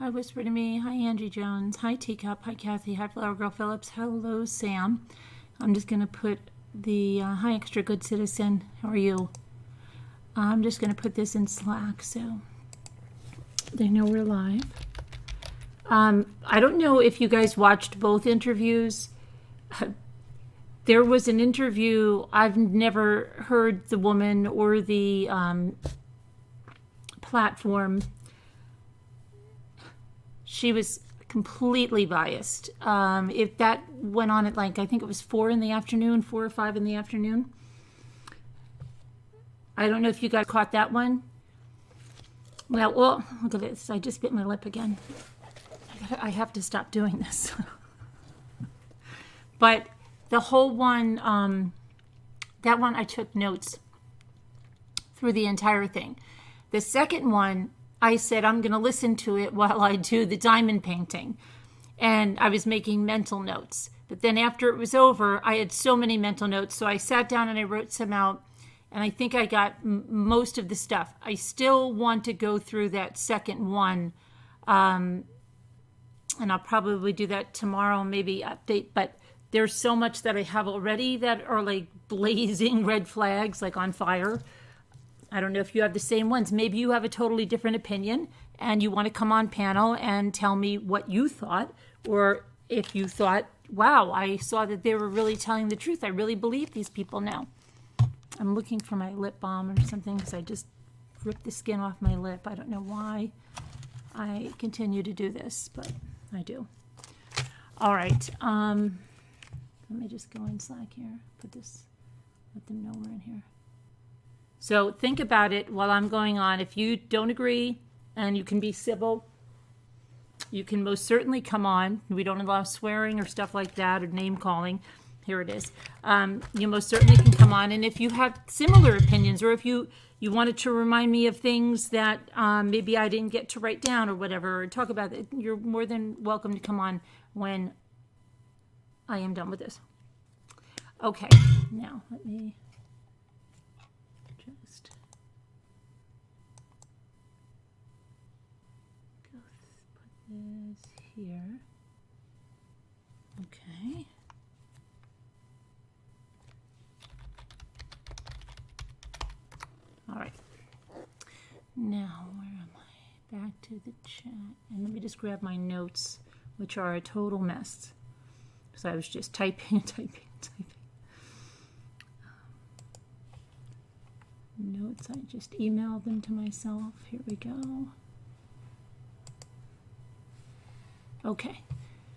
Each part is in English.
Hi, Whisper to Me. Hi, Angie Jones. Hi, Teacup. Hi, Kathy. Hi, Flower Girl Phillips. Hello, Sam. I'm just going to put the hi, Extra Good Citizen. How are you? I'm just going to put this in Slack so they know we're live. I don't know if you guys watched both interviews. There was an interview. I've never heard the woman or the platform. She was completely biased. If that went on at I think it was 4 or 5 in the afternoon. I don't know if you guys caught that one. Well, look at this. I just bit my lip again. I have to stop doing this. But the whole one, that one I took notes through the entire thing. The second one, I said I'm going to listen to it while I do the diamond painting. And I was making mental notes. But then after it was over, I had so many mental notes. So I sat down and I wrote some out. And I think I got most of the stuff. I still want to go through that second one. And I'll probably do that tomorrow, maybe update. But there's so much that I have already that are like blazing red flags, like on fire. I don't know if you have the same ones. Maybe you have a totally different opinion and you want to come on panel and tell me what you thought. Or if you thought, wow, I saw that they were really telling the truth. I really believe these people now. I'm looking for my lip balm or something because I just ripped the skin off my lip. I don't know why I continue to do this, but I do. All right. Let me just go in Slack here. Put this, let them know we're in here. So think about it while I'm going on. If you don't agree and you can be civil, you can most certainly come on. We don't allow swearing or stuff like that or name calling. Here it is. You most certainly can come on. And if you have similar opinions or if you wanted to remind me of things that maybe I didn't get to write down or whatever, or talk about it, you're more than welcome to come on when I am done with this. Okay, now let me just go put this here. Okay. All right. Now, where am I? Back to the chat. And let me just grab my notes, which are a total mess. Because I was just typing. Notes, I just emailed them to myself. Here we go. Okay.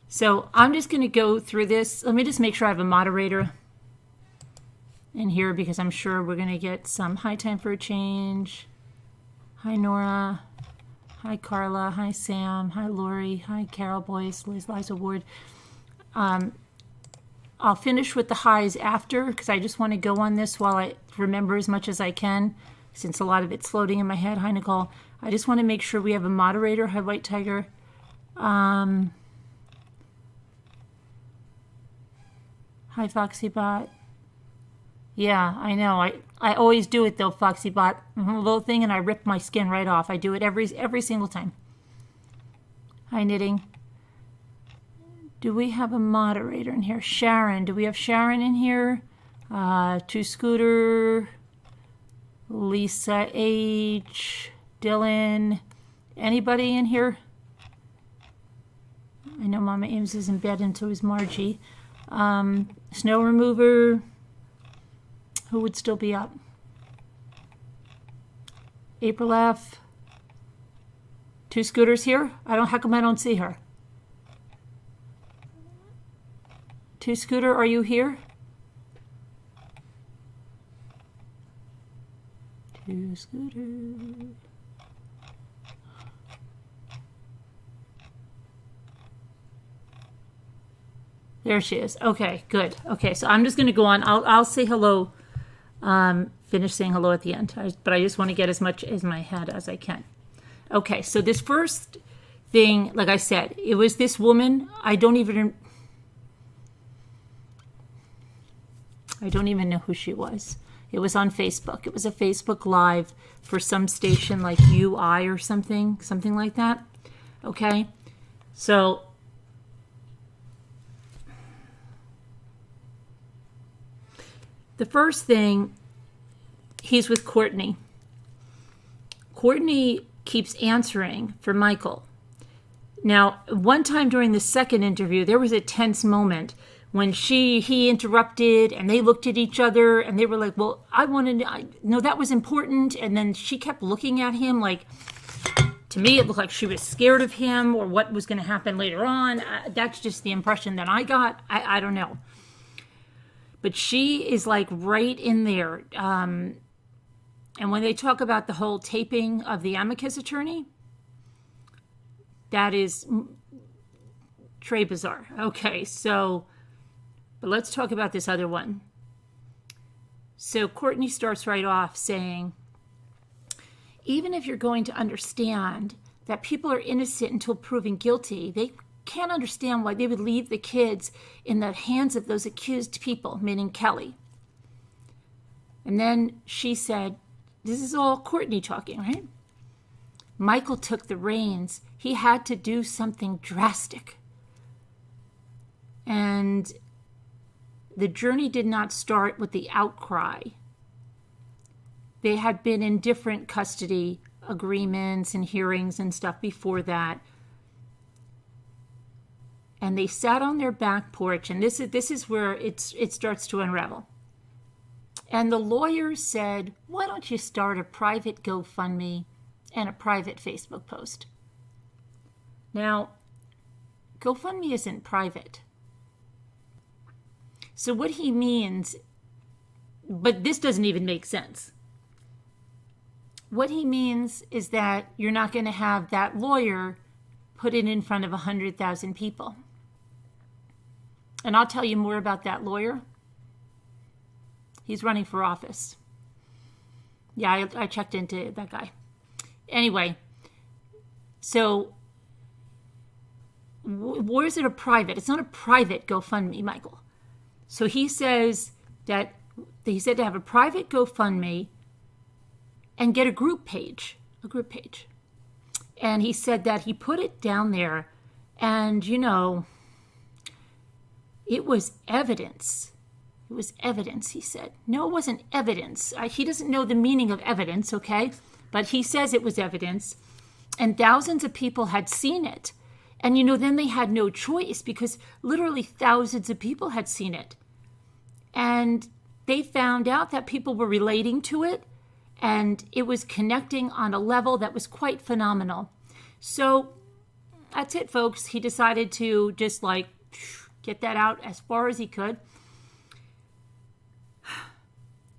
So I'm just going to go through this. Let me just make sure I have a moderator in here because I'm sure we're going to get some High Time for a Change. Hi, Nora. Hi, Carla. Hi, Sam. Hi, Lori. Hi, Carol Boyce, Liza Ward. I'll finish with the highs after because I just want to go on this while I remember as much as I can since a lot of it's floating in my head. Hi, Nicole. I just want to make sure we have a moderator. Hi, White Tiger. Hi, FoxyBot. Yeah, I know. I always do it though, FoxyBot. A little thing and I rip my skin right off. I do it every single time. Hi, Knitting. Do we have a moderator in here? Sharon. Do we have Sharon in here? Two Scooter. Lisa H. Dylan. Anybody in here? I know Mama Ames is in bed and so is Margie. Snow Remover. Who would still be up? April F. Two Scooters here? How come I don't see her? Two Scooter, are you here? Two Scooter. There she is. Okay, good. Okay, so I'm just going to go on. I'll say hello. Finish saying hello at the end. But I just want to get as much as my head as I can. Okay, so this first thing, like I said, it was this woman. I don't even know who she was. It was on Facebook. It was a Facebook Live for some station like UI or something like that. Okay? So the first thing, he's with Kourtney. Kourtney keeps answering for Michael. Now, one time during the second interview, there was a tense moment when he interrupted and they looked at each other and they were like, well, no, that was important. And then she kept looking at him like, to me, it looked like she was scared of him or what was going to happen later on. That's just the impression that I got. I don't know. But she is like right in there. And when they talk about the whole taping of the amicus attorney, that is très bizarre. Okay, so, but let's talk about this other one. So Kourtney starts right off saying, even if you're going to understand that people are innocent until proven guilty, they can't understand why they would leave the kids in the hands of those accused people, meaning Kelly. And then she said, this is all Kourtney talking, right? Michael took the reins. He had to do something drastic. And the journey did not start with the outcry. They had been in different custody agreements and hearings and stuff before that. And they sat on their back porch, and this is where it starts to unravel. And the lawyer said, why don't you start a private GoFundMe and a private Facebook post? Now, GoFundMe isn't private. So what he means, but this doesn't even make sense. What he means is that you're not going to have that lawyer put it in front of 100,000 people. And I'll tell you more about that lawyer. He's running for office. Yeah, I checked into that guy. Anyway, so where is it a private? It's not a private GoFundMe, Michael. So he says that he said to have a private GoFundMe and get a group page. And he said that he put it down there and, it was evidence. It was evidence, he said. No, it wasn't evidence. He doesn't know the meaning of evidence, okay? But he says it was evidence. And thousands of people had seen it. And, then they had no choice because literally thousands of people had seen it. And they found out that people were relating to it. And it was connecting on a level that was quite phenomenal. So that's it, folks. He decided to just get that out as far as he could.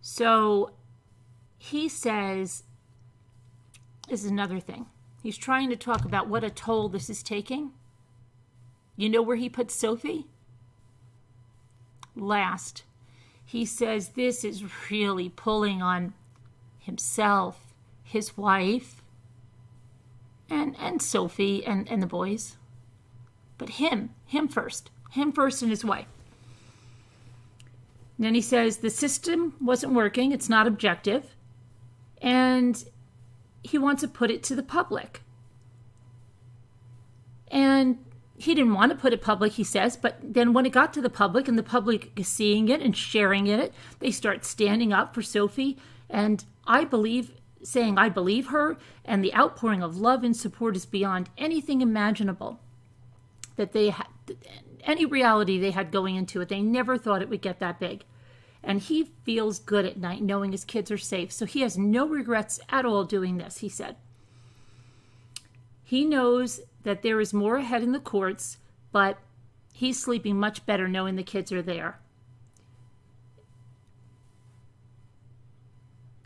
So he says, this is another thing. He's trying to talk about what a toll this is taking. You know where he put Sophie? Last. He says this is really pulling on himself, his wife, and Sophie and the boys. But him first. Him first and his wife. And then he says the system wasn't working. It's not objective. And he wants to put it to the public. And he didn't want to put it public, he says. But then when it got to the public and the public is seeing it and sharing it, they start standing up for Sophie. And I believe her. And the outpouring of love and support is beyond anything imaginable that they had. Any reality they had going into it. They never thought it would get that big. And he feels good at night knowing his kids are safe. So he has no regrets at all doing this, he said. He knows that there is more ahead in the courts, but he's sleeping much better knowing the kids are there.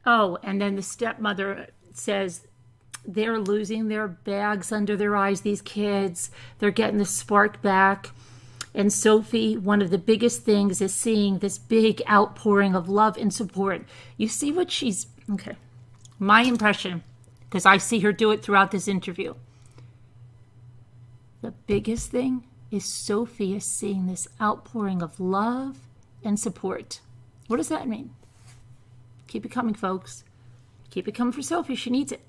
Oh, and then the stepmother says they're losing their bags under their eyes, these kids. They're getting the spark back. And Sophie, one of the biggest things is seeing this big outpouring of love and support. You see what okay. My impression, because I see her do it throughout this interview. The biggest thing is Sophie is seeing this outpouring of love and support. What does that mean? Keep it coming, folks. Keep it coming for Sophie. She needs it.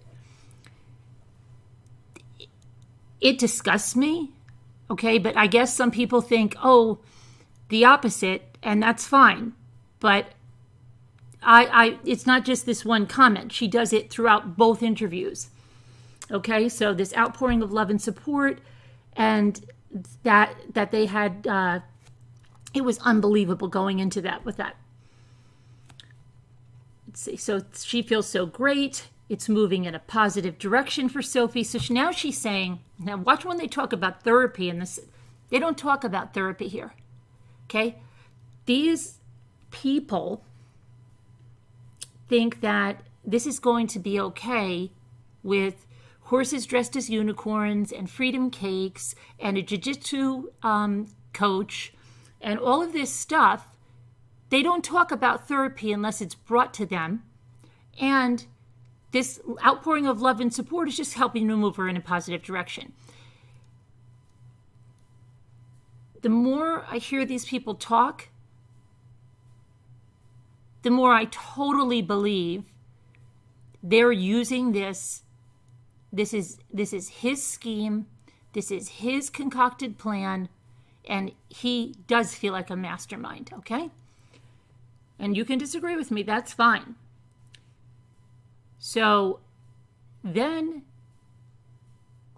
It disgusts me, okay? But I guess some people think, oh, the opposite, and that's fine. But it's not just this one comment. She does it throughout both interviews. Okay, so this outpouring of love and support, and that they had, it was unbelievable going into that with that. Let's see. So she feels so great. It's moving in a positive direction for Sophie. So now she's saying, now watch when they talk about therapy, and this, they don't talk about therapy here. Okay, these people think that this is going to be okay with horses dressed as unicorns and freedom cakes and a jiu-jitsu coach and all of this stuff. They don't talk about therapy unless it's brought to them. And this outpouring of love and support is just helping to move her in a positive direction. The more I hear these people talk, the more I totally believe they're using this. This is his scheme. This is his concocted plan. And he does feel like a mastermind, okay? And you can disagree with me. That's fine. So then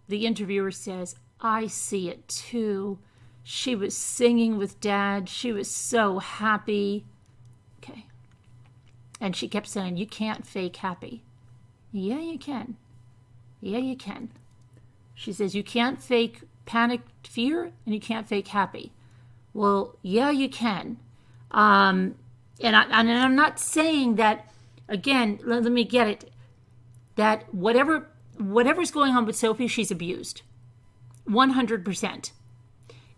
the interviewer says, I see it too. She was singing with Dad. She was so happy. Okay. And she kept saying, you can't fake happy. Yeah, you can. Yeah, you can. She says, you can't fake panicked fear and you can't fake happy. Well, yeah, you can. And I'm not saying that, again, let me get it, that whatever's going on with Sophie, she's abused. 100%.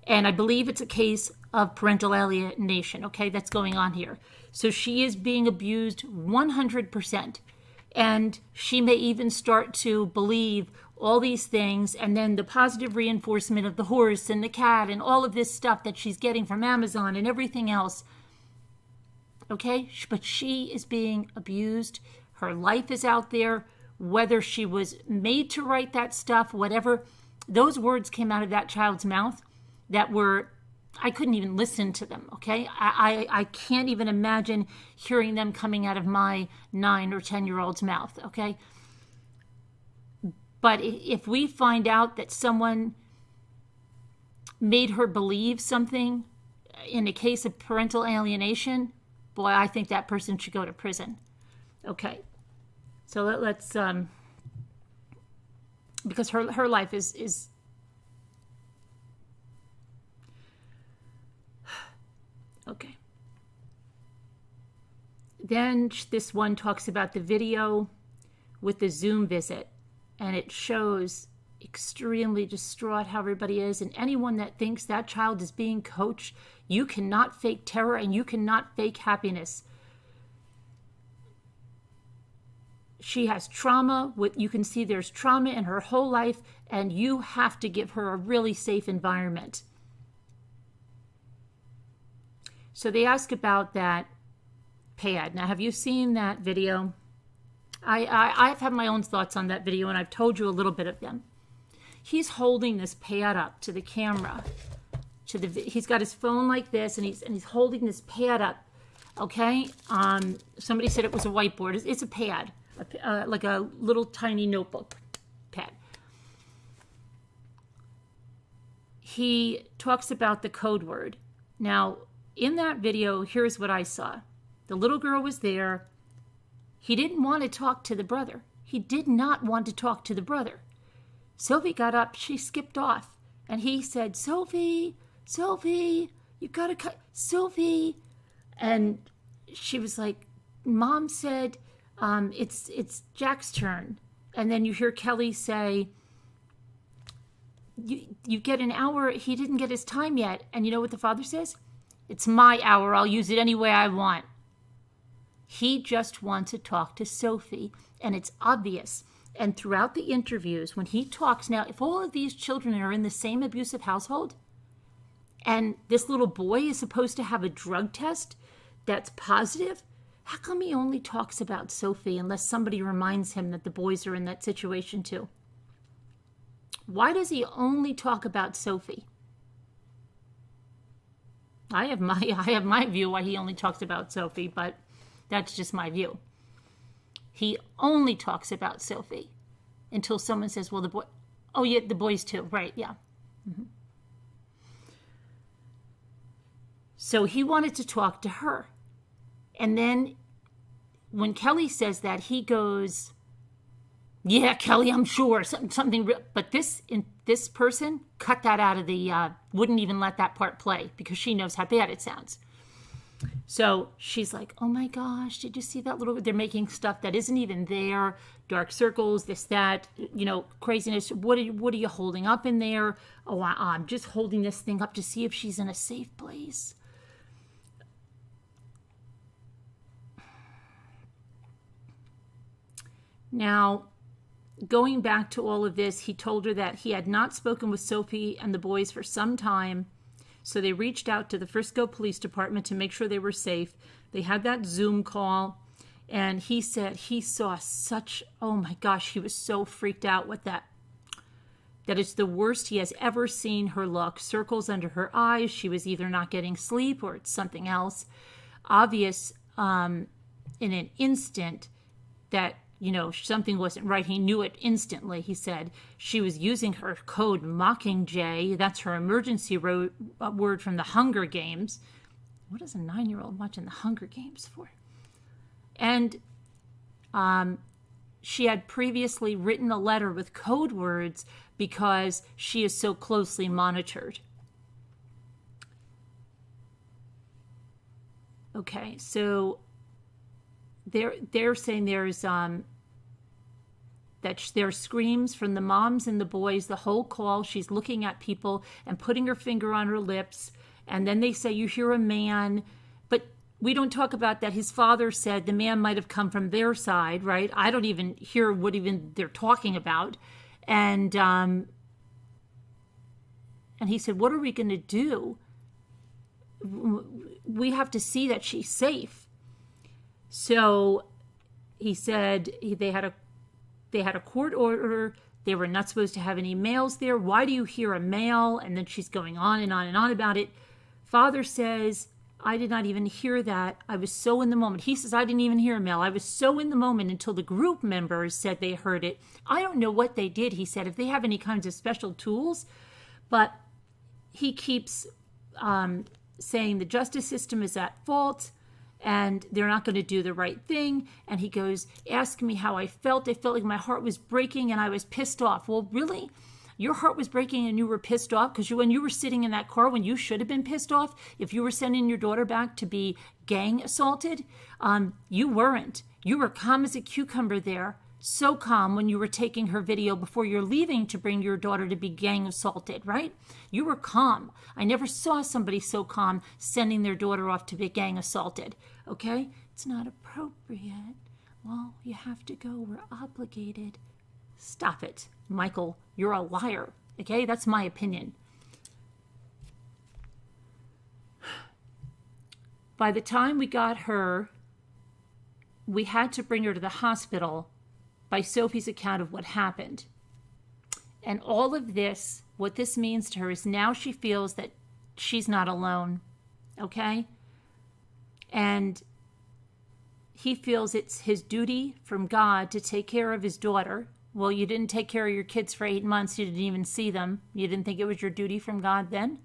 And I believe it's a case of parental alienation, okay, that's going on here. So she is being abused 100%. And she may even start to believe all these things, and then the positive reinforcement of the horse and the cat and all of this stuff that she's getting from Amazon and everything else. Okay? But she is being abused. Her life is out there. Whether she was made to write that stuff, whatever, those words came out of that child's mouth that were, I couldn't even listen to them, okay? I can't even imagine hearing them coming out of my 9 or 10-year-old's mouth, okay? But if we find out that someone made her believe something in a case of parental alienation, boy, I think that person should go to prison. Okay, so let's because her life is okay. Then this one talks about the video with the Zoom visit, and it shows extremely distraught how everybody is. And anyone that thinks that child is being coached, you cannot fake terror and you cannot fake happiness. She has trauma. You can see there's trauma in her whole life, and you have to give her a really safe environment. So they ask about that pad. Now, have you seen that video? I've had my own thoughts on that video, and I've told you a little bit of them. He's holding this pad up to the camera. He's got his phone like this, and he's holding this pad up. Okay. Somebody said it was a whiteboard. It's a pad, like a little tiny notebook pad. He talks about the code word. Now, in that video, here's what I saw. The little girl was there. He didn't want to talk to the brother. He did not want to talk to the brother. Sophie got up. She skipped off. And he said, Sophie, you got to cut. Sophie. And she was like, Mom said, it's Jack's turn. And then you hear Kelly say, you get an hour. He didn't get his time yet. And you know what the father says? It's my hour. I'll use it any way I want. He just wants to talk to Sophie, and it's obvious. And throughout the interviews, when he talks now, if all of these children are in the same abusive household, and this little boy is supposed to have a drug test that's positive, how come he only talks about Sophie unless somebody reminds him that the boys are in that situation too? Why does he only talk about Sophie? I have my view why he only talks about Sophie, but that's just my view. He only talks about Sophie until someone says, well, the boy, oh yeah, the boys too, right, yeah. Mm-hmm. So he wanted to talk to her. And then when Kelly says that, he goes, yeah, Kelly, I'm sure, something real. But this person cut that out of the, wouldn't even let that part play because she knows how bad it sounds. So she's like, oh my gosh, did you see that little, they're making stuff that isn't even there, dark circles, this, that, craziness. What are you holding up in there? Oh, I'm just holding this thing up to see if she's in a safe place. Now, going back to all of this, he told her that he had not spoken with Sophie and the boys for some time. So they reached out to the Frisco Police Department to make sure they were safe. They had that Zoom call, and he said he saw oh my gosh, he was so freaked out with that. That it's the worst he has ever seen her look. Circles under her eyes. She was either not getting sleep or it's something else. Obvious in an instant that something wasn't right. He knew it instantly. He said she was using her code Mockingjay. That's her emergency word from the Hunger Games. What is a 9-year-old watching the Hunger Games for? And she had previously written a letter with code words because she is so closely monitored. Okay, so they're saying there's that there are screams from the moms and the boys the whole call. She's looking at people and putting her finger on her lips, and then they say you hear a man, but we don't talk about that. His father said the man might have come from their side, right? I don't even hear what even they're talking about, and he said, what are we going to do? We have to see that she's safe. So he said they had a court order. They were not supposed to have any males there. Why do you hear a male? And then she's going on and on and on about it. Father says, I did not even hear that. I was so in the moment. He says, I didn't even hear a male. I was so in the moment until the group members said they heard it. I don't know what they did, he said, if they have any kinds of special tools. But he keeps saying the justice system is at fault and they're not going to do the right thing. And he goes, ask me how I felt. I felt like my heart was breaking and I was pissed off. Well, really? Your heart was breaking and you were pissed off? Because when you were sitting in that car when you should have been pissed off, if you were sending your daughter back to be gang assaulted, you weren't. You were calm as a cucumber there. So calm when you were taking her video before you're leaving to bring your daughter to be gang assaulted, right? You were calm. I never saw somebody so calm sending their daughter off to be gang assaulted, okay? It's not appropriate. Well, you have to go. We're obligated. Stop it, Michael. You're a liar, okay? That's my opinion. By the time we got her, we had to bring her to the hospital by Sophie's account of what happened. And all of this, what this means to her is now she feels that she's not alone, okay? And he feels it's his duty from God to take care of his daughter. Well, you didn't take care of your kids for 8 months. You didn't even see them. You didn't think it was your duty from God then?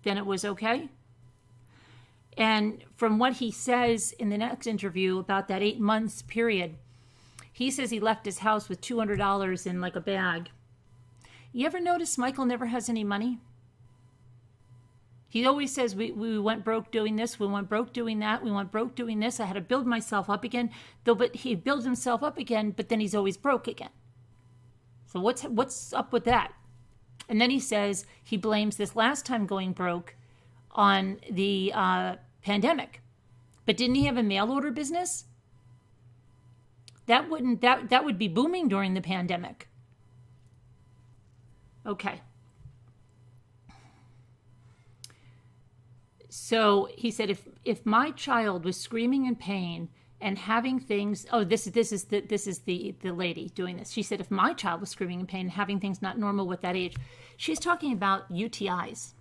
Then it was okay? And from what he says in the next interview about that 8 months period, he says he left his house with $200 in like a bag. You ever notice Michael never has any money? He always says, we went broke doing this, we went broke doing that, we went broke doing this, I had to build myself up again. But he builds himself up again, but then he's always broke again. So what's up with that? And then he says he blames this last time going broke on the pandemic. But didn't he have a mail order business? That would be booming during the pandemic. Okay. So he said, if my child was screaming in pain and having things. Oh, this is the lady doing this. She said if my child was screaming in pain and having things not normal with that age, she's talking about UTIs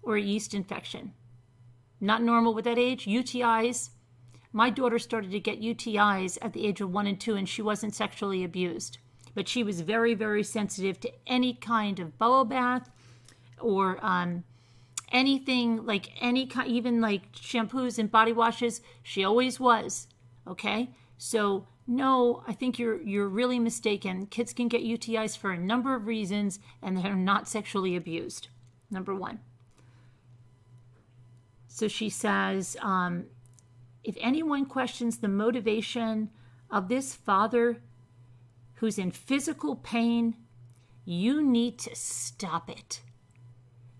or a yeast infection. Not normal with that age, UTIs. My daughter started to get UTIs at the age of 1 and 2, and she wasn't sexually abused. But she was very, very sensitive to any kind of bubble bath or anything, like any kind, even like shampoos and body washes. She always was. Okay? So, no, I think you're really mistaken. Kids can get UTIs for a number of reasons, and they're not sexually abused. Number one. So she says, if anyone questions the motivation of this father who's in physical pain, you need to stop it.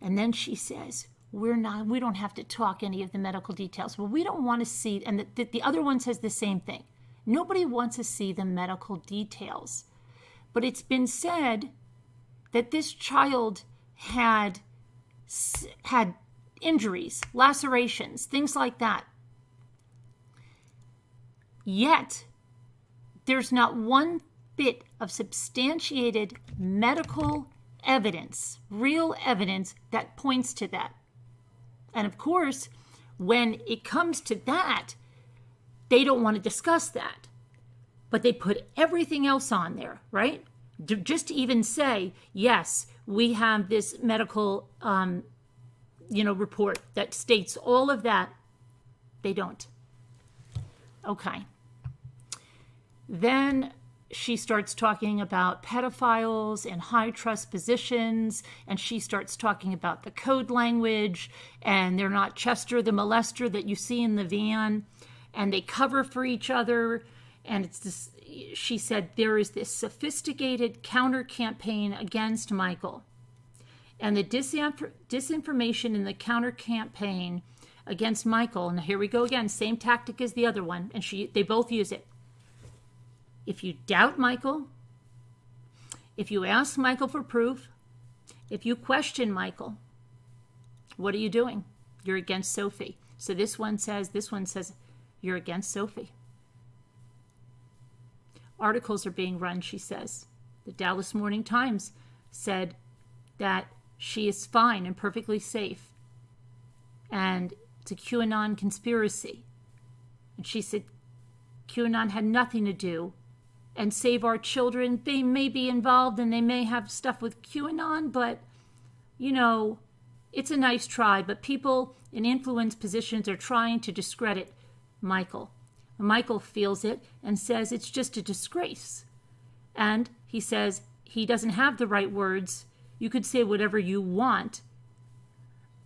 And then she says, we don't have to talk any of the medical details. Well, we don't want to see, and the other one says the same thing. Nobody wants to see the medical details. But it's been said that this child had injuries, lacerations, things like that. Yet, there's not one bit of substantiated medical evidence, real evidence that points to that. And of course, when it comes to that, they don't want to discuss that. But they put everything else on there, right? Just to even say, yes, we have this medical report that states all of that. They don't. Okay. Then she starts talking about pedophiles in high trust positions, and she starts talking about the code language, and they're not Chester the molester that you see in the van, and they cover for each other, and it's this. She said there is this sophisticated counter campaign against Michael. And the disinformation in the counter campaign against Michael, and here we go again, same tactic as the other one, and they both use it. If you doubt Michael, if you ask Michael for proof, if you question Michael, what are you doing? You're against Sophie. So this one says, you're against Sophie. Articles are being run, she says. The Dallas Morning Times said that she is fine and perfectly safe. And it's a QAnon conspiracy. And she said QAnon had nothing to do. And Save Our Children, they may be involved and they may have stuff with QAnon, but, it's a nice try. But people in influence positions are trying to discredit Michael. Michael feels it and says it's just a disgrace. And he says he doesn't have the right words. You could say whatever you want,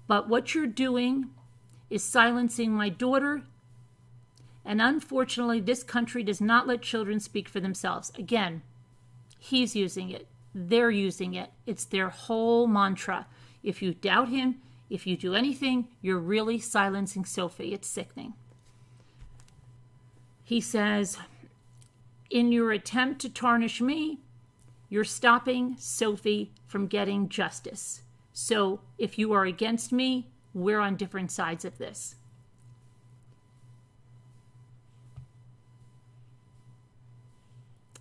but what you're doing is silencing my daughter, and unfortunately, this country does not let children speak for themselves. Again, he's using it. They're using it. It's their whole mantra. If you doubt him, if you do anything, you're really silencing Sophie. It's sickening. He says, in your attempt to tarnish me, you're stopping Sophie from getting justice. So if you are against me, we're on different sides of this.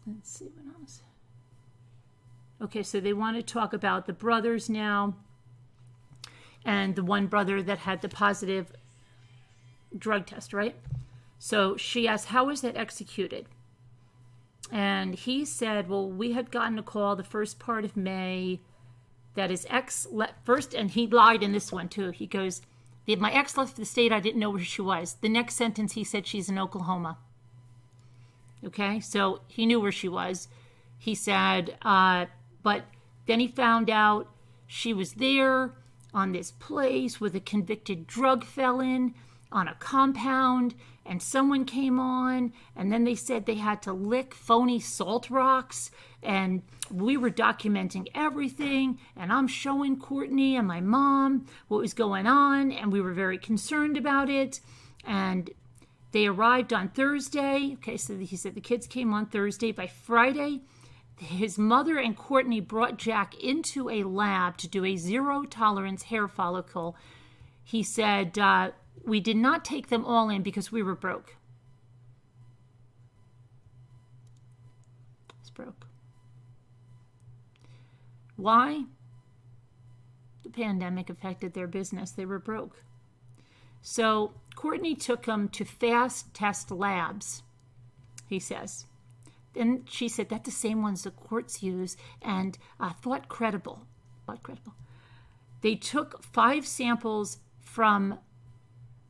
Let's see what else. Okay, so they want to talk about the brothers now, and the one brother that had the positive drug test, right? So she asked, how was that executed? And he said, well, we had gotten a call the first part of May that his ex left first, and he lied in this one too. He goes, my ex left the state, I didn't know where she was. The next sentence, he said she's in Oklahoma. Okay, so he knew where she was. He said, but then he found out she was there on this place with a convicted drug felon on a compound, and someone came on, and then they said they had to lick phony salt rocks, and we were documenting everything, and I'm showing Kourtney and my mom what was going on, and we were very concerned about it, and they arrived on Thursday. Okay, so he said the kids came on Thursday. By Friday, his mother and Kourtney brought Jack into a lab to do a zero-tolerance hair follicle. He said we did not take them all in because we were broke. It's broke. Why? The pandemic affected their business. They were broke. So Kourtney took them to fast test labs, he says. And she said, that's the same ones the courts use, and thought credible. They took 5 samples from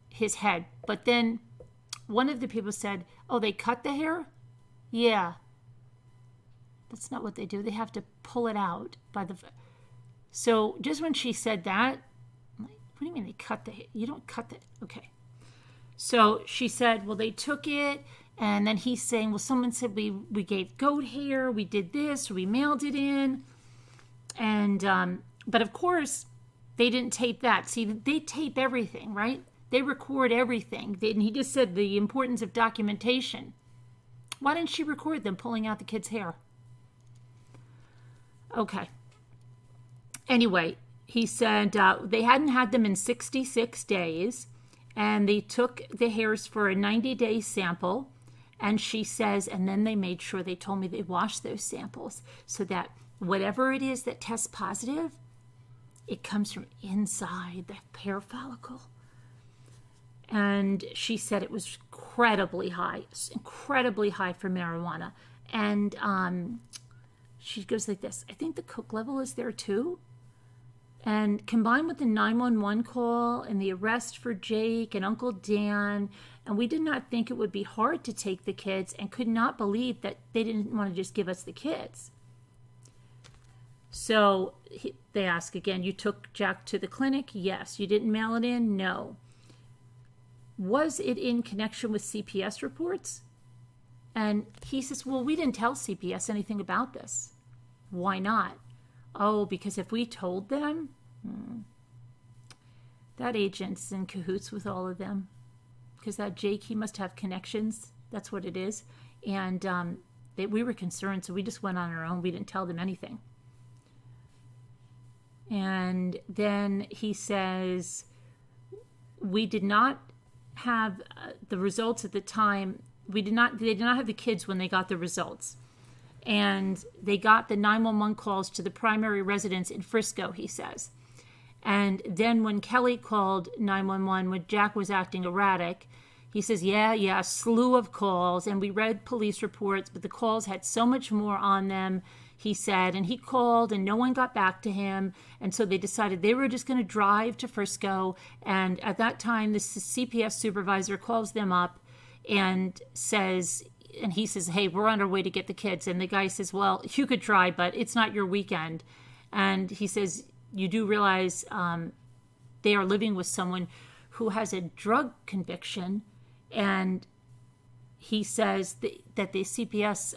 his head, but then one of the people said, oh, they cut the hair? Yeah. That's not what they do. They have to pull it out by the... So just when she said that, I'm like, what do you mean they cut the hair? You don't cut the... Okay. So she said, well, they took it, and then he's saying, well, someone said we gave goat hair, we did this, or we mailed it in. And, but of course, they didn't tape that. See, they tape everything, right? They record everything. And he just said the importance of documentation. Why didn't she record them pulling out the kid's hair? Okay. Anyway, he said they hadn't had them in 66 days, and they took the hairs for a 90-day sample. And she says, and then they made sure, they told me they washed those samples so that whatever it is that tests positive, it comes from inside the hair follicle. And she said it was incredibly high for marijuana. And she goes like this, I think the coke level is there too. And combined with the 911 call and the arrest for Jake and Uncle Dan, and we did not think it would be hard to take the kids and could not believe that they didn't want to just give us the kids. So they ask again, you took Jack to the clinic? Yes. You didn't mail it in? No. Was it in connection with CPS reports? And he says, well, we didn't tell CPS anything about this. Why not? Oh, because if we told them, that agent's in cahoots with all of them. Because that Jake, he must have connections. That's what it is. And we were concerned, so we just went on our own. We didn't tell them anything. And then he says, we did not have the results at the time. They did not have the kids when they got the results. And they got the 911 calls to the primary residence in Frisco, he says. And then when Kelly called 911 when Jack was acting erratic, he says, yeah, a slew of calls. And we read police reports, but the calls had so much more on them, he said. And he called and no one got back to him. And so they decided they were just going to drive to Frisco. And at that time, the CPS supervisor calls them up and says... And he says, hey, we're on our way to get the kids. And the guy says, well, you could try, but it's not your weekend. And he says, you do realize they are living with someone who has a drug conviction. And he says that the CPS,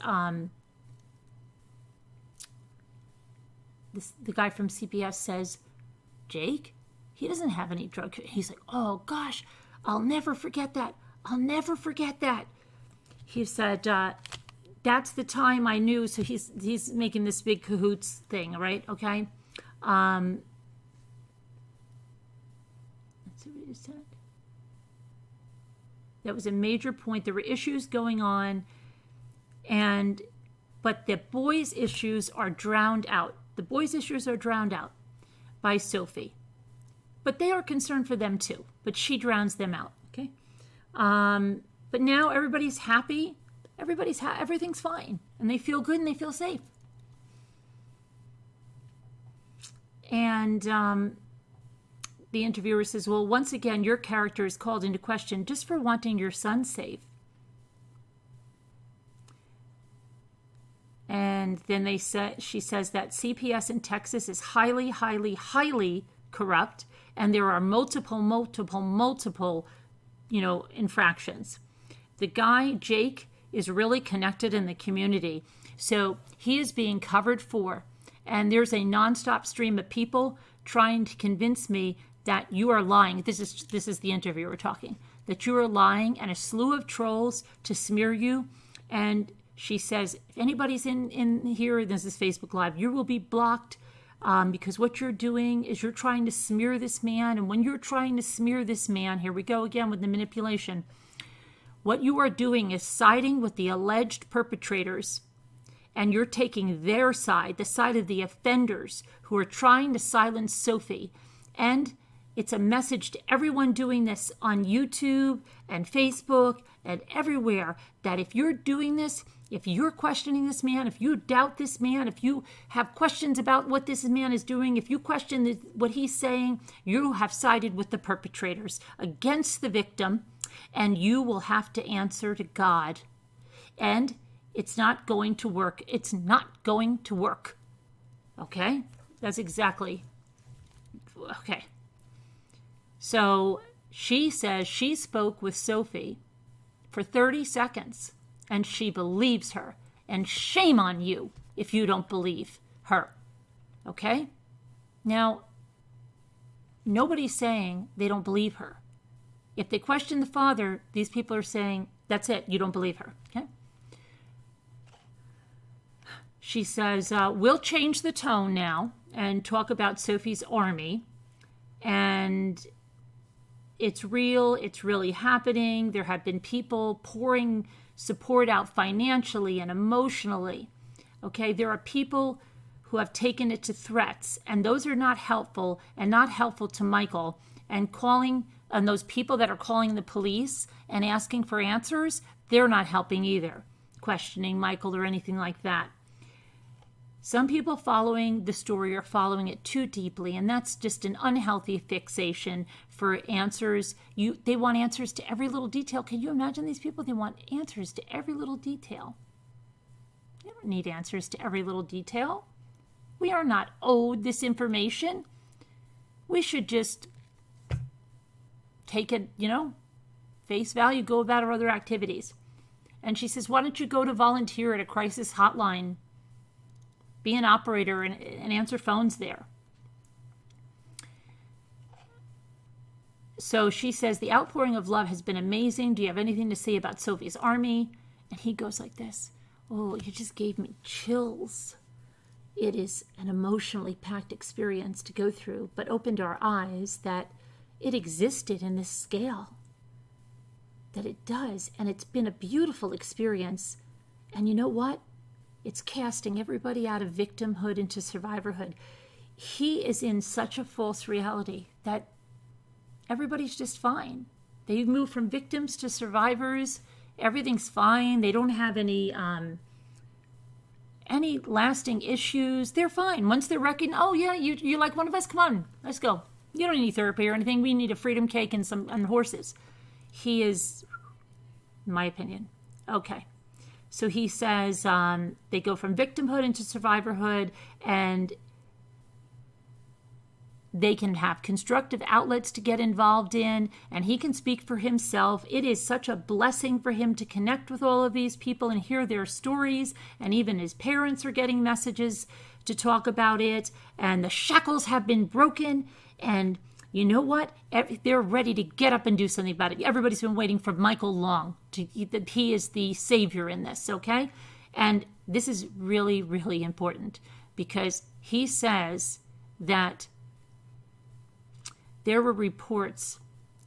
the guy from CPS says, Jake, he doesn't have any drug. He's like, oh, gosh, I'll never forget that. He said, that's the time I knew. So he's making this big cahoots thing, right? Okay. Let's see what he said. That was a major point. There were issues going on, but the boys' issues are drowned out. The boys' issues are drowned out by Sophie. But they are concerned for them too. But she drowns them out. Okay. But now everybody's happy. Everything's fine. And they feel good and they feel safe. And the interviewer says, well, once again, your character is called into question just for wanting your son safe. And then she says that CPS in Texas is highly, highly, highly corrupt. And there are multiple, infractions. The guy, Jake, is really connected in the community. So he is being covered for. And there's a nonstop stream of people trying to convince me that you are lying. This is the interviewer talking. That you are lying, and a slew of trolls to smear you. And she says, if anybody's in here, this is Facebook Live, you will be blocked. because what you're doing is you're trying to smear this man. And when you're trying to smear this man, here we go again with the manipulation. What you are doing is siding with the alleged perpetrators, and you're taking their side, the side of the offenders who are trying to silence Sophie. And it's a message to everyone doing this on YouTube and Facebook and everywhere that if you're doing this, if you're questioning this man, if you doubt this man, if you have questions about what this man is doing, if you question what he's saying, you have sided with the perpetrators against the victim, and you will have to answer to God. And it's not going to work. It's not going to work. Okay? That's exactly. Okay. So she says she spoke with Sophie for 30 seconds, and she believes her. And shame on you if you don't believe her. Okay? Now, nobody's saying they don't believe her. If they question the father, these people are saying, that's it, you don't believe her. Okay? She says, we'll change the tone now and talk about Sophie's army. And it's real. It's really happening. There have been people pouring support out financially and emotionally. Okay, there are people who have taken it to threats, and those are not helpful and not helpful to Michael. And those people that are calling the police and asking for answers, they're not helping either, questioning Michael or anything like that. Some people following the story are following it too deeply, and that's just an unhealthy fixation for answers. They want answers to every little detail. Can you imagine these people? They want answers to every little detail. You don't need answers to every little detail. We are not owed this information. We should just take it, face value, go about our other activities. And she says, why don't you go to volunteer at a crisis hotline? Be an operator and answer phones there. So she says, the outpouring of love has been amazing. Do you have anything to say about Sophie's army? And he goes like this. Oh, you just gave me chills. It is an emotionally packed experience to go through, but opened our eyes that it existed in this scale. That it does. And it's been a beautiful experience. And you know what? It's casting everybody out of victimhood into survivorhood. He is in such a false reality that everybody's just fine. They move from victims to survivors. Everything's fine. They don't have any lasting issues. They're fine. Once they're recognized, oh yeah, you're like one of us. Come on, let's go. You don't need therapy or anything. We need a freedom cake and horses. He is, in my opinion. Okay. So he says they go from victimhood into survivorhood, and they can have constructive outlets to get involved in, and he can speak for himself. It is such a blessing for him to connect with all of these people and hear their stories, and even his parents are getting messages to talk about it, and the shackles have been broken, and you know what? They're ready to get up and do something about it. Everybody's been waiting for Michael long. He is the savior in this, okay? And this is really, really important because he says that there were reports,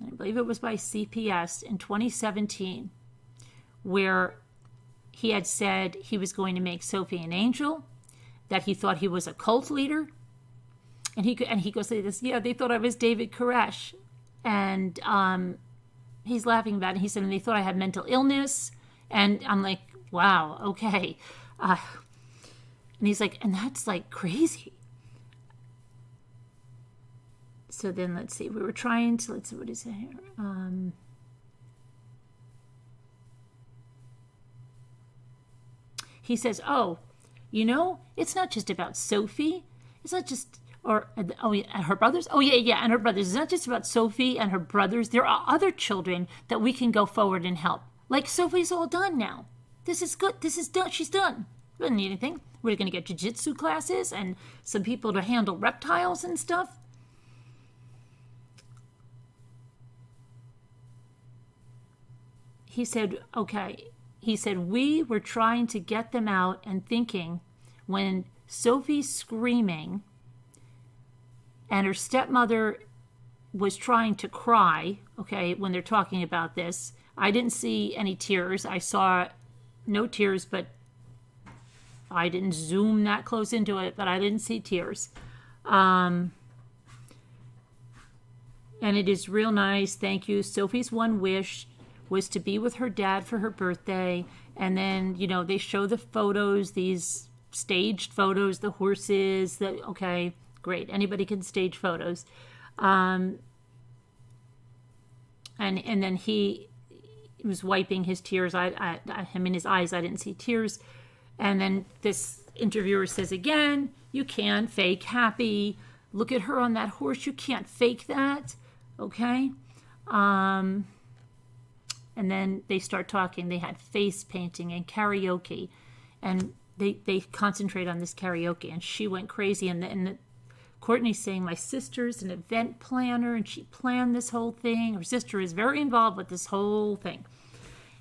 I believe it was by CPS in 2017, where he had said he was going to make Sophie an angel, that he thought he was a cult leader. And he goes like this, yeah, they thought I was David Koresh. And he's laughing about it. He said, and they thought I had mental illness. And I'm like, wow, okay. And he's like, and that's like crazy. So then let's see. We were trying to, let's see, what is it here? He says, oh, it's not just about Sophie. It's not just... and her brothers? Oh, yeah, and her brothers. It's not just about Sophie and her brothers. There are other children that we can go forward and help. Like, Sophie's all done now. This is good. This is done. She's done. We don't need anything. We're going to get jiu-jitsu classes and some people to handle reptiles and stuff. He said, okay. He said, we were trying to get them out and thinking when Sophie's screaming And her stepmother was trying to cry, okay, when they're talking about this. I didn't see any tears. I saw no tears, but I didn't zoom that close into it, but I didn't see tears. And it is real nice. Thank you. Sophie's one wish was to be with her dad for her birthday. And then, they show the photos, these staged photos, the horses, okay, great. Anybody can stage photos. And then he was wiping his tears. Him in his eyes, I didn't see tears. And then this interviewer says again, you can fake happy. Look at her on that horse. You can't fake that. Okay. And then they start talking. They had face painting and karaoke. And they concentrate on this karaoke. And she went crazy. And Kourtney's saying, my sister's an event planner, and she planned this whole thing. Her sister is very involved with this whole thing.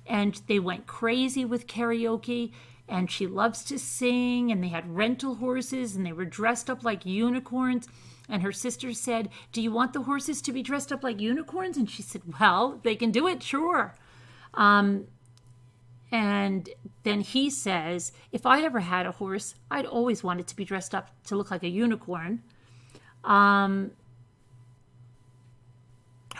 And they went crazy with karaoke, and she loves to sing, and they had rental horses, and they were dressed up like unicorns. And her sister said, do you want the horses to be dressed up like unicorns? And she said, well, they can do it, sure. And then he says, if I ever had a horse, I'd always want it to be dressed up to look like a unicorn. Her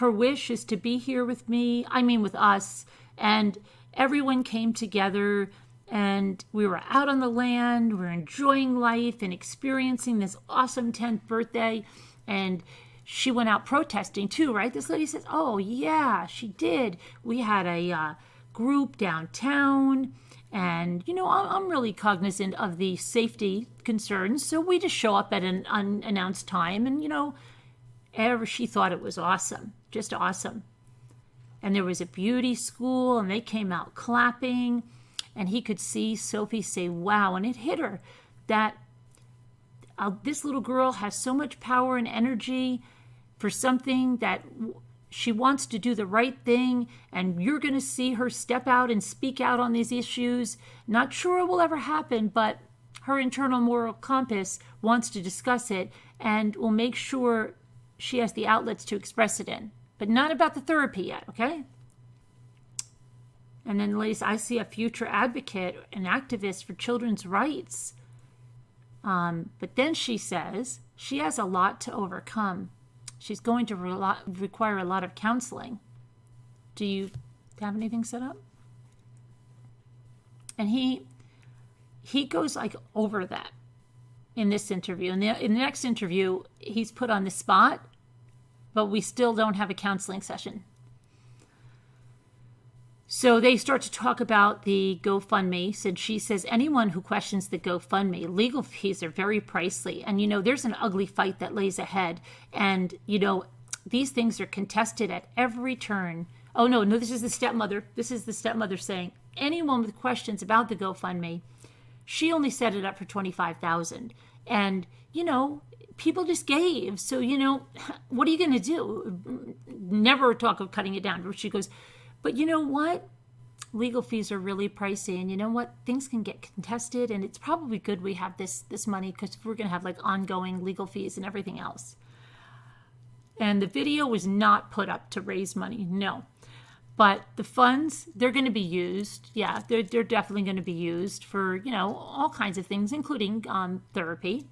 wish is to be here with me, with us, and everyone came together, and we were out on the land, we were enjoying life and experiencing this awesome 10th birthday, and she went out protesting too, right? This lady says, oh yeah, she did. We had a group downtown, and I'm really cognizant of the safety concerns, so we just show up at an unannounced time, and she thought it was awesome, just awesome. And there was a beauty school, and they came out clapping, and he could see Sophie say, wow, and it hit her that this little girl has so much power and energy for something that she wants to do the right thing, and you're going to see her step out and speak out on these issues. Not sure it will ever happen, but her internal moral compass wants to discuss it and will make sure she has the outlets to express it in. But not about the therapy yet, okay? And then, ladies, I see a future advocate, an activist for children's rights. But then she says she has a lot to overcome. She's going to require a lot of counseling. Do you have anything set up? And he goes over that in this interview. In the next interview, he's put on the spot, but we still don't have a counseling session. So they start to talk about the GoFundMe. She says, anyone who questions the GoFundMe, legal fees are very pricey. And, there's an ugly fight that lays ahead. And, these things are contested at every turn. Oh, no, this is the stepmother. This is the stepmother saying, anyone with questions about the GoFundMe, she only set it up for $25,000. And, people just gave. So, what are you going to do? Never talk of cutting it down. She goes, but you know what? Legal fees are really pricey. And you know what? Things can get contested. And it's probably good we have this money, because we're going to have ongoing legal fees and everything else. And the video was not put up to raise money. No. But the funds, they're going to be used. Yeah, they're definitely going to be used for, all kinds of things, including therapy.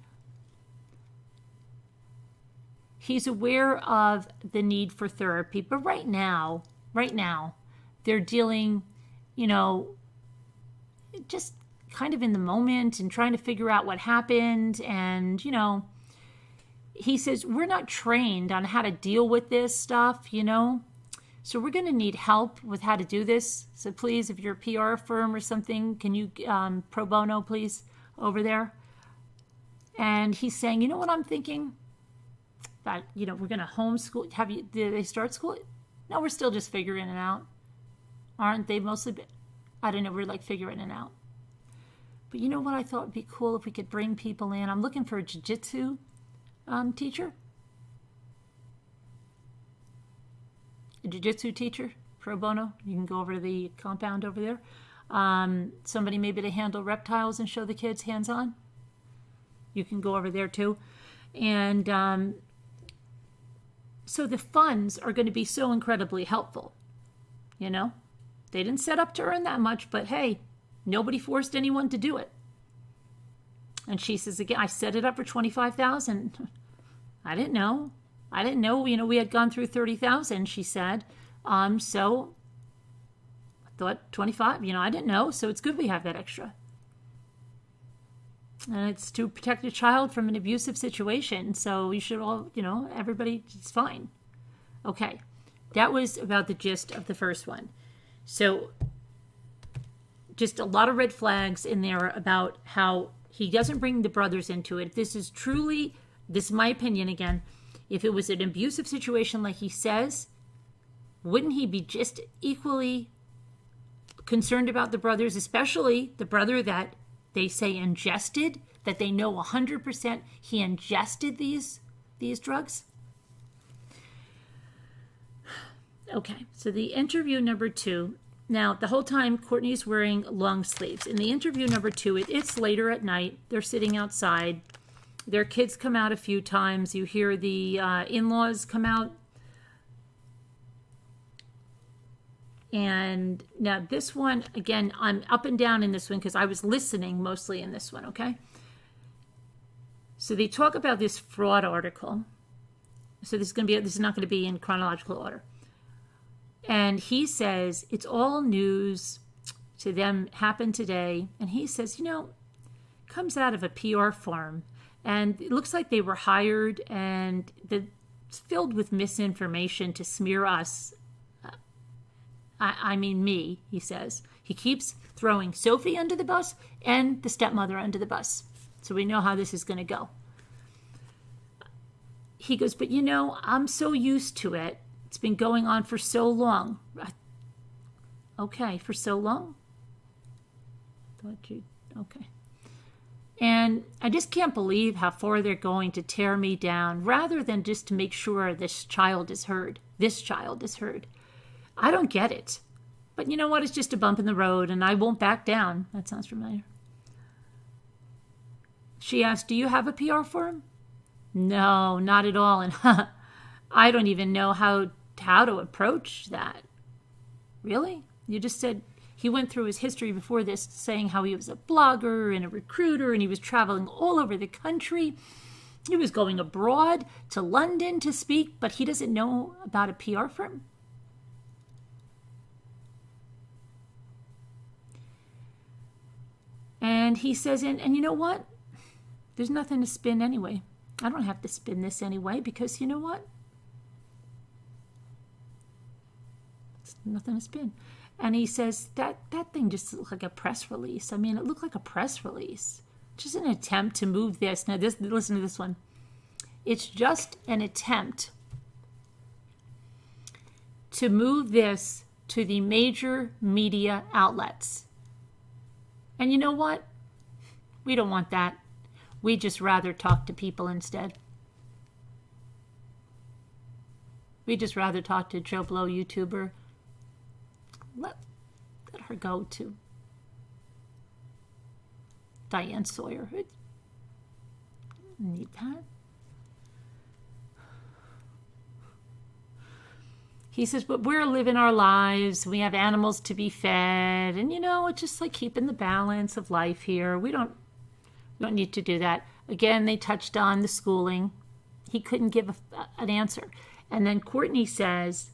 He's aware of the need for therapy. But right now, they're dealing, just kind of in the moment and trying to figure out what happened. And, he says, we're not trained on how to deal with this stuff, So we're going to need help with how to do this. So please, if you're a PR firm or something, can you pro bono, please, over there? And he's saying, you know what I'm thinking? That, we're going to homeschool. Did they start school? No, we're still just figuring it out. Aren't they mostly? I don't know. We're figuring it out. But you know what I thought would be cool if we could bring people in? I'm looking for a jiu-jitsu teacher. A jiu-jitsu teacher, pro bono. You can go over to the compound over there. Somebody maybe to handle reptiles and show the kids hands-on. You can go over there too. And So the funds are going to be so incredibly helpful. You know, they didn't set up to earn that much, but hey, nobody forced anyone to do it. And she says, again, I set it up for $25,000. I didn't know. We had gone through 30,000, she said. So I thought 25, I didn't know. So it's good we have that extra. And it's to protect a child from an abusive situation. So you should all, everybody, it's fine. Okay. That was about the gist of the first one. So just a lot of red flags in there about how he doesn't bring the brothers into it. This is my opinion again. If it was an abusive situation like he says, wouldn't he be just equally concerned about the brothers, especially the brother that they say ingested, that they know 100% he ingested these drugs? Okay, so the interview number 2. Now, the whole time, Kourtney's wearing long sleeves. In the interview number 2, it's later at night. They're sitting outside. Their kids come out a few times. You hear the in-laws come out. And now this one, again, I'm up and down in this one because I was listening mostly in this one, okay? So they talk about this fraud article. So this is not going to be in chronological order. And he says, it's all news to them, happened today. And he says, comes out of a PR firm. And it looks like they were hired and it's filled with misinformation to smear us. I mean me, he says. He keeps throwing Sophie under the bus and the stepmother under the bus. So we know how this is going to go. He goes, but I'm so used to it. It's been going on for so long. Okay, for so long? Okay. And I just can't believe how far they're going to tear me down rather than just to make sure this child is heard. I don't get it. But you know what? It's just a bump in the road and I won't back down. That sounds familiar. She asked, do you have a PR firm? No, not at all. And I don't even know how to approach that. Really? You just said he went through his history before this saying how he was a blogger and a recruiter and he was traveling all over the country. He was going abroad to London to speak, but he doesn't know about a PR firm. And he says, and you know what? There's nothing to spin anyway. I don't have to spin this anyway because you know what? It's nothing to spin. And he says, that thing just looked like a press release. I mean, it looked like a press release. Just an attempt to move this. Now, listen to this one. It's just an attempt to move this to the major media outlets. And you know what? We don't want that. We'd just rather talk to people instead. We'd just rather talk to Joe Blow YouTuber. Let her go to Diane Sawyer. Need that. He says, but we're living our lives. We have animals to be fed. And, it's just like keeping the balance of life here. We don't need to do that. Again, they touched on the schooling. He couldn't give an answer. And then Kourtney says,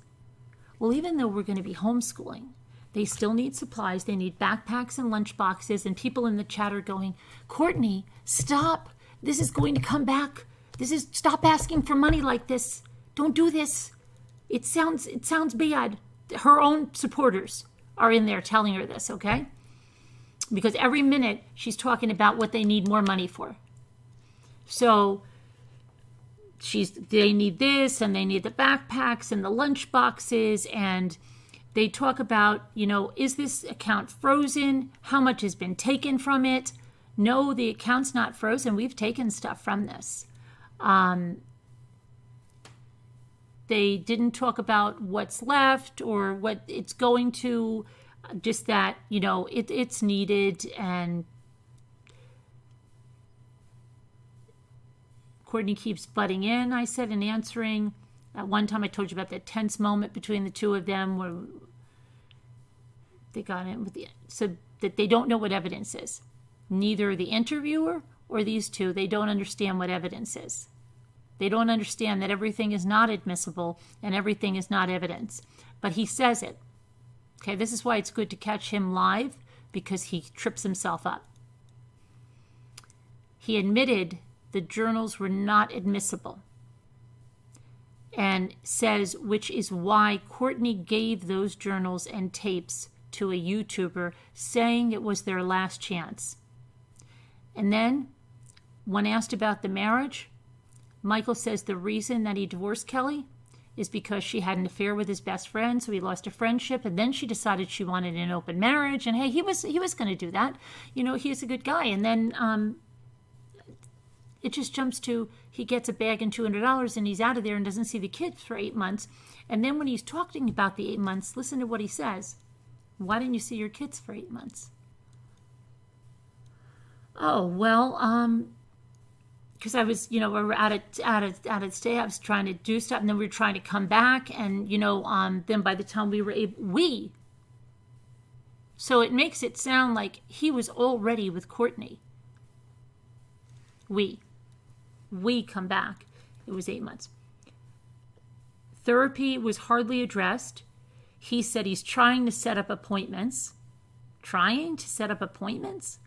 well, even though we're going to be homeschooling, they still need supplies. They need backpacks and lunch boxes. And people in the chat are going, Kourtney, stop. This is going to come back. Stop asking for money like this. Don't do this. It sounds bad. Her own supporters are in there telling her this, okay? Because every minute she's talking about what they need more money for. So they need this and they need the backpacks and the lunch boxes, and they talk about, is this account frozen? How much has been taken from it? No, the account's not frozen. We've taken stuff from this. They didn't talk about what's left or what it's going to, just that, it's needed. And Kourtney keeps butting in, I said, and answering. At one time I told you about that tense moment between the two of them where they got in with so that they don't know what evidence is. Neither the interviewer or these two, they don't understand what evidence is. They don't understand that everything is not admissible and everything is not evidence. But he says it. Okay, this is why it's good to catch him live, because he trips himself up. He admitted the journals were not admissible and says, which is why Kourtney gave those journals and tapes to a YouTuber, saying it was their last chance. And then, when asked about the marriage, Michael says the reason that he divorced Kelly is because she had an affair with his best friend, so he lost a friendship, and then she decided she wanted an open marriage, and hey, he was going to do that. You know, he's a good guy. And then it just jumps to he gets a bag and $200 and he's out of there and doesn't see the kids for 8 months. And then when he's talking about the 8 months, listen to what he says. Why didn't you see your kids for 8 months? Oh, well, because I was, we were out of stay. I was trying to do stuff, and then we were trying to come back, and then by the time we were able, so it makes it sound like he was already with Kourtney. We come back. It was 8 months. Therapy was hardly addressed. He said he's trying to set up appointments. Trying to set up appointments?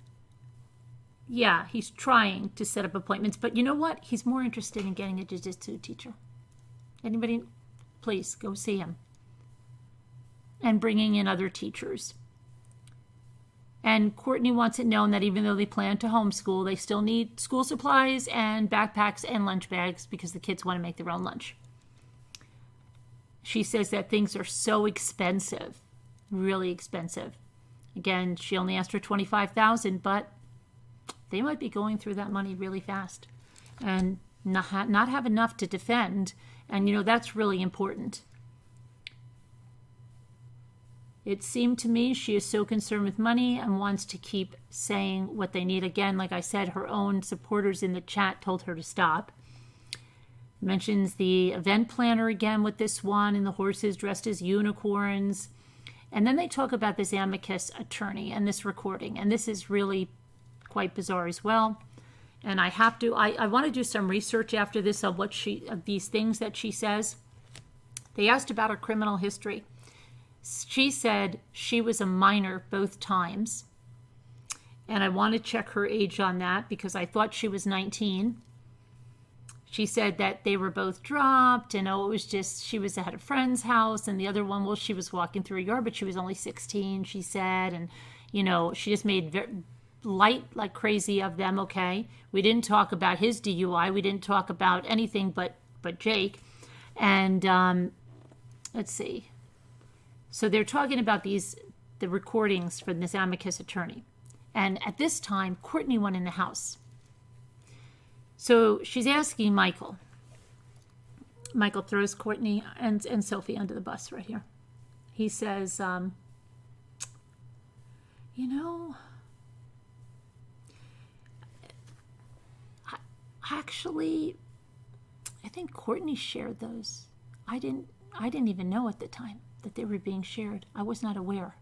Yeah, he's trying to set up appointments. But you know what? He's more interested in getting a jiu-jitsu teacher. Anybody, please go see him. And bringing in other teachers. And Kourtney wants it known that even though they plan to homeschool, they still need school supplies and backpacks and lunch bags because the kids want to make their own lunch. She says that things are so expensive, really expensive. Again, she only asked for $25,000, but they might be going through that money really fast and not have enough to defend. And, that's really important. It seemed to me she is so concerned with money and wants to keep saying what they need. Again, like I said, her own supporters in the chat told her to stop. Mentions the event planner again with this one and the horses dressed as unicorns. And then they talk about this amicus attorney and this recording. And this is really quite bizarre as well. And I want to do some research after this of these things that she says. They asked about her criminal history. She said she was a minor both times. And I want to check her age on that because I thought she was 19. She said that they were both dropped and it was just, she was at a friend's house, and the other one, well, she was walking through a yard, but she was only 16, she said. And, she just made light like crazy of them, okay? We didn't talk about his DUI. We didn't talk about anything but Jake. And let's see. So they're talking about the recordings from this amicus attorney. And at this time, Kourtney went in the house. So she's asking Michael. Michael throws Kourtney and Sophie under the bus right here. He says, actually, I think Kourtney shared those. I didn't even know at the time that they were being shared. I was not aware.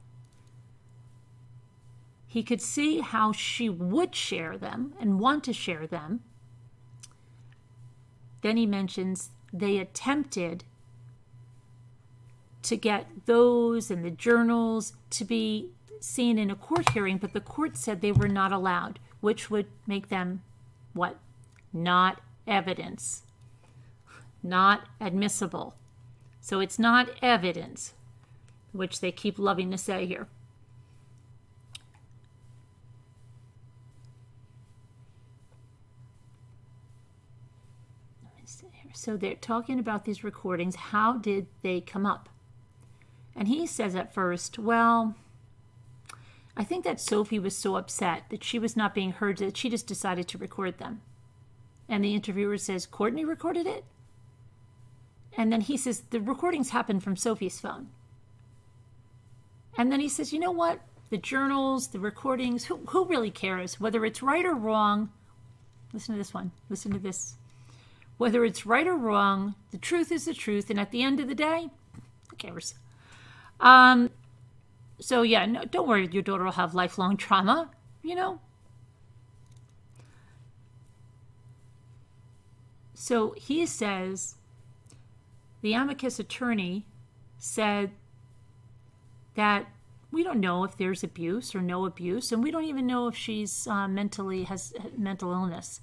He could see how she would share them and want to share them. Then he mentions they attempted to get those and the journals to be seen in a court hearing, but the court said they were not allowed, which would make them what? Not evidence. Not admissible. So it's not evidence, which they keep loving to say here. So they're talking about these recordings. How did they come up? And he says at first, well, I think that Sophie was so upset that she was not being heard that she just decided to record them. And the interviewer says, Kourtney recorded it? And then he says, the recordings happened from Sophie's phone. And then he says, you know what? The journals, the recordings, who really cares? Whether it's right or wrong. Listen to this one. Listen to this. Whether it's right or wrong, the truth is the truth. And at the end of the day, who cares? So yeah, no, don't worry, your daughter will have lifelong trauma, So he says, the amicus attorney said that we don't know if there's abuse or no abuse, and we don't even know if she's has mental illness.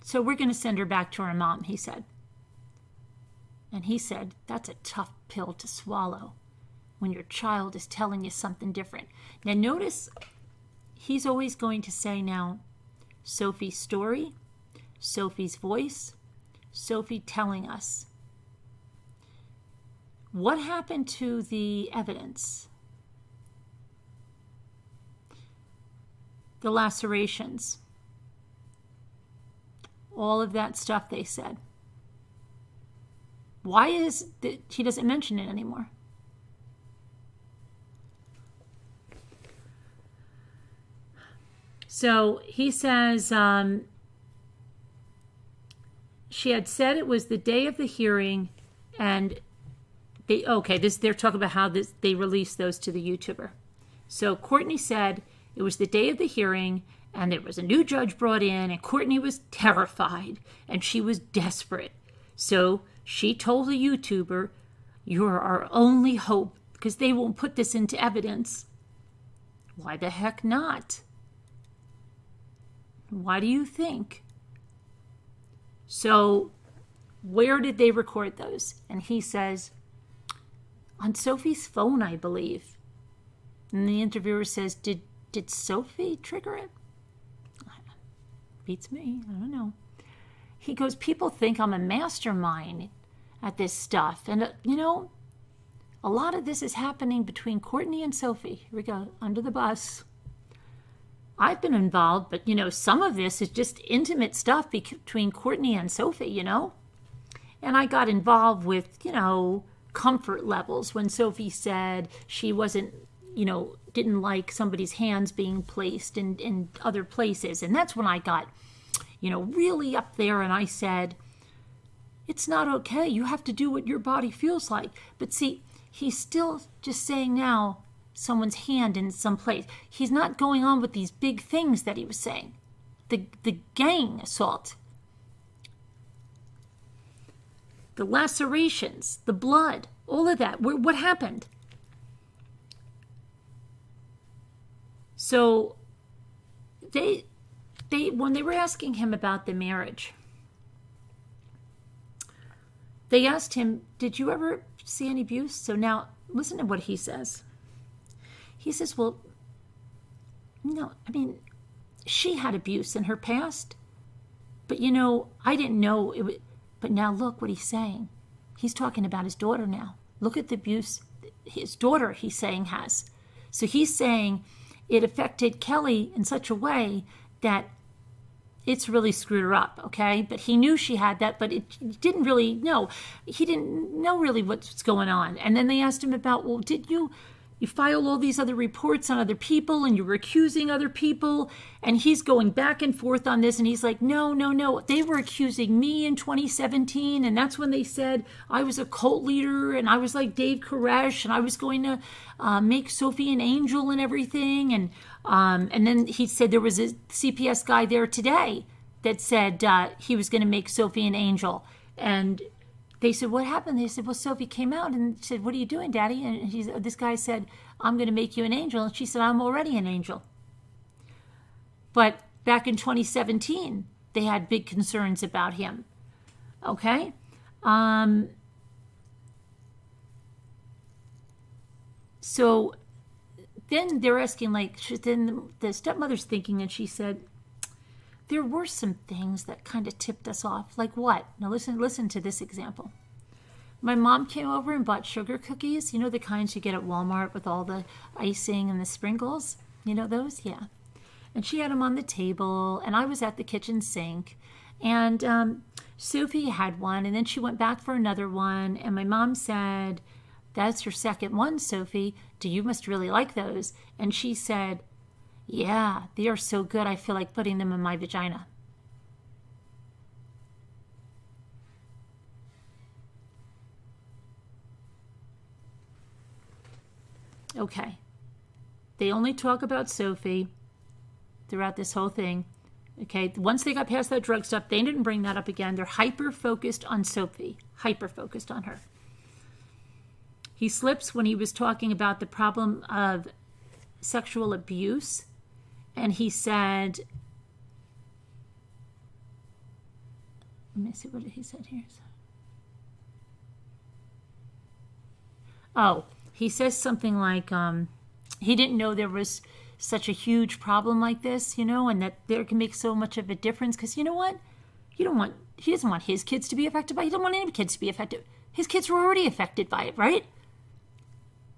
So we're going to send her back to her mom, he said. And he said, that's a tough pill to swallow when your child is telling you something different. Now notice, he's always going to say now, Sophie's story, Sophie's voice, Sophie telling us. What happened to the evidence? The lacerations. All of that stuff they said. Why is that he doesn't mention it anymore? So he says she had said it was the day of the hearing, and they're talking about how they released those to the YouTuber. So Kourtney said it was the day of the hearing, and there was a new judge brought in, and Kourtney was terrified, and she was desperate. So she told the YouTuber, you're our only hope, because they won't put this into evidence. Why the heck not? Why do you think? So where did they record those? And he says, on Sophie's phone, I believe. And the interviewer says, did Sophie trigger it? Beats me. I don't know. He goes, people think I'm a mastermind at this stuff. And, a lot of this is happening between Kourtney and Sophie. Here we go, under the bus. I've been involved, but, some of this is just intimate stuff between Kourtney and Sophie, And I got involved with, comfort levels when Sophie said she wasn't, didn't like somebody's hands being placed in other places. And that's when I got, really up there, and I said, it's not okay. You have to do what your body feels like. But see, he's still just saying now someone's hand in some place. He's not going on with these big things that he was saying. The gang assault, the lacerations, the blood, all of that. What happened? So they when they were asking him about the marriage, they asked him, did you ever see any abuse? So now listen to what he says. He says, well, no, she had abuse in her past, but I didn't know it. But now look what he's saying. He's talking about his daughter now. Look at the abuse his daughter, he's saying, has. So he's saying it affected Kelly in such a way that it's really screwed her up, okay? But he knew she had that, but he didn't really know. He didn't know really what's going on. And then they asked him about, well, did you file all these other reports on other people, and you were accusing other people? And he's going back and forth on this, and he's like, no. They were accusing me in 2017, and that's when they said I was a cult leader, and I was like Dave Koresh, and I was going to make Sophie an angel and everything. And then he said there was a CPS guy there today that said he was going to make Sophie an angel. And they said, what happened? They said, well, Sophie came out and said, what are you doing, Daddy? And this guy said, I'm going to make you an angel. And she said, I'm already an angel. But back in 2017, they had big concerns about him. Okay? So then they're asking, then the stepmother's thinking, and she said, there were some things that kind of tipped us off. Like what? Now listen to this example. My mom came over and bought sugar cookies. The kinds you get at Walmart with all the icing and the sprinkles. Those? Yeah. And she had them on the table, and I was at the kitchen sink. And Sophie had one, and then she went back for another one. And my mom said, that's your second one, Sophie. You must really like those. And she said, yeah, they are so good, I feel like putting them in my vagina. Okay. They only talk about Sophie throughout this whole thing. Okay. Once they got past that drug stuff, they didn't bring that up again. They're hyper-focused on Sophie. Hyper-focused on her. He slips when he was talking about the problem of sexual abuse. And he said, let me see what he said here. Oh, he says something like he didn't know there was such a huge problem like this, and that there can make so much of a difference. Because you know what? He doesn't want his kids to be affected by it. He doesn't want any kids to be affected. His kids were already affected by it, right?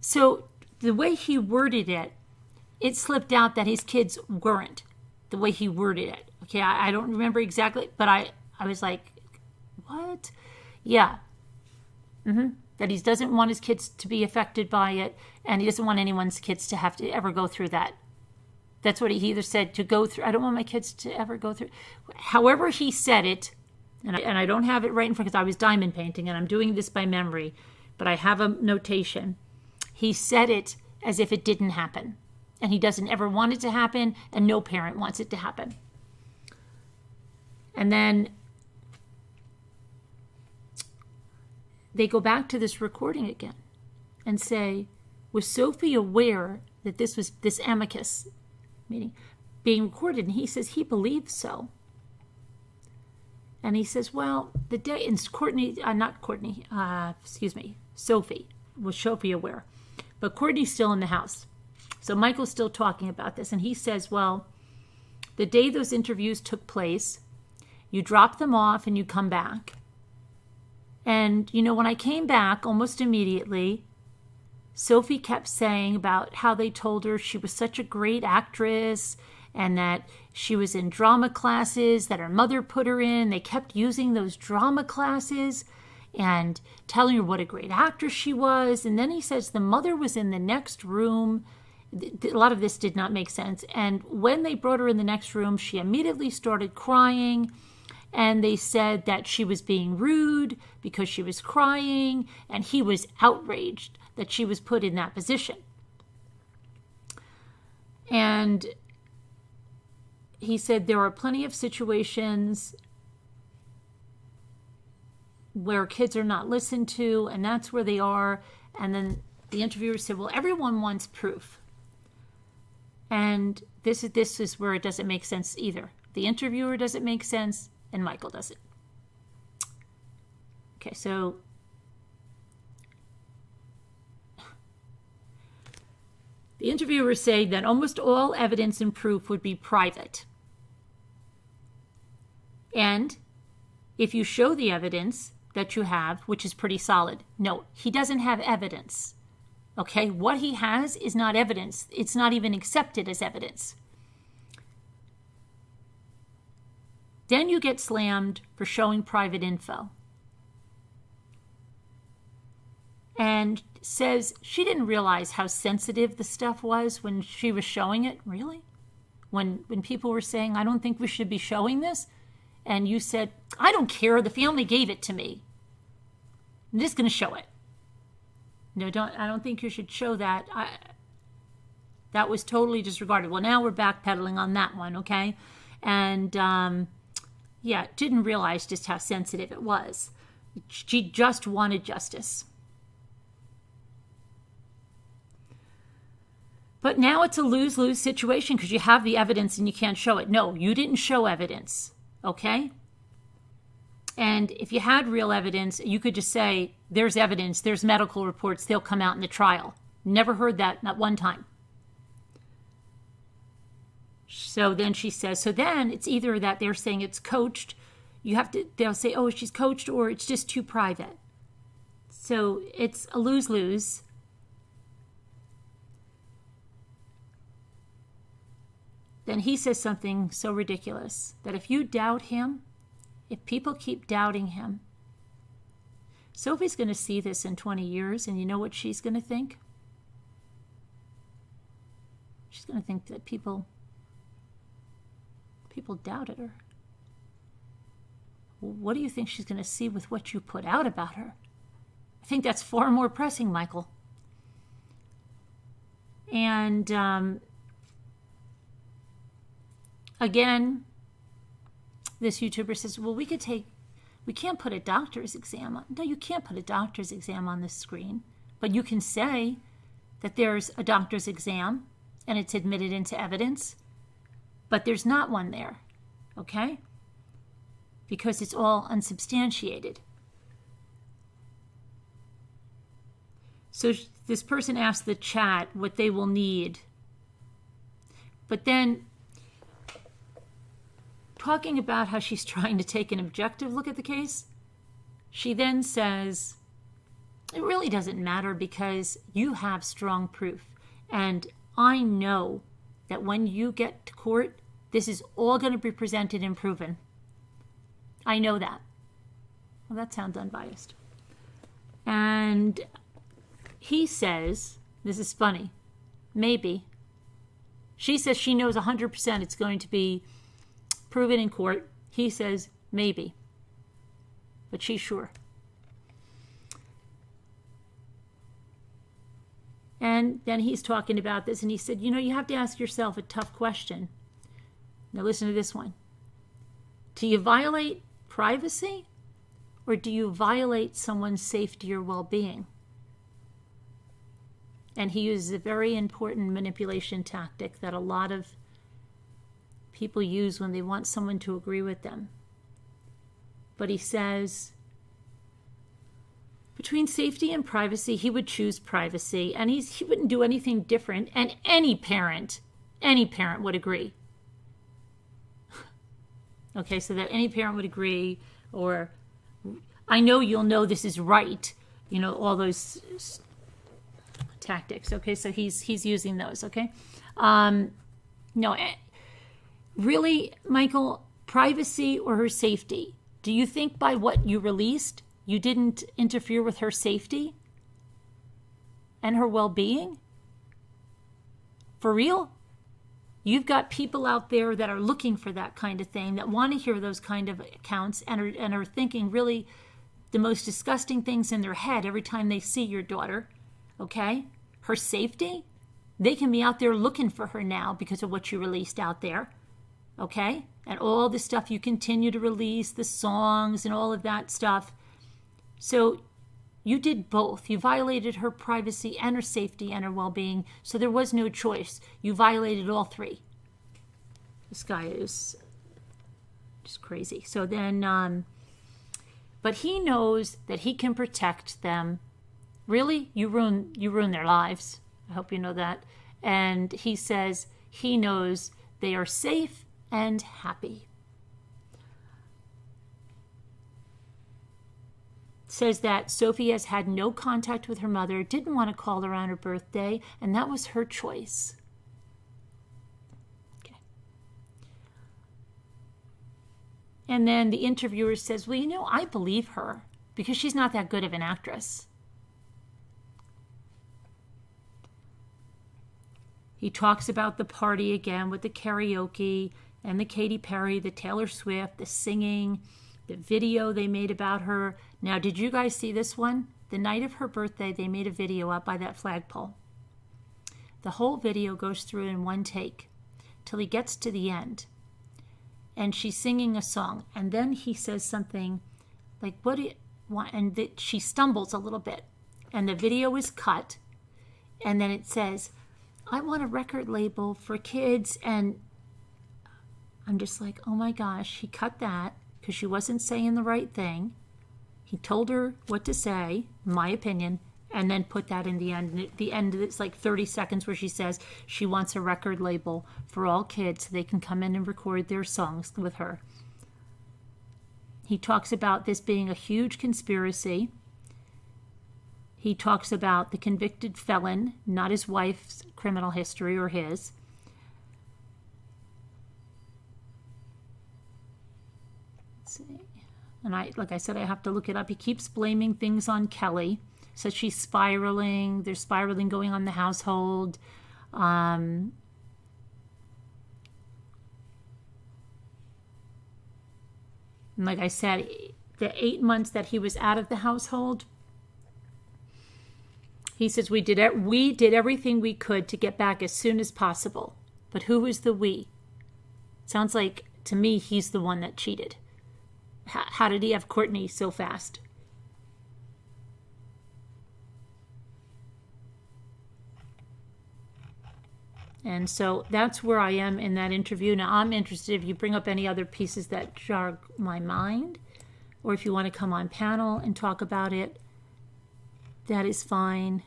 So the way he worded it, it slipped out that his kids weren't, the way he worded it. Okay, I don't remember exactly, but I was like, what? Yeah. That he doesn't want his kids to be affected by it, and he doesn't want anyone's kids to have to ever go through that. That's what he either said, to go through. I don't want my kids to ever go through. However he said it, and I don't have it right in front because I was diamond painting, and I'm doing this by memory, but I have a notation. He said it as if it didn't happen, and he doesn't ever want it to happen, and no parent wants it to happen. And then they go back to this recording again and say, was Sophie aware that this was this amicus meeting being recorded? And he says he believes so. And he says, well, the day, and Sophie, was Sophie aware. But Kourtney's still in the house. So Michael's still talking about this. And he says, well, the day those interviews took place, you drop them off and you come back. And, when I came back almost immediately, Sophie kept saying about how they told her she was such a great actress and that she was in drama classes that her mother put her in. They kept using those drama classes and telling her what a great actress she was. And then he says the mother was in the next room. A lot of this did not make sense. And when they brought her in the next room, she immediately started crying. And they said that she was being rude because she was crying, and he was outraged that she was put in that position. And he said there are plenty of situations where kids are not listened to, and that's where they are. And then the interviewer said, well, everyone wants proof. And this is where it doesn't make sense either. The interviewer doesn't make sense, and Michael doesn't. Okay, so the interviewer said that almost all evidence and proof would be private. And if you show the evidence that you have, which is pretty solid, no, he doesn't have evidence. Okay, what he has is not evidence. It's not even accepted as evidence. Then you get slammed for showing private info. And says she didn't realize how sensitive the stuff was when she was showing it. Really? When people were saying, I don't think we should be showing this. And you said, I don't care. The family gave it to me. I'm just going to show it. No, I don't think you should show that. That was totally disregarded. Well, now we're backpedaling on that one, okay? And didn't realize just how sensitive it was. She just wanted justice. But now it's a lose-lose situation because you have the evidence and you can't show it. No, you didn't show evidence, okay? And if you had real evidence, you could just say, there's evidence, there's medical reports, they'll come out in the trial. Never heard that, not one time. So then she says, so then it's either that they're saying it's coached, they'll say, oh, she's coached, or it's just too private. So it's a lose-lose. Then he says something so ridiculous that if you doubt him, if people keep doubting him, Sophie's going to see this in 20 years, and you know what she's going to think? She's going to think that people doubted her. What do you think she's going to see with what you put out about her? I think that's far more pressing, Michael. And again, this YouTuber says, well, we can't put a doctor's exam on. No, you can't put a doctor's exam on the screen, but you can say that there's a doctor's exam and it's admitted into evidence, but there's not one there, okay? Because it's all unsubstantiated. So this person asked the chat what they will need. But then, talking about how she's trying to take an objective look at the case, she then says, it really doesn't matter because you have strong proof. And I know that when you get to court, this is all going to be presented and proven. I know that. Well, that sounds unbiased. And he says, this is funny, maybe. She says she knows 100% it's going to be proven in court. He says maybe, but she's sure. And then he's talking about this, and he said, you have to ask yourself a tough question. Now listen to this one. Do you violate privacy, or do you violate someone's safety or well-being? And he uses a very important manipulation tactic that a lot of people use when they want someone to agree with them. But he says, between safety and privacy, he would choose privacy, and he wouldn't do anything different, and any parent would agree. Okay, so that any parent would agree, or I know you'll know this is right, all those tactics. Okay, so he's using those. Okay, no, really, Michael, privacy or her safety? Do you think by what you released, you didn't interfere with her safety and her well-being? For real? You've got people out there that are looking for that kind of thing, that want to hear those kind of accounts, and are thinking really the most disgusting things in their head every time they see your daughter. Okay? Her safety? They can be out there looking for her now because of what you released out there. Okay? And all the stuff you continue to release, the songs and all of that stuff. So you did both. You violated her privacy and her safety and her well-being. So there was no choice. You violated all three. This guy is just crazy. So then, but he knows that he can protect them. Really? You ruin their lives. I hope you know that. And he says he knows they are safe and happy. Says that Sophie has had no contact with her mother, didn't want to call her on her birthday, and that was her choice. Okay. And then the interviewer says, well, I believe her because she's not that good of an actress. He talks about the party again with the karaoke and the Katy Perry, the Taylor Swift, the singing, the video they made about her. Now, did you guys see this one? The night of her birthday, they made a video up by that flagpole. The whole video goes through in one take till he gets to the end. And she's singing a song. And then he says something like, what do you want? And she stumbles a little bit. And the video is cut. And then it says, I want a record label for kids. And I'm just like, oh my gosh, he cut that because she wasn't saying the right thing. He told her what to say, in my opinion, and then put that in the end. And at the end, it's like 30 seconds where she says she wants a record label for all kids so they can come in and record their songs with her. He talks about this being a huge conspiracy. He talks about the convicted felon, not his wife's criminal history or his. Let's see. And like I said, I have to look it up. He keeps blaming things on Kelly. Says she's spiraling. There's spiraling going on in the household. And like I said, the 8 months that he was out of the household, He says, we did everything we could to get back as soon as possible. But who is the we? Sounds like, to me, he's the one that cheated. How did he have Kourtney so fast? And so that's where I am in that interview. Now, I'm interested if you bring up any other pieces that jog my mind, or if you want to come on panel and talk about it, that is fine.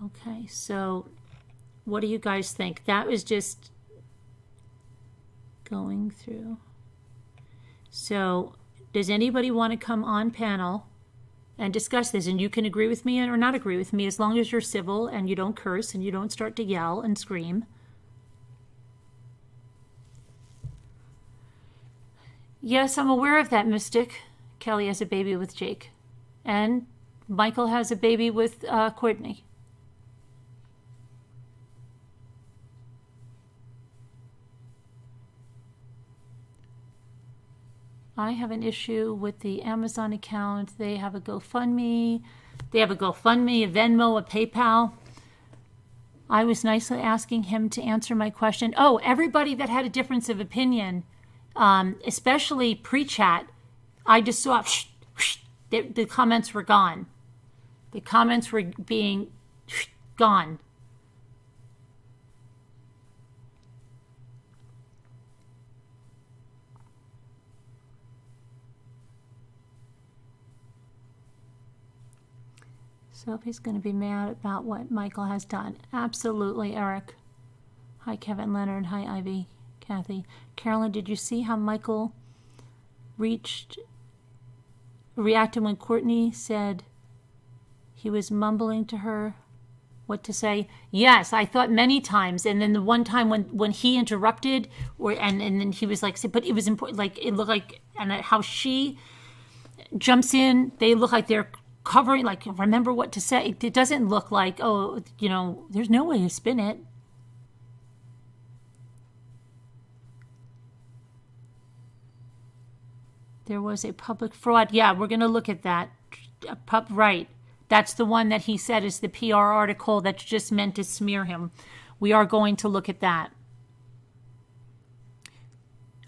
Okay, so what do you guys think? That was just going through. So does anybody want to come on panel and discuss this? And you can agree with me or not agree with me, as long as you're civil and you don't curse and you don't start to yell and scream. Yes, I'm aware of that, Mystic. Kelly has a baby with Jake. And Michael has a baby with Kourtney. I have an issue with the Amazon account. They have a GoFundMe. They have a GoFundMe, a Venmo, a PayPal. I was nicely asking him to answer my question. Oh, everybody that had a difference of opinion, especially pre-chat, I just saw the comments were gone. The comments were being gone. Sophie's going to be mad about what Michael has done. Absolutely, Eric. Hi, Kevin Leonard. Hi, Ivy. Kathy. Carolyn, did you see how Michael reacted when Kourtney said he was mumbling to her what to say? Yes, I thought many times. And then the one time when he interrupted, and then he was like, but it was important. Like, it looked like, and how she jumps in, they look like they're covering, like, remember what to say. It doesn't look like, oh, there's no way to spin it. There was a public fraud. Yeah, we're going to look at that. Right. That's the one that he said is the PR article that's just meant to smear him. We are going to look at that.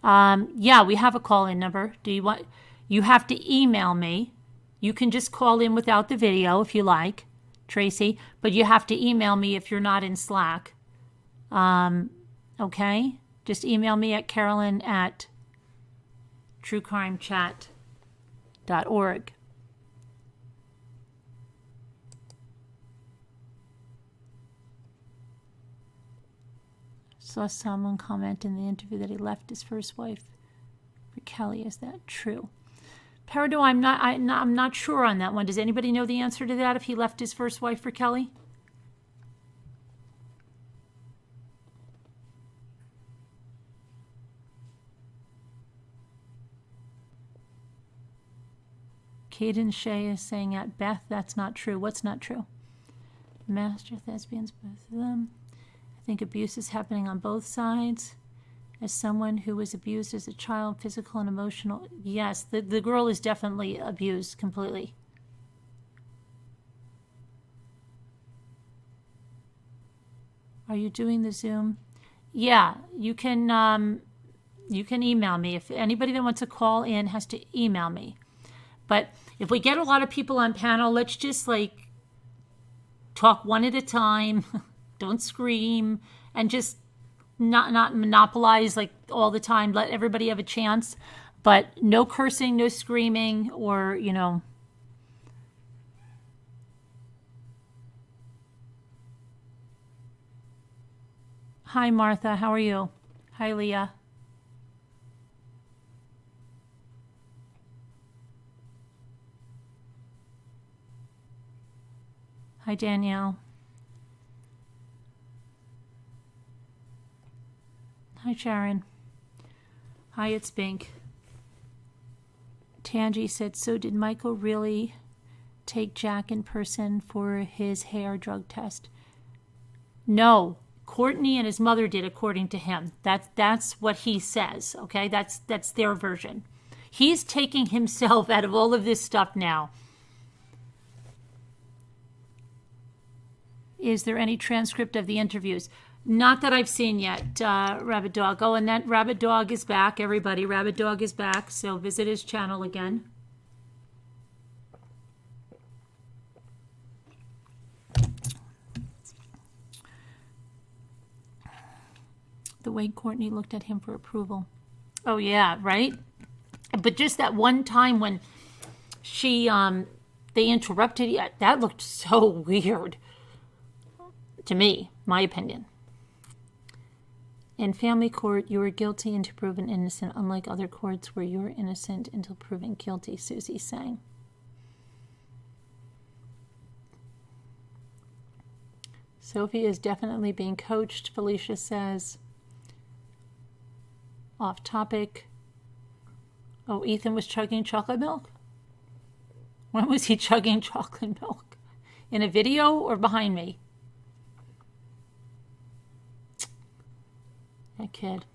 Yeah, we have a call-in number. You have to email me. You can just call in without the video if you like, Tracy, but you have to email me if you're not in Slack. Okay? Just email me at carolyn@truecrimechat.org. Saw someone comment in the interview that he left his first wife for Kelly. Is that true? Peridot, I'm not sure on that one. Does anybody know the answer to that, if he left his first wife for Kelly? Caden Shea is saying at Beth, that's not true. What's not true? Master thespians, both of them. I think abuse is happening on both sides. As someone who was abused as a child, physical and emotional, yes, the girl is definitely abused completely. Are you doing the Zoom? Yeah, you can email me. If anybody that wants to call in has to email me. But if we get a lot of people on panel, let's just talk one at a time. Don't scream, and just not monopolize all the time. Let everybody have a chance, but no cursing, no screaming, or Hi, Martha. How are you? Hi, Leah. Hi, Danielle. Hi, Sharon. Hi, it's Bink. Tangi said, so did Michael really take Jack in person for his hair drug test? No. Kourtney and his mother did, according to him. That's what he says, okay? That's their version. He's taking himself out of all of this stuff now. Is there any transcript of the interviews? Not that I've seen yet, Rabbit Dog. Oh, and that Rabbit Dog is back, everybody. Rabbit Dog is back, so visit his channel again. The way Kourtney looked at him for approval. Oh, yeah, right? But just that one time when they interrupted, that looked so weird to me, my opinion. In family court, you are guilty until proven innocent, unlike other courts where you are innocent until proven guilty, Susie's saying. Sophie is definitely being coached, Felicia says. Off topic. Oh, Ethan was chugging chocolate milk? When was he chugging chocolate milk? In a video or behind me? That kid.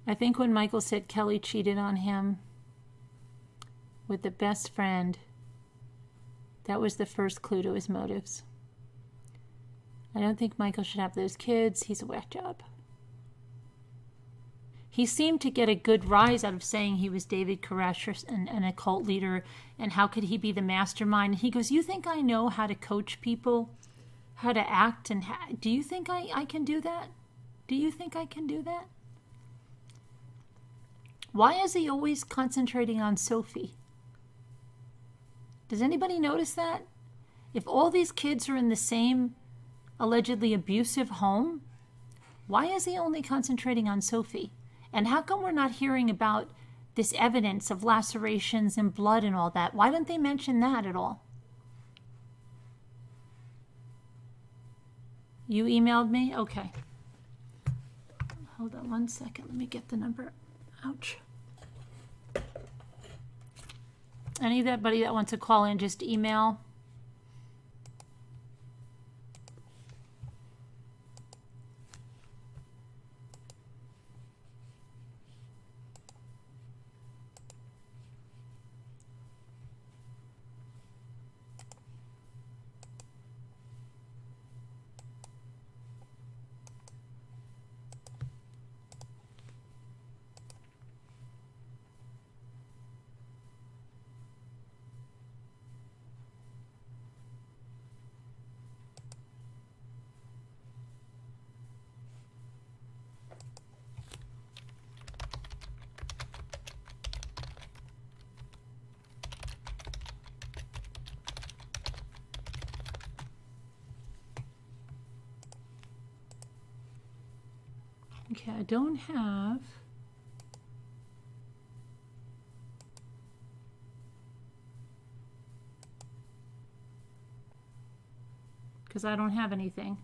I think when Michael said Kelly cheated on him with the best friend, that was the first clue to his motives. I don't think Michael should have those kids. He's a whack job. He seemed to get a good rise out of saying he was David Koresh and a cult leader, and how could he be the mastermind? He goes, you think I know how to coach people, how to act, and do you think I can do that? Do you think I can do that? Why is he always concentrating on Sophie? Does anybody notice that? If all these kids are in the same allegedly abusive home, why is he only concentrating on Sophie? And how come we're not hearing about this evidence of lacerations and blood and all that? Why didn't they mention that at all? You emailed me? Okay. Hold on one second. Let me get the number. Ouch. Anybody that wants to call in, just email. Okay, I don't have... because I don't have anything.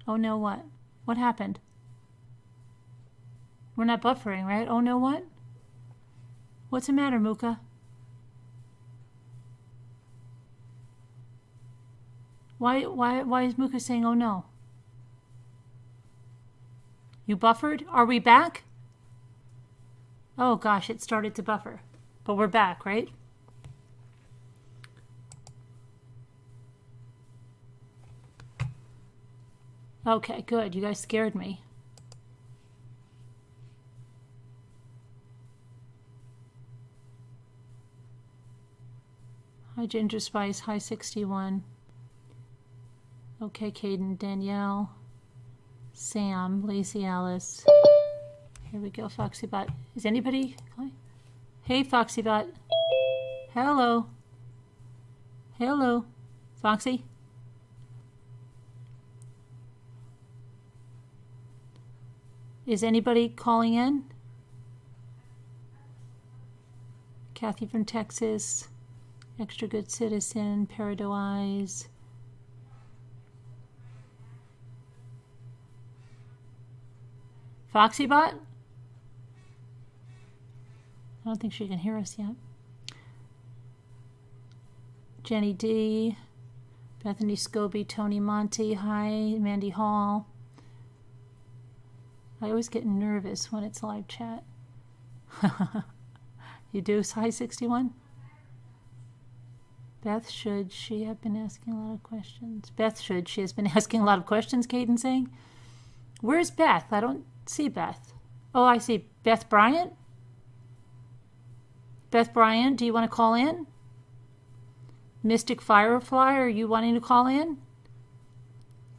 Oh no, what? What happened? We're not buffering, right? Oh no, what? What's the matter, Muka? Why is Muka saying, oh no? You buffered? Are we back? Oh gosh, it started to buffer. But we're back, right? Okay, good. You guys scared me. Hi, Ginger Spice. Hi, 61. Okay, Caden, Danielle, Sam, Lacey Alice. Here we go, Foxybot. Is anybody? Hey, Foxybot. Hello. Hello. Foxy? Is anybody calling in? Kathy from Texas. Extra Good Citizen. Paradise. Foxybot? I don't think she can hear us yet. Jenny D. Bethany Scobie, Tony Monty. Hi, Mandy Hall. I always get nervous when it's live chat. You do? Hi, 61? Beth, should she have been asking a lot of questions? Beth, should she has been asking a lot of questions, Caden saying. Where's Beth? I don't see Beth. Oh, I see Beth Bryant. Beth Bryant, do you want to call in? Mystic Firefly, are you wanting to call in?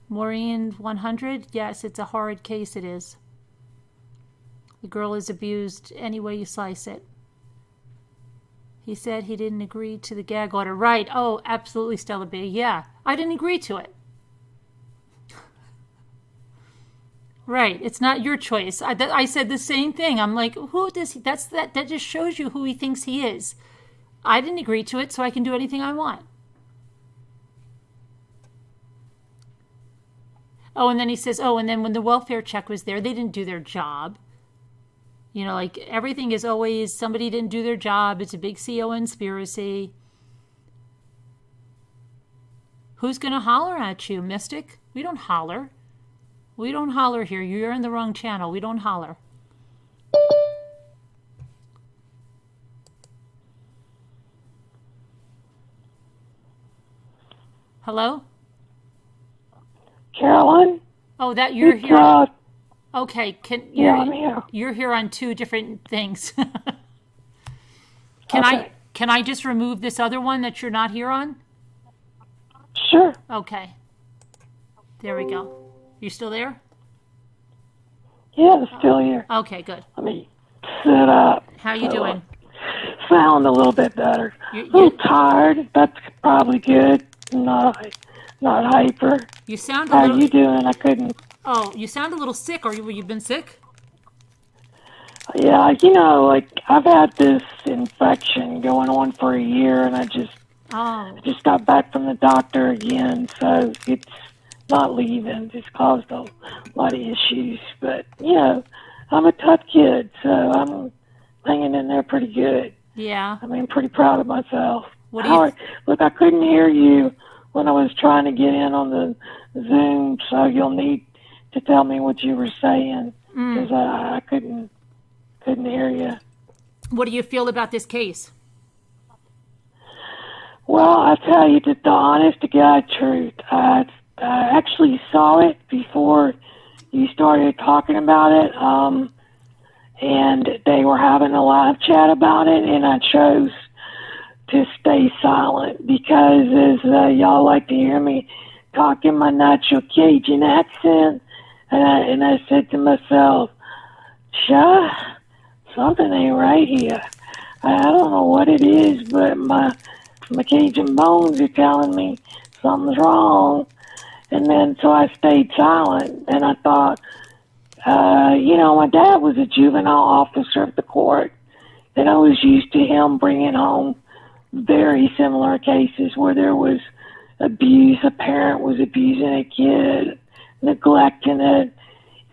Maureen 100, yes, it's a horrid case, it is. The girl is abused any way you slice it. He said he didn't agree to the gag order. Right, oh, absolutely, Stella B. Yeah, I didn't agree to it. Right, it's not your choice. I said the same thing. I'm like, who does he? That just shows you who he thinks he is. I didn't agree to it, so I can do anything I want. Oh, and then he says, oh, and then when the welfare check was there, they didn't do their job. You know, like everything is always somebody didn't do their job. It's a big CO conspiracy. Who's going to holler at you, Mystic? We don't holler. We don't holler here. You're in the wrong channel. We don't holler. Hello? Caroline? Oh, that you're here. Okay, I'm here. You're here on two different things. Can I just remove this other one that you're not here on? Sure. Okay. There we go. You still there? Yeah, I'm still here. Okay, good. Let me sit up. How you doing? Sound a little bit better. A little tired. That's probably good. Not hyper. You sound How you doing? I couldn't. Oh, you sound a little sick. You've been sick? Yeah, like I've had this infection going on for a year, and I just got back from the doctor again, so it's not leaving. It's caused a lot of issues, but I'm a tough kid, so I'm hanging in there pretty good. Yeah. I mean, pretty proud of myself. Look, I couldn't hear you when I was trying to get in on the Zoom, so you'll need to tell me what you were saying, because I couldn't hear you. What do you feel about this case? Well, I'll tell you the honest to God truth. I actually saw it before you started talking about it, and they were having a live chat about it, and I chose to stay silent because, as y'all like to hear me talk in my natural Cajun accent, and I said to myself, something ain't right here. I don't know what it is, but my Cajun bones are telling me something's wrong. And then so I stayed silent, and I thought, my dad was a juvenile officer of the court, and I was used to him bringing home very similar cases where there was abuse, a parent was abusing a kid, neglecting it.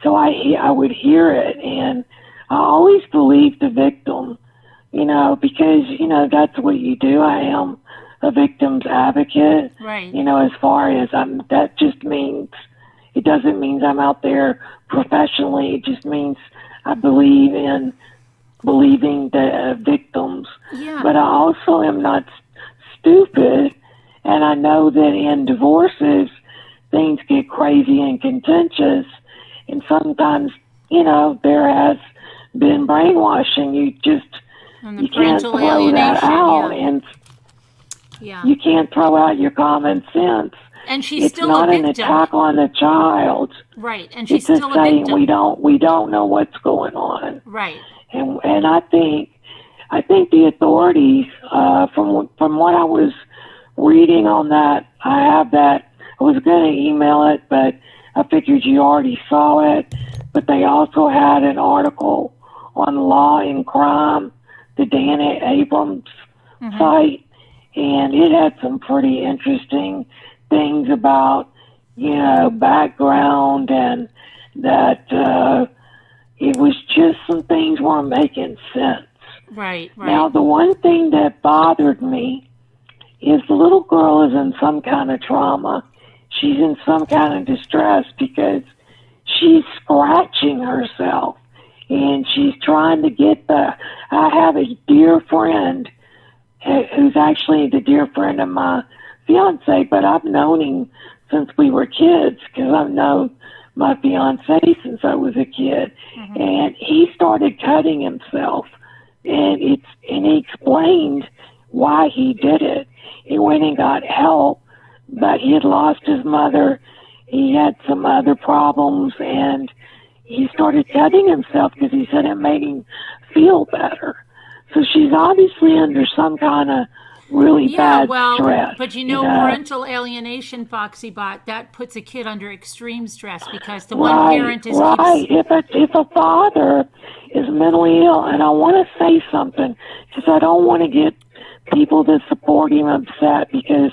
So I would hear it, and I always believed the victim, because, that's what you do. I am a victim's advocate. Right. As far as that just means, it doesn't mean I'm out there professionally. It just means I believe in believing the victims. Yeah. But I also am not stupid, and I know that in divorces, things get crazy and contentious, and sometimes, there has been brainwashing. You can't throw that out, and you can't throw out your common sense. And she's still a victim. It's not an attack on the child. Right, and she's it's still a saying victim. We don't know what's going on. Right. And I think the authorities, from what I was reading on that, I have that. I was going to email it, but I figured you already saw it. But they also had an article on Law and Crime, the Dan Abrams site, and it had some pretty interesting things about, background, and that it was just some things weren't making sense. Right. Now, the one thing that bothered me if the little girl is in some kind of trauma, she's in some kind of distress because she's scratching herself and she's trying to get the. I have a dear friend who's actually the dear friend of my fiance, but I've known him since we were kids because I've known my fiance since I was a kid. Mm-hmm. And he started cutting himself, and he explained why he did it. He went and got help, but he had lost his mother. He had some other problems, and he started cutting himself because he said it made him feel better. So she's obviously under some kind of really bad stress. But parental alienation, Foxy Bot, that puts a kid under extreme stress because the one parent is right. If a father is mentally ill, and I want to say something because I don't want to get people that support him upset, because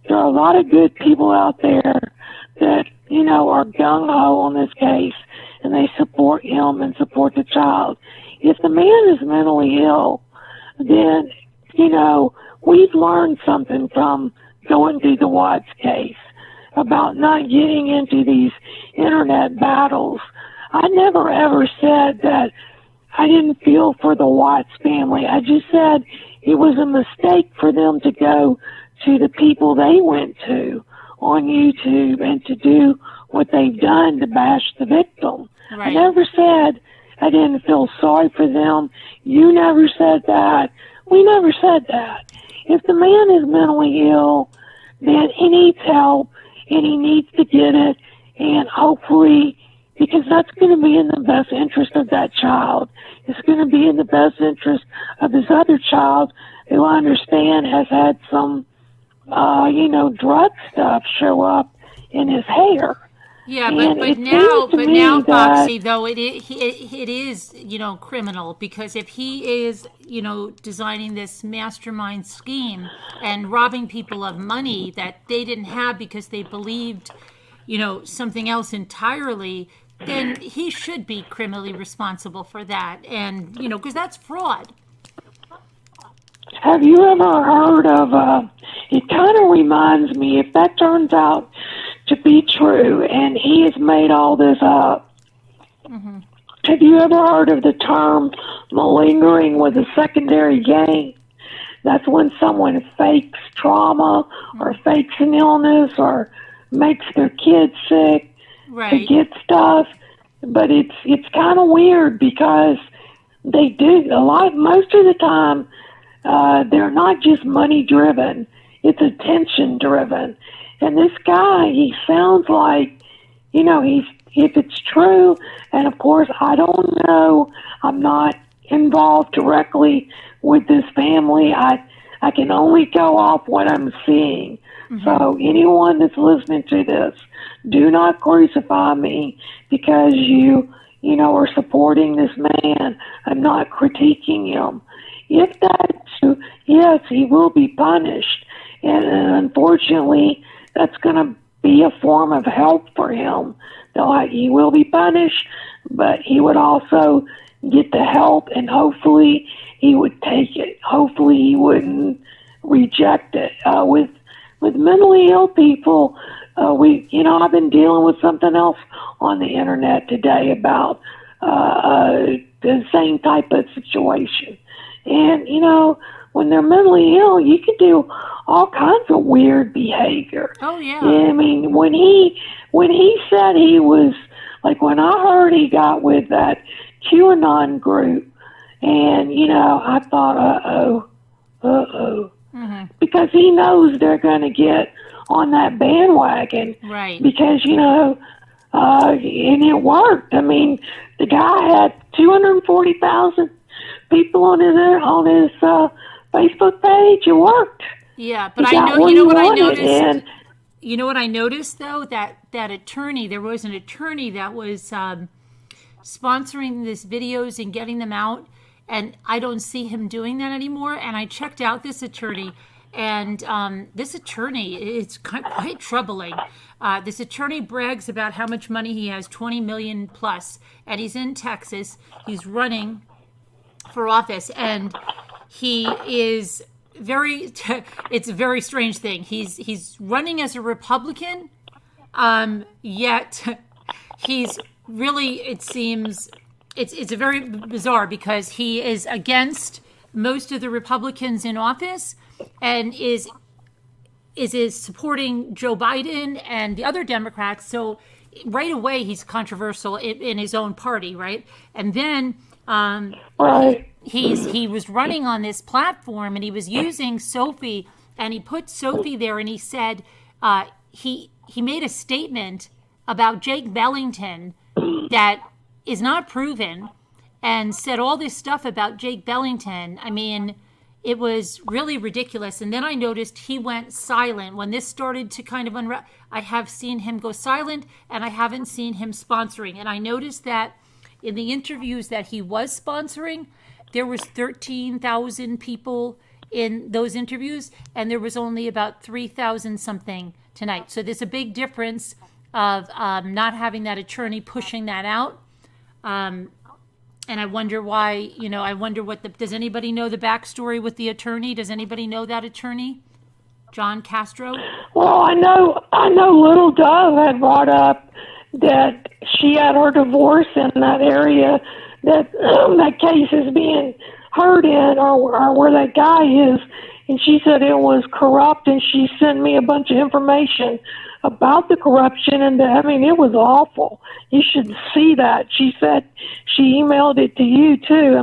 there are a lot of good people out there that are gung-ho on this case, and they support him and support the child. If the man is mentally ill, then we've learned something from going through the Watts case about not getting into these internet battles. I never ever said that I didn't feel for the Watts family. I just said it was a mistake for them to go to the people they went to on YouTube and to do what they've done to bash the victim. Right. I never said I didn't feel sorry for them. You never said that. We never said that. If the man is mentally ill, then he needs help, and he needs to get it, and hopefully, because that's going to be in the best interest of that child. It's going to be in the best interest of this other child who I understand has had some, drug stuff show up in his hair. Yeah, but now, Foxy, though it is criminal, because if he is designing this mastermind scheme and robbing people of money that they didn't have because they believed something else entirely, then he should be criminally responsible for that, and because that's fraud. Have you ever heard of? It kind of reminds me, if that turns out to be true, and he has made all this up. Mm-hmm. Have you ever heard of the term malingering with a secondary gain? That's when someone fakes trauma or fakes an illness or makes their kids sick to get stuff. But it's kind of weird because they do most of the time. They're not just money driven; it's attention driven. And this guy, he sounds like, if it's true, and of course, I don't know, I'm not involved directly with this family. I can only go off what I'm seeing. Mm-hmm. So anyone that's listening to this, do not crucify me because you are supporting this man. I'm not critiquing him. If that's true, yes, he will be punished. And unfortunately, that's going to be a form of help for him. He will be punished, but he would also get the help, and hopefully he would take it. Hopefully he wouldn't reject it. With mentally ill people, I've been dealing with something else on the internet today about the same type of situation. And, when they're mentally ill, you can do all kinds of weird behavior. Oh, yeah. I mean, when he said he was, like when I heard he got with that QAnon group, and, I thought, mm-hmm. Because he knows they're going to get on that bandwagon. Right. Because, and it worked. I mean, the guy had 240,000 people on his Facebook page. It worked. Yeah, but I know, what I noticed. You know what I noticed though, that attorney, there was an attorney that was sponsoring these videos and getting them out, and I don't see him doing that anymore. And I checked out this attorney, and this attorney is quite troubling. This attorney brags about how much money he has, 20 million plus, and he's in Texas. He's running for office, and he is it's a very strange thing. He's running as a Republican, yet he's really, it seems, it's a very bizarre because he is against most of the Republicans in office and is supporting Joe Biden and the other Democrats. So right away he's controversial in his own party, right? And then Right. he was running on this platform and he was using Sophie, and he put Sophie there, and he said he made a statement about Jake Bellington that is not proven, and said all this stuff about Jake Bellington. I mean, it was really ridiculous. And then I noticed he went silent when this started to kind of unravel. I have seen him go silent, and I haven't seen him sponsoring. And I noticed that in the interviews that he was sponsoring, there was 13,000 people in those interviews, and there was only about 3,000 something tonight. So there's a big difference of not having that attorney pushing that out. And I wonder why, I wonder does anybody know the backstory with the attorney? Does anybody know that attorney? John Castro? Well, I know Little Dove had brought up that she had her divorce in that area that that case is being heard in, or where that guy is, and she said it was corrupt, and she sent me a bunch of information about the corruption, and it was awful. You should see that. She said she emailed it to you too.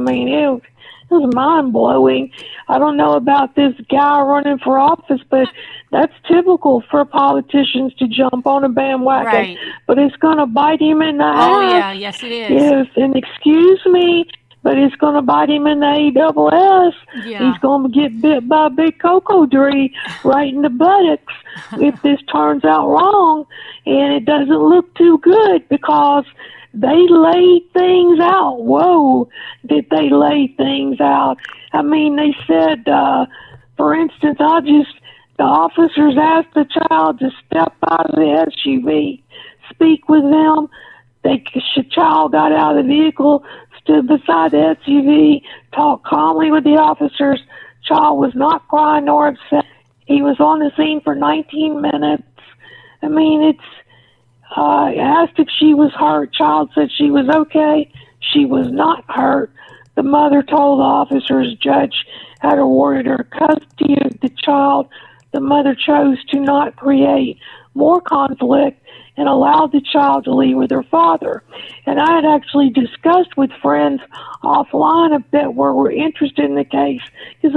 It was mind-blowing. I don't know about this guy running for office, but that's typical for politicians to jump on a bandwagon. Right. But it's going to bite him in the ass. Oh, yeah, yes it is. Yes, and excuse me, but it's going to bite him in the ASS. Yeah. He's going to get bit by a big cocoa tree right in the buttocks if this turns out wrong. And it doesn't look too good because they laid things out. Whoa, did they lay things out? They said, for instance, the officers asked the child to step out of the SUV, speak with them. The child got out of the vehicle, stood beside the SUV, talked calmly with the officers. Child was not crying nor upset. He was on the scene for 19 minutes. Asked if she was hurt. Child said she was okay. She was not hurt. The mother told the officers judge had awarded her custody of the child. The mother chose to not create more conflict and allowed the child to leave with her father. And I had actually discussed with friends offline a bit where we're interested in the case, because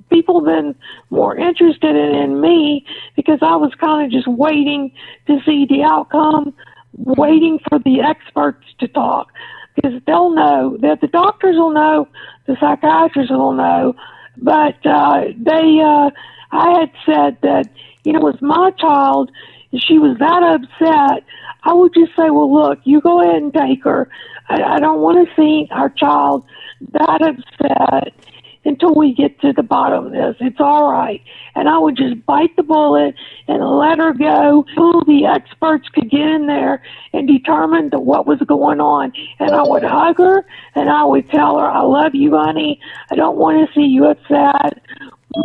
people have been more interested in me, because I was kind of just waiting to see the outcome, waiting for the experts to talk, because they'll know, that the doctors will know, the psychiatrists will know, but I had said that, it was my child. She was that upset, I would just say, well, look, you go ahead and take her. I don't want to see our child that upset until we get to the bottom of this. It's all right. And I would just bite the bullet and let her go until the experts could get in there and determine what was going on. And I would hug her and I would tell her, I love you, honey. I don't want to see you upset.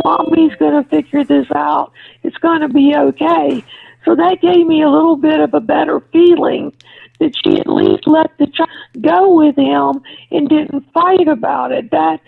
Mommy's going to figure this out. It's going to be okay. So that gave me a little bit of a better feeling that she at least let the child go with him and didn't fight about it. That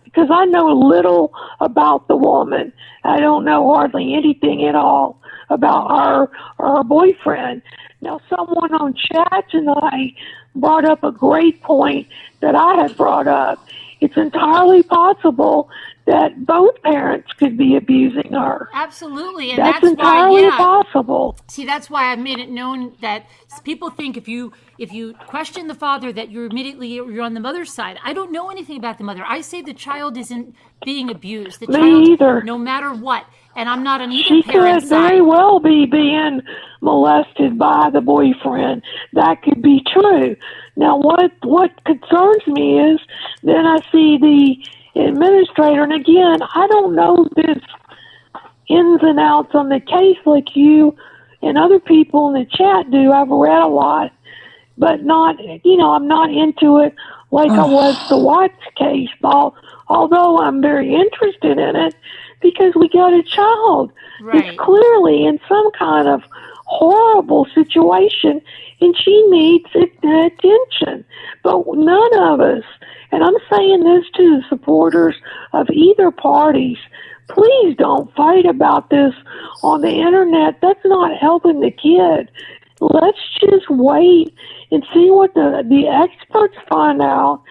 because I know little about the woman. I don't know hardly anything at all about her or her boyfriend. Now, someone on chat tonight brought up a great point that I had brought up. It's entirely possible that both parents could be abusing her. Absolutely, and that's why, entirely possible. See, that's why I've made it known that people think if you question the father that you're on the mother's side. I don't know anything about the mother. I say the child isn't being abused. The child, either. No matter what, and I'm not on either She parent's could very side. well be being molested by the boyfriend. That could be true. Now, what concerns me is then I see the administrator, and again, I don't know this ins and outs on the case like you and other people in the chat do. I've read a lot, but not, I'm not into it like I was the Watts case, all although I'm very interested in it, because we got a child Right. that's clearly in some kind of horrible situation and she needs attention. But none of us, and I'm saying this to the supporters of either parties, please don't fight about this on the internet. That's not helping the kid. Let's just wait and see what the experts find out.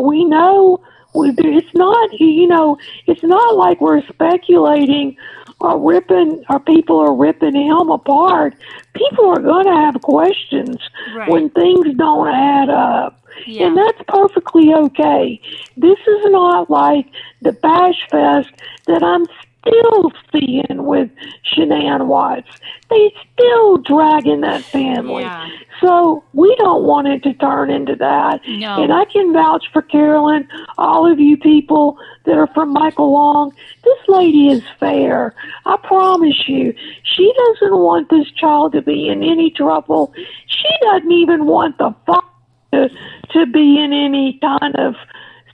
We know it's not, it's not like we're speculating or people are ripping him apart. People are going to have questions Right. when things don't add up. Yeah. And that's perfectly okay. This is not like the Bash Fest that I'm still seeing with Shanann Watts. They still dragging that family. Yeah. So we don't want it to turn into that. No. And I can vouch for Carolyn, all of you people that are from Michael Long. This lady is fair. I promise you. She doesn't want this child to be in any trouble. She doesn't even want the father to be in any kind of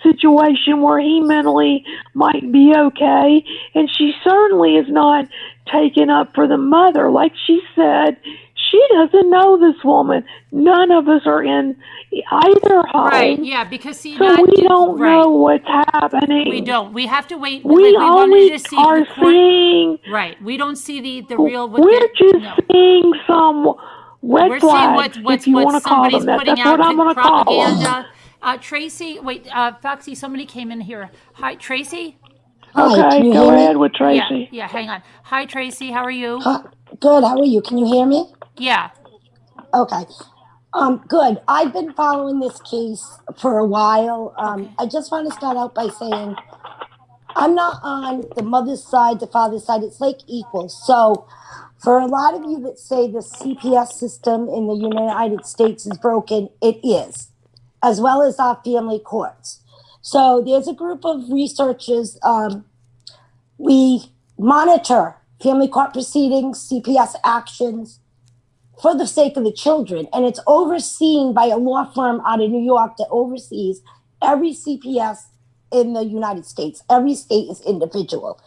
situation where he mentally might be okay. And she certainly is not taking up for the mother. Like she said, she doesn't know this woman. None of us are in either home. Right, yeah, because see, so we don't know what's happening. We don't. We have to wait. We only to see are seeing. Right, we don't see the real. We're just seeing some red flags, if you want to call them that. That's what I'm going to call them. Tracy, wait, Foxy, somebody came in here. Hi, Tracy? Okay, go ahead with Tracy. Yeah, hang on. Hi, Tracy, how are you? Good, how are you? Can you hear me? Yeah. Okay. Good. I've been following this case for a while. I just want to start out by saying I'm not on the mother's side, the father's side. It's like equal. So for a lot of you that say the CPS system in the United States is broken, it is, as well as our family courts. So there's a group of researchers. We monitor family court proceedings, CPS actions for the sake of the children. And it's overseen by a law firm out of New York that oversees every CPS in the United States. Every state is individual.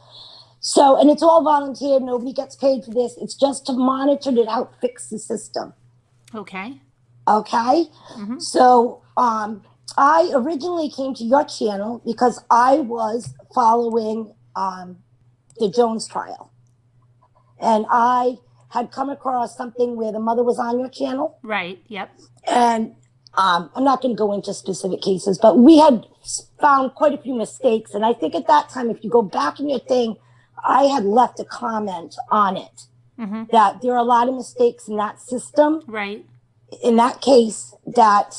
So, and it's all volunteer. Nobody gets paid for this. It's just to monitor to help fix the system. Okay. Okay. Mm-hmm. So, I originally came to your channel because I was following the Jones trial. And I had come across something where the mother was on your channel. Right, yep. And I'm not going to go into specific cases, but we had found quite a few mistakes. And I think at that time, if you go back in your thing, I had left a comment on it, that there are a lot of mistakes in that system. Right. In that case, that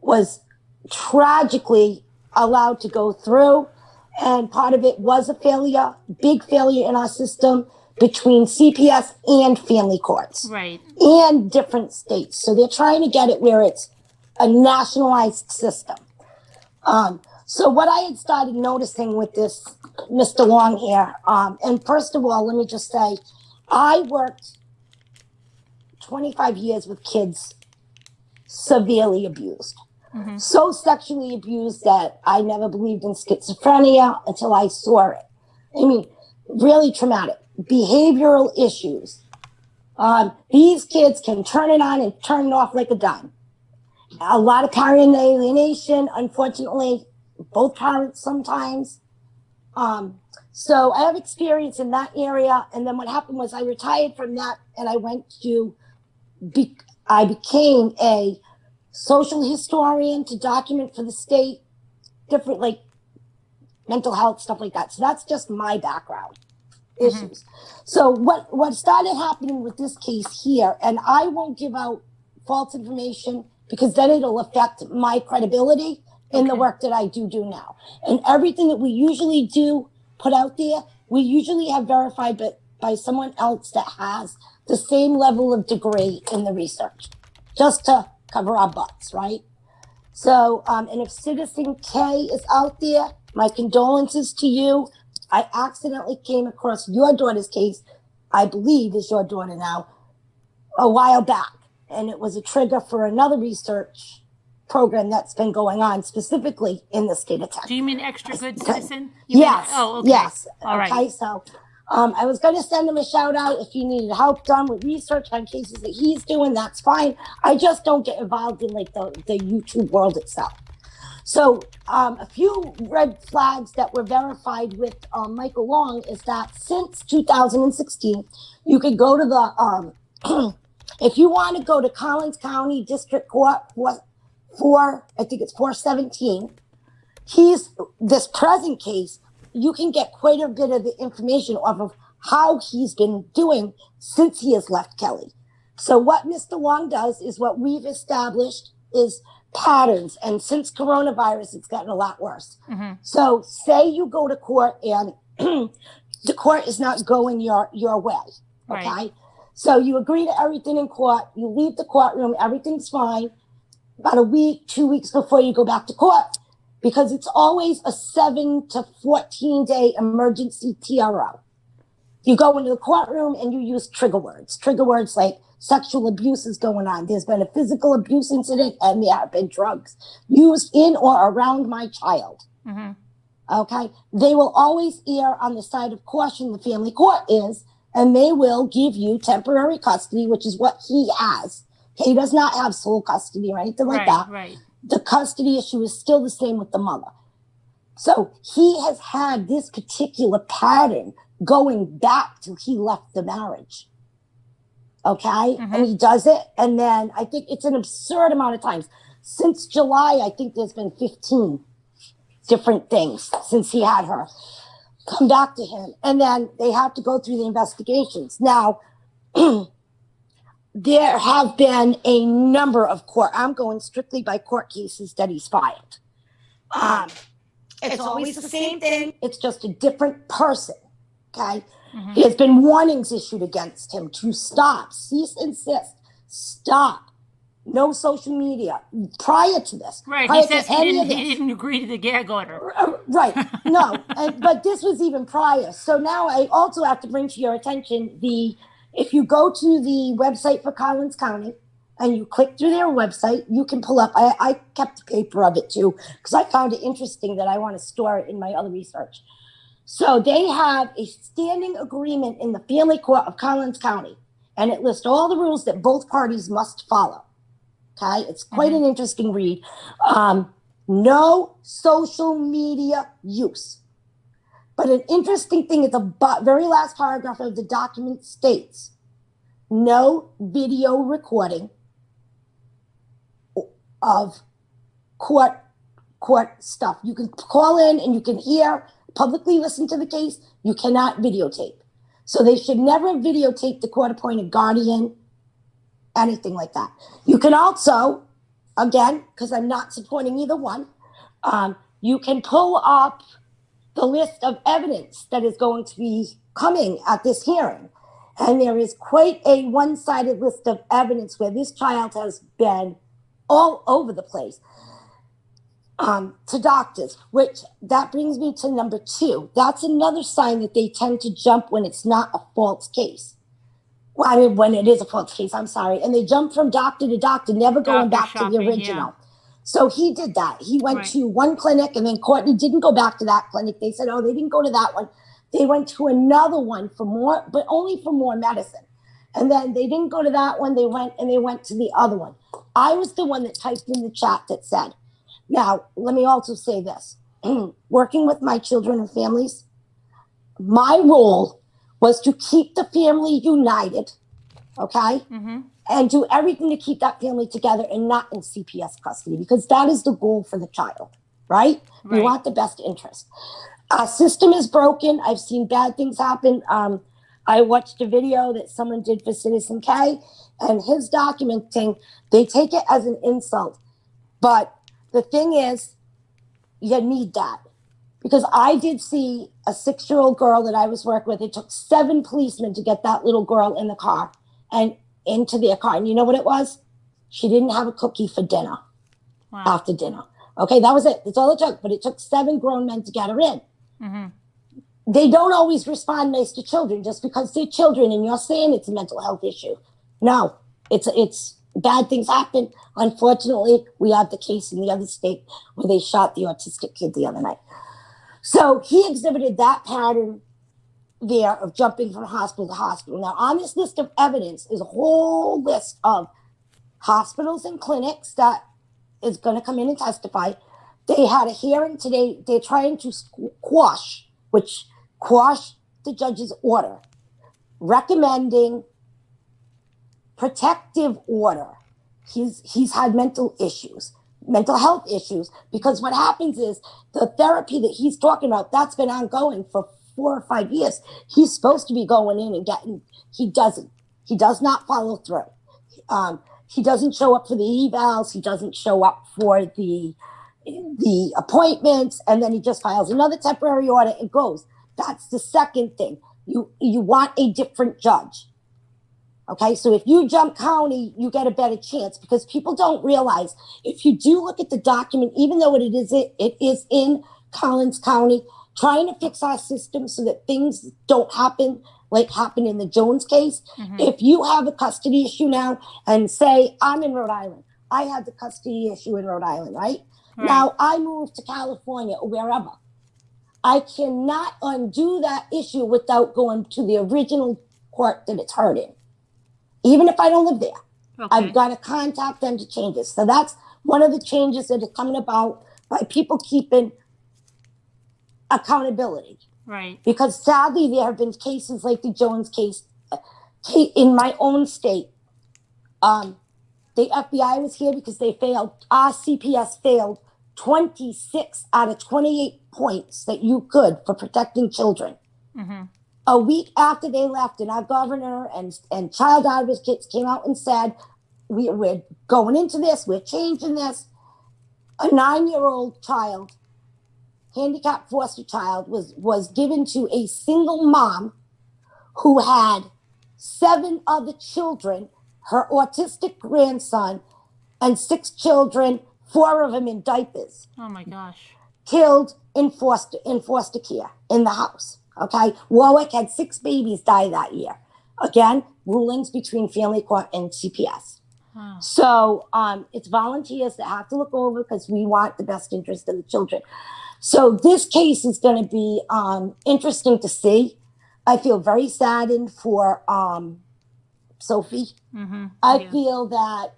was tragically allowed to go through. And part of it was a failure, big failure in our system between CPS and family courts. Right. And different states. So they're trying to get it where it's a nationalized system. So what I had started noticing with this Mr. Long here, and first of all, let me just say, I worked 25 years with kids severely abused. So sexually abused that I never believed in schizophrenia until I saw it. I mean, really traumatic. Behavioral issues. These kids can turn it on and turn it off like a dime. A lot of parent alienation, unfortunately, both parents sometimes. So I have experience in that area. And then what happened was I retired from that and I went to, I became a social historian to document for the state, different like mental health, stuff like that. So that's just my background issues. So what started happening with this case here, and I won't give out false information because then it'll affect my credibility in the work that I do now. And everything that we usually do put out there, we usually have verified by someone else that has the same level of degree in the research, just to cover our butts, right? So, and if Citizen K is out there, my condolences to you. I accidentally came across your daughter's case, I believe is your daughter now, a while back. And it was a trigger for another research program that's been going on specifically in the state of Texas. Do you mean extra good citizen? Yes. Okay. Yes. All right. Okay. So I was going to send him a shout out if he needed help done with research on cases that he's doing. That's fine. I just don't get involved in like the YouTube world itself. So a few red flags that were verified with Michael Long is that since 2016, you could go to the if you want to go to Collins County District Court for I think it's 417. This present case, you can get quite a bit of the information off of how he's been doing since he has left Kelly. So what Mr. Long does is what we've established is patterns. And since coronavirus, it's gotten a lot worse. Mm-hmm. So say you go to court and the court is not going your way. Okay. Right. So you agree to everything in court. You leave the courtroom. Everything's fine. About a week, 2 weeks before you go back to court, because it's always a 7 to 14 day emergency TRO. You go into the courtroom and you use trigger words like sexual abuse is going on. There's been a physical abuse incident and there have been drugs used in or around my child. Mm-hmm. Okay. They will always err on the side of caution, the family court is, and they will give you temporary custody, which is what he has. He does not have sole custody or anything like that. Right. The custody issue is still the same with the mother. So he has had this particular pattern going back till he left the marriage. Okay? Mm-hmm. And he does it. And then I think it's an absurd amount of times. Since July, I think there's been 15 different things since he had her come back to him. And then they have to go through the investigations. Now, there have been a number of I'm going strictly by court cases that he's filed. It's always the same thing. It's just a different person. Okay. Mm-hmm. There's been warnings issued against him to stop, cease and desist, stop. No social media prior to this. Right. He says he didn't agree to the gag order. Right. No. But this was even prior. So now I also have to bring to your attention if you go to the website for Collins County and you click through their website, you can pull up. I kept a paper of it too because I found it interesting that I want to store it in my other research. So they have a standing agreement in the family court of Collins County, and it lists all the rules that both parties must follow. Okay, it's quite an interesting read. No social media use. But an interesting thing at the very last paragraph of the document states, no video recording of court stuff. You can call in and you can publicly listen to the case. You cannot videotape. So they should never videotape the court-appointed guardian, anything like that. You can also, again, because I'm not supporting either one, you can pull up the list of evidence that is going to be coming at this hearing. And there is quite a one-sided list of evidence where this child has been all over the place to doctors, which that brings me to number 2. That's another sign that they tend to jump when it's not a false case. Well, I mean, when it is a false case, I'm sorry. And they jump from doctor to doctor, never going back to the original. Yeah. So he did that. He went to one clinic, and then Kourtney didn't go back to that clinic. They said, they didn't go to that one. They went to another one for more, but only for more medicine. And then they didn't go to that one. They went to the other one. I was the one that typed in the chat that said, now, let me also say this. Working with my children and families, my role was to keep the family united, okay? Mm-hmm. And do everything to keep that family together and not in CPS custody, because that is the goal for the child, right? We want the best interest. Our system is broken. I've seen bad things happen. I watched a video that someone did for Citizen K, and his documenting, they take it as an insult. But the thing is, you need that. Because I did see a 6-year-old girl that I was working with. It took 7 policemen to get that little girl in the car and into their car. And you know what it was? She didn't have a cookie for dinner after dinner. Okay, that was it. That's all it took. But it took 7 grown men to get her in. Mm-hmm. They don't always respond nice to children just because they're children and you're saying it's a mental health issue. No, it's bad things happen. Unfortunately, we have the case in the other state where they shot the autistic kid the other night. So he exhibited that pattern there of jumping from hospital to hospital. Now, on this list of evidence is a whole list of hospitals and clinics that is going to come in and testify. They had a hearing today. They're trying to quash the judge's order, recommending protective order. He's had mental health issues, because what happens is the therapy that he's talking about, that's been ongoing for 4 or 5 years. He's supposed to be going in and getting, he doesn't. He does not follow through. He doesn't show up for the evals. He doesn't show up for the appointments, and then he just files another temporary order and goes. That's the second thing. You want a different judge. Okay, so if you jump county, you get a better chance, because people don't realize, if you do look at the document, even though it is in Collins County, trying to fix our system so that things don't happen like happened in the Jones case. Mm-hmm. If you have a custody issue now, and say I'm in Rhode Island, I had the custody issue in Rhode Island, right? Now I moved to California or wherever. I cannot undo that issue without going to the original court that it's heard in. Even if I don't live there, okay. I've got to contact them to change it. So that's one of the changes that are coming about by people keeping accountability. Right. Because sadly, there have been cases like the Jones case in my own state. The FBI was here because they failed. Our CPS failed 26 out of 28 points that you could for protecting children. Mm-hmm. A week after they left, and our governor and child advocates came out and said, we're going into this, we're changing this. A 9-year-old child, handicapped foster child, was given to a single mom who had 7 other children, her autistic grandson, and 6 children, 4 of them in diapers. Oh my gosh. Killed in foster care in the house. Okay, Warwick had 6 babies die that year. Again, rulings between family court and CPS. Wow. So it's volunteers that have to look over, because we want the best interest of the children. So this case is going to be interesting to see. I feel very saddened for Sophie. Mm-hmm. I feel that,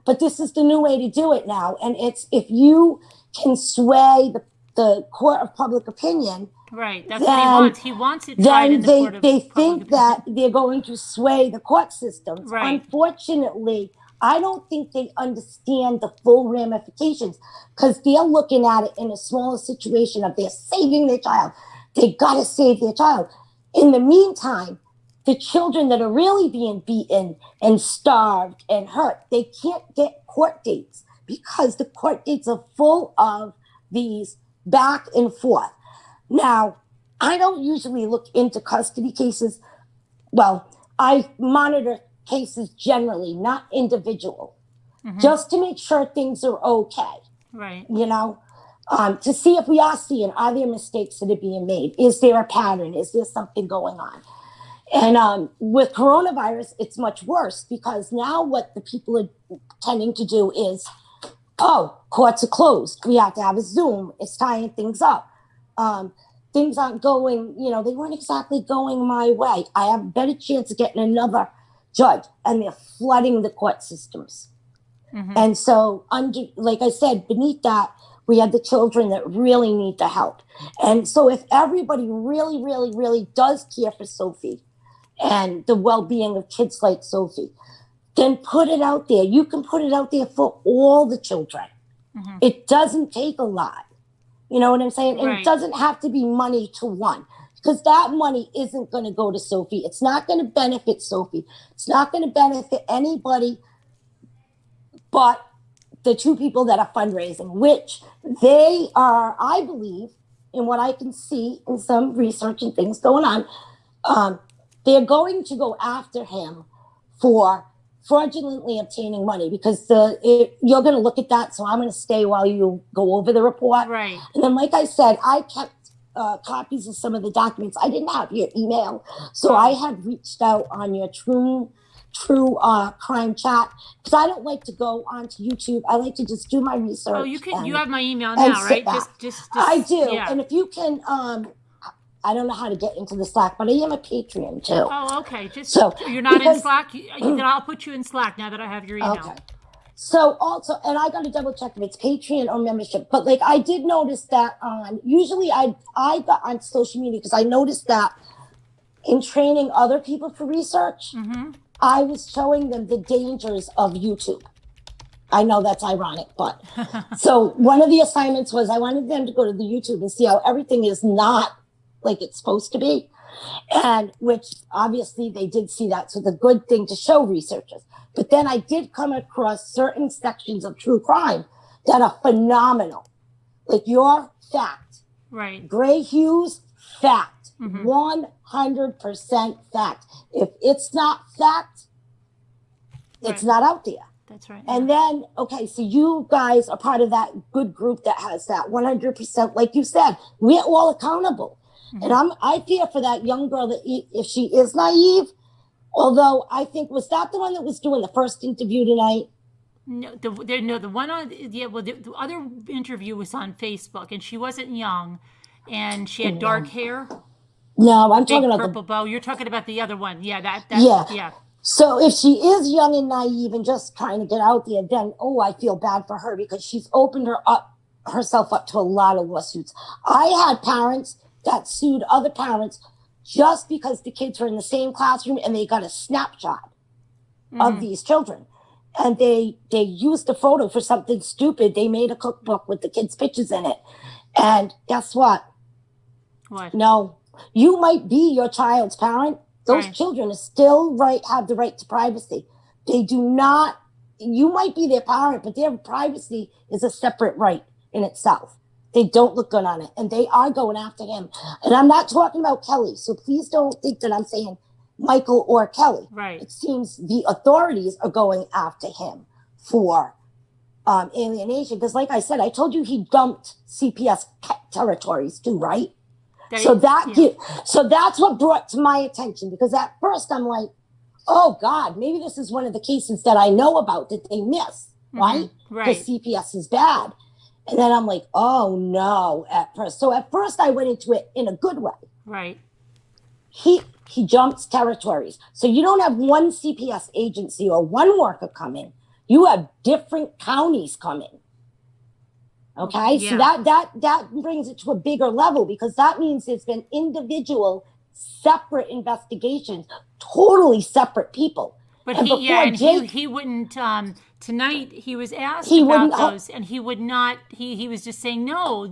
but this is the new way to do it now. And it's, if you can sway the court of public opinion. Right, that's what he wants. He wants it tried in the court of public opinion. They think that they're going to sway the court systems. Right. Unfortunately, I don't think they understand the full ramifications, because they're looking at it in a smaller situation of they're saving their child. They got to save their child. In the meantime, the children that are really being beaten and starved and hurt, they can't get court dates, because the court dates are full of these back and forth. Now, I don't usually look into custody cases. Well, I monitor cases generally, not individual, just to make sure things are okay. Right. You know, to see if we are seeing, are there mistakes that are being made? Is there a pattern? Is there something going on? And with coronavirus, it's much worse, because now what the people are tending to do is, courts are closed. We have to have a Zoom. It's tying things up. Things aren't going, they weren't exactly going my way. I have a better chance of getting another judge, and they're flooding the court systems. Mm-hmm. And so, like I said, beneath that, we have the children that really need the help. And so if everybody really, really, really does care for Sophie and the well-being of kids like Sophie, then put it out there. You can put it out there for all the children. Mm-hmm. It doesn't take a lot. You know what I'm saying? And It doesn't have to be money to one, because that money isn't going to go to Sophie. It's not going to benefit Sophie. It's not going to benefit anybody but the 2 people that are fundraising, which they are, I believe, in what I can see in some research and things going on, they're going to go after him for fraudulently obtaining money, because you're going to look at that. So I'm going to stay while you go over the report. Right. And then, like I said, I kept copies of some of the documents. I didn't have your email. So I had reached out on your True true crime chat, because I don't like to go onto YouTube. I like to just do my research. Oh, you can. You have my email now, right? Just. I do. Yeah. And if you can, I don't know how to get into the Slack, but I am a Patreon too. Oh, okay. So you're not in Slack. Then I'll put you in Slack now that I have your email. Okay. So also, and I got to double check if it's Patreon or membership, but like I did notice that usually I got on social media because I noticed that in training other people for research, I was showing them the dangers of YouTube. I know that's ironic, but so one of the assignments was I wanted them to go to the YouTube and see how everything is not like it's supposed to be. And which obviously they did see that. So the good thing to show researchers. But then I did come across certain sections of true crime that are phenomenal. Like your fact. Right. Gray Hughes, fact. 100% fact. If it's not fact, it's not out there. That's right. And then, okay, so you guys are part of that good group that has that 100%. Like you said, we're all accountable. And I fear for that young girl that if she is naive, although I think, was that the one that was doing the first interview tonight? No, the one on, well, the other interview was on Facebook, and she wasn't young, and she had dark hair. No, I'm talking about purple bow. You're talking about the other one. Yeah, yeah. So if she is young and naive and just trying to get out there, then, I feel bad for her because she's opened herself up to a lot of lawsuits. I had parents that sued other parents just because the kids were in the same classroom and they got a snapshot of these children. And they used a photo for something stupid. They made a cookbook with the kids' pictures in it. And guess what? What? No, you might be your child's parent. Those children still have the right to privacy. They do not, you might be their parent, but their privacy is a separate right in itself. They don't look good on it, and they are going after him. And I'm not talking about Kelly, so please don't think that I'm saying Michael or Kelly. Right. It seems the authorities are going after him for alienation. Because like I said, I told you he dumped CPS territories too, right? So that's what brought to my attention, because at first I'm like, oh God, maybe this is one of the cases that I know about that they miss, right? Right. Because CPS is bad. And then I'm like, oh no, at first. So at first I went into it in a good way. Right. He jumps territories. So you don't have one CPS agency or one worker come in. You have different counties come in. Okay. Yeah. So that brings it to a bigger level, because that means there's been individual separate investigations, totally separate people. But he wouldn't, tonight he was asked about those, and he would not, he was just saying, no,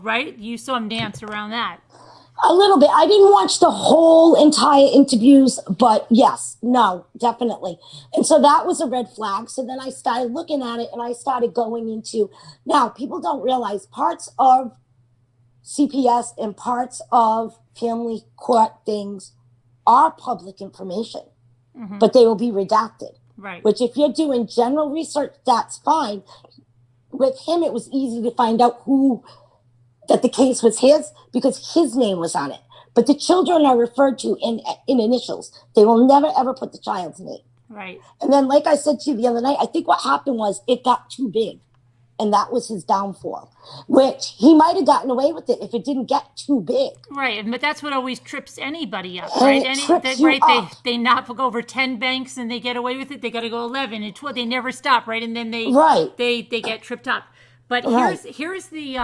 right? You saw him dance around that. A little bit. I didn't watch the whole entire interviews, but yes, no, definitely. And so that was a red flag. So then I started looking at it and I started going into, now people don't realize parts of CPS and parts of family court things are public information, but they will be redacted. Right. Which if you're doing general research, that's fine. With him, it was easy to find out that the case was his, because his name was on it. But the children are referred to in initials. They will never, ever put the child's name. Right. And then, like I said to you the other night, I think what happened was it got too big. And that was his downfall, which he might have gotten away with it if it didn't get too big. Right. But that's what always trips anybody up, and right? They knock over 10 banks and they get away with it. They got to go 11 and 12. They never stop, right? And then they get tripped up. But here's the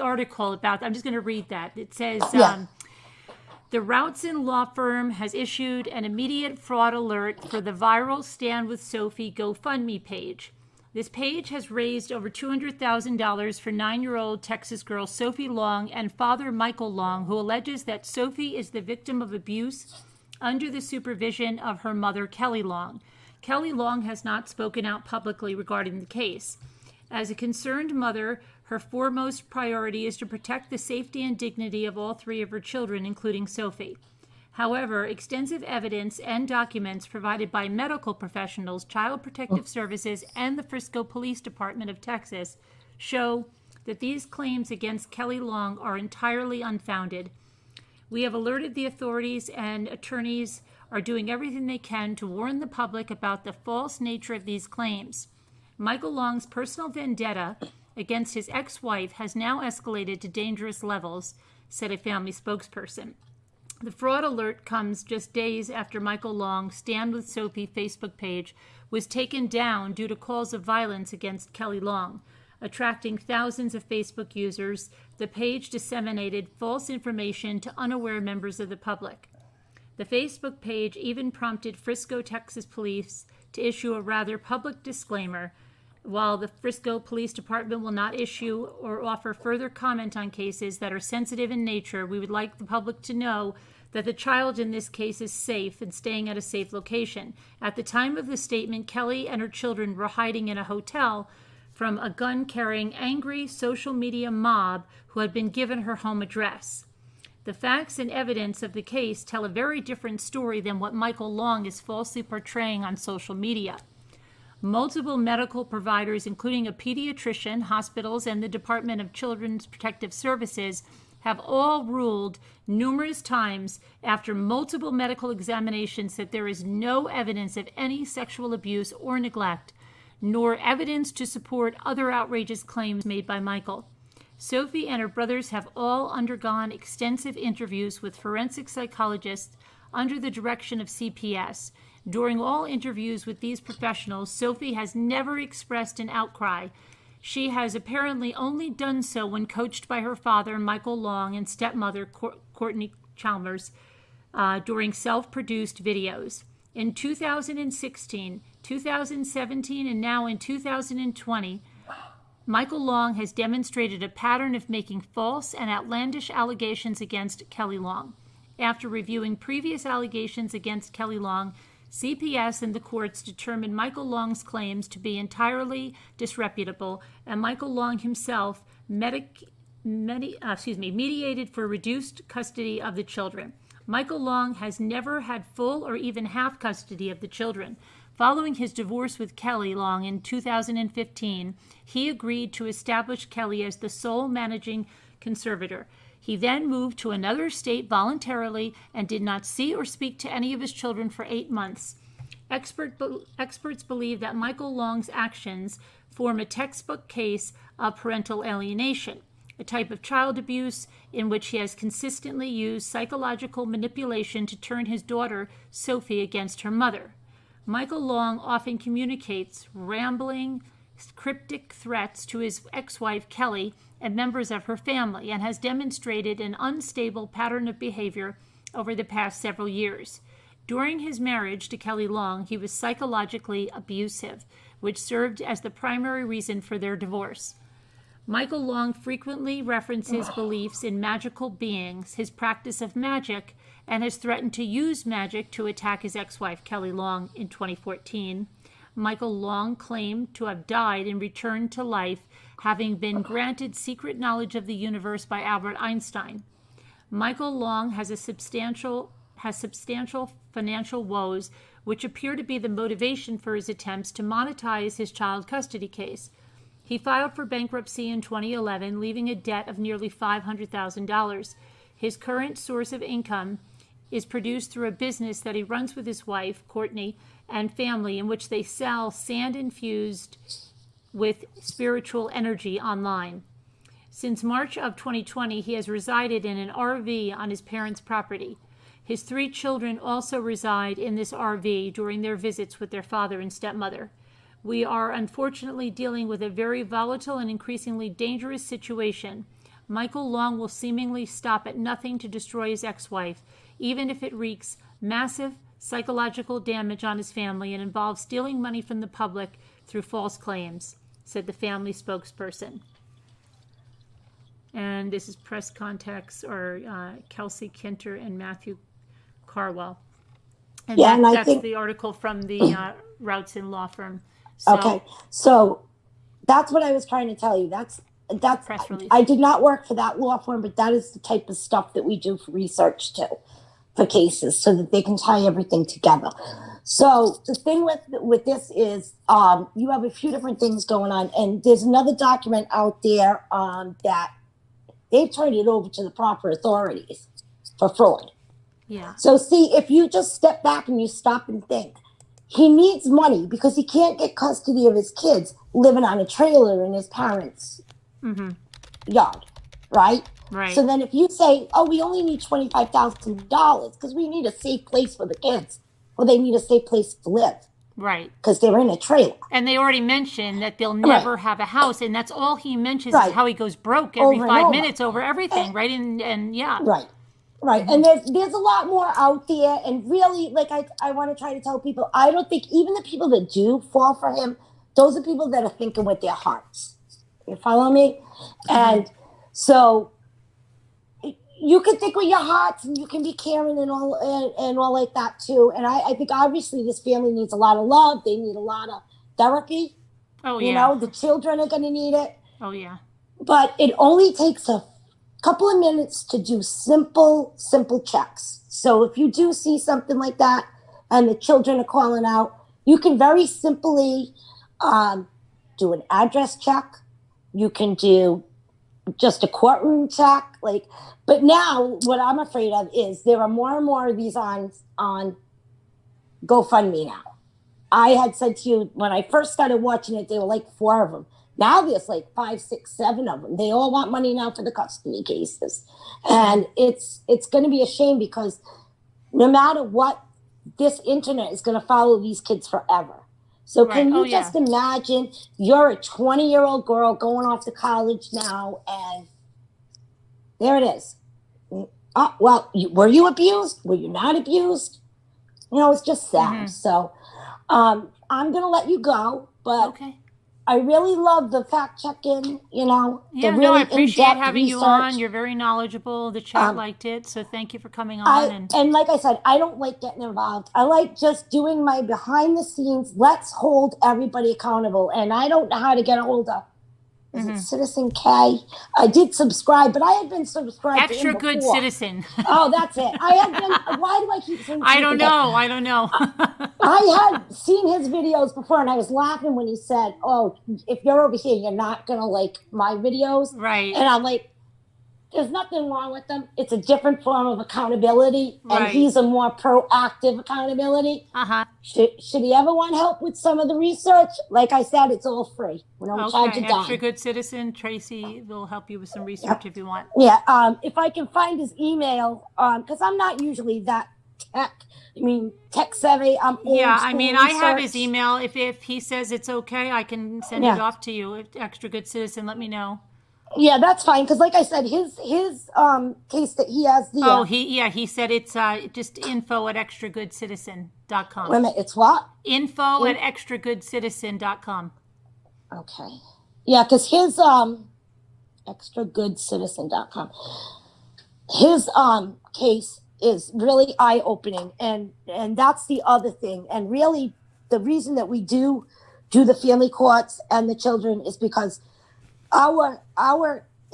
article about, I'm just going to read that. It says, the Routson Law Firm has issued an immediate fraud alert for the viral Stand With Sophie GoFundMe page. This page has raised over $200,000 for 9-year-old Texas girl Sophie Long and father Michael Long, who alleges that Sophie is the victim of abuse under the supervision of her mother, Kelly Long. Kelly Long has not spoken out publicly regarding the case. As a concerned mother, her foremost priority is to protect the safety and dignity of all 3 of her children, including Sophie. However, extensive evidence and documents provided by medical professionals, Child Protective Services, and the Frisco Police Department of Texas show that these claims against Kelly Long are entirely unfounded. We have alerted the authorities, and attorneys are doing everything they can to warn the public about the false nature of these claims. Michael Long's personal vendetta against his ex-wife has now escalated to dangerous levels, said a family spokesperson. The fraud alert comes just days after Michael Long's Stand With Sophie Facebook page was taken down due to calls of violence against Kelly Long. Attracting thousands of Facebook users, the page disseminated false information to unaware members of the public. The Facebook page even prompted Frisco, Texas police to issue a rather public disclaimer. While the Frisco Police Department will not issue or offer further comment on cases that are sensitive in nature, we would like the public to know that the child in this case is safe and staying at a safe location. At the time of the statement, Kelly and her children were hiding in a hotel from a gun-carrying, angry social media mob who had been given her home address. The facts and evidence of the case tell a very different story than what Michael Long is falsely portraying on social media. Multiple medical providers, including a pediatrician, hospitals, and the Department of Children's Protective Services, have all ruled numerous times after multiple medical examinations that there is no evidence of any sexual abuse or neglect, nor evidence to support other outrageous claims made by Michael. Sophie and her brothers have all undergone extensive interviews with forensic psychologists under the direction of CPS. During all interviews with these professionals, Sophie has never expressed an outcry. She has apparently only done so when coached by her father, Michael Long, and stepmother, Kourtney Chalmers, during self-produced videos. In 2016, 2017, and now in 2020, Michael Long has demonstrated a pattern of making false and outlandish allegations against Kelly Long. After reviewing previous allegations against Kelly Long, CPS and the courts determined Michael Long's claims to be entirely disreputable, and Michael Long himself mediated for reduced custody of the children. Michael Long has never had full or even half custody of the children. Following his divorce with Kelly Long in 2015, he agreed to establish Kelly as the sole managing conservator. He then moved to another state voluntarily and did not see or speak to any of his children for 8 months. Experts believe that Michael Long's actions form a textbook case of parental alienation, a type of child abuse in which he has consistently used psychological manipulation to turn his daughter, Sophie, against her mother. Michael Long often communicates rambling, cryptic threats to his ex-wife, Kelly, and members of her family, and has demonstrated an unstable pattern of behavior over the past several years. During his marriage to Kelly Long, he was psychologically abusive, which served as the primary reason for their divorce. Michael Long frequently references beliefs in magical beings, his practice of magic, and has threatened to use magic to attack his ex-wife, Kelly Long, in 2014. Michael Long claimed to have died and returned to life, having been granted secret knowledge of the universe by Albert Einstein. Michael Long has substantial financial woes, which appear to be the motivation for his attempts to monetize his child custody case. He filed for bankruptcy in 2011, leaving a debt of nearly $500,000. His current source of income is produced through a business that he runs with his wife, Kourtney, and family, in which they sell sand infused with spiritual energy online. Since March of 2020, he has resided in an RV on his parents' property. His 3 children also reside in this RV during their visits with their father and stepmother. We are unfortunately dealing with a very volatile and increasingly dangerous situation. Michael Long will seemingly stop at nothing to destroy his ex-wife, even if it wreaks massive psychological damage on his family and involves stealing money from the public through false claims, said the family spokesperson. And this is press contacts or Kelsey Kinter and Matthew Carwell. And that's the article from the Routson law firm. So, okay, so that's what I was trying to tell you. That's press release. I did not work for that law firm, but that is the type of stuff that we do for research too, for cases, so that they can tie everything together. So the thing with this is you have a few different things going on, and there's another document out there that they've turned it over to the proper authorities for fraud. Yeah. So see, if you just step back and you stop and think, he needs money because he can't get custody of his kids living on a trailer in his parents' yard, right? Right. So then if you say, oh, we only need $25,000 because we need a safe place for the kids, well, they need a safe place to live. Right. Because they're in a trailer. And they already mentioned that they'll never have a house. And that's all he mentions is how he goes broke every Over and 5 over. minutes over everything, right? And yeah. Right. And there's a lot more out there. And really, like I want to try to tell people, I don't think even the people that do fall for him, those are people that are thinking with their hearts. You follow me? And so you can think with your hearts and you can be caring and all like that too. And I think obviously this family needs a lot of love. They need a lot of therapy. Oh, You know, the children are going to need it. Oh, yeah. But it only takes a couple of minutes to do simple checks. So if you do see something like that and the children are calling out, you can very simply do an address check. You can do just a courtroom check. But now what I'm afraid of is there are more and more of these on GoFundMe now. I had said to you when I first started watching it, there were like 4 of them. Now there's like 5, 6, 7 of them. They all want money now for the custody cases. And it's going to be a shame because no matter what, this internet is going to follow these kids forever. So can you just imagine you're a 20-year-old girl going off to college now and there it is. Well, were you abused? Were you not abused? You know, it's just sad. So I'm going to let you go, but I really love the fact-checking, you know. Yeah, the really I appreciate having research. you on. You're very knowledgeable. The chat liked it, so thank you for coming on. And like I said, I don't like getting involved. I like just doing my behind-the-scenes, let's hold everybody accountable. And I don't know how to get a hold of. Is it Citizen K? I did subscribe, but I had been subscribed Extra to him Good before. Citizen. Oh, that's it. I had been. Why do I keep saying? I don't know. I had seen his videos before, and I was laughing when he said, "Oh, if you're over here, you're not gonna like my videos." Right. And I'm like, there's nothing wrong with them. It's a different form of accountability, and he's a more proactive accountability. Should he ever want help with some of the research? Like I said, it's all free. We don't charge a dime. Extra Good Citizen. Tracy will help you with some research if you want. Yeah. If I can find his email, because I'm not usually that tech savvy. I'm old school I have his email. If he says it's okay, I can send it off to you. Extra Good Citizen, let me know. Yeah, that's fine. Because like I said, his case that he has the... he said it's just info@extragoodcitizen.com. Wait a minute, it's what? Info@extragoodcitizen.com. Okay. Yeah, because his extragoodcitizen.com. His case is really eye-opening, and that's the other thing. And really, the reason that we do the family courts and the children is because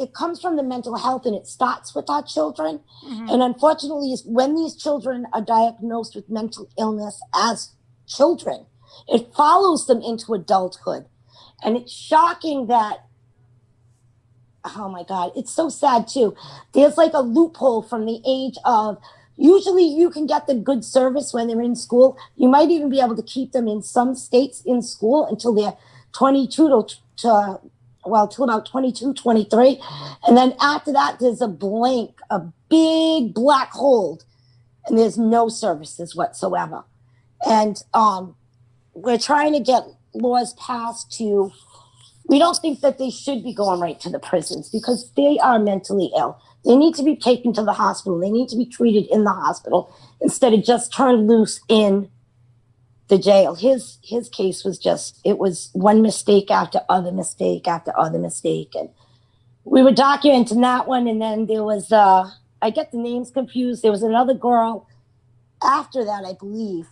it comes from the mental health and it starts with our children. And unfortunately, when these children are diagnosed with mental illness as children, it follows them into adulthood. And it's shocking that, oh my God, it's so sad too. There's like a loophole from the age of, usually you can get the good service when they're in school. You might even be able to keep them in some states in school until they're 22 till about 22, 23. And then after that, there's a big black hole, and there's no services whatsoever. And we're trying to get laws passed we don't think that they should be going right to the prisons because they are mentally ill. They need to be taken to the hospital. They need to be treated in the hospital instead of just turned loose in the jail. His case was it was one mistake after other mistake after other mistake. And we were documenting that one. And then there was, I get the names confused. There was another girl after that, I believe.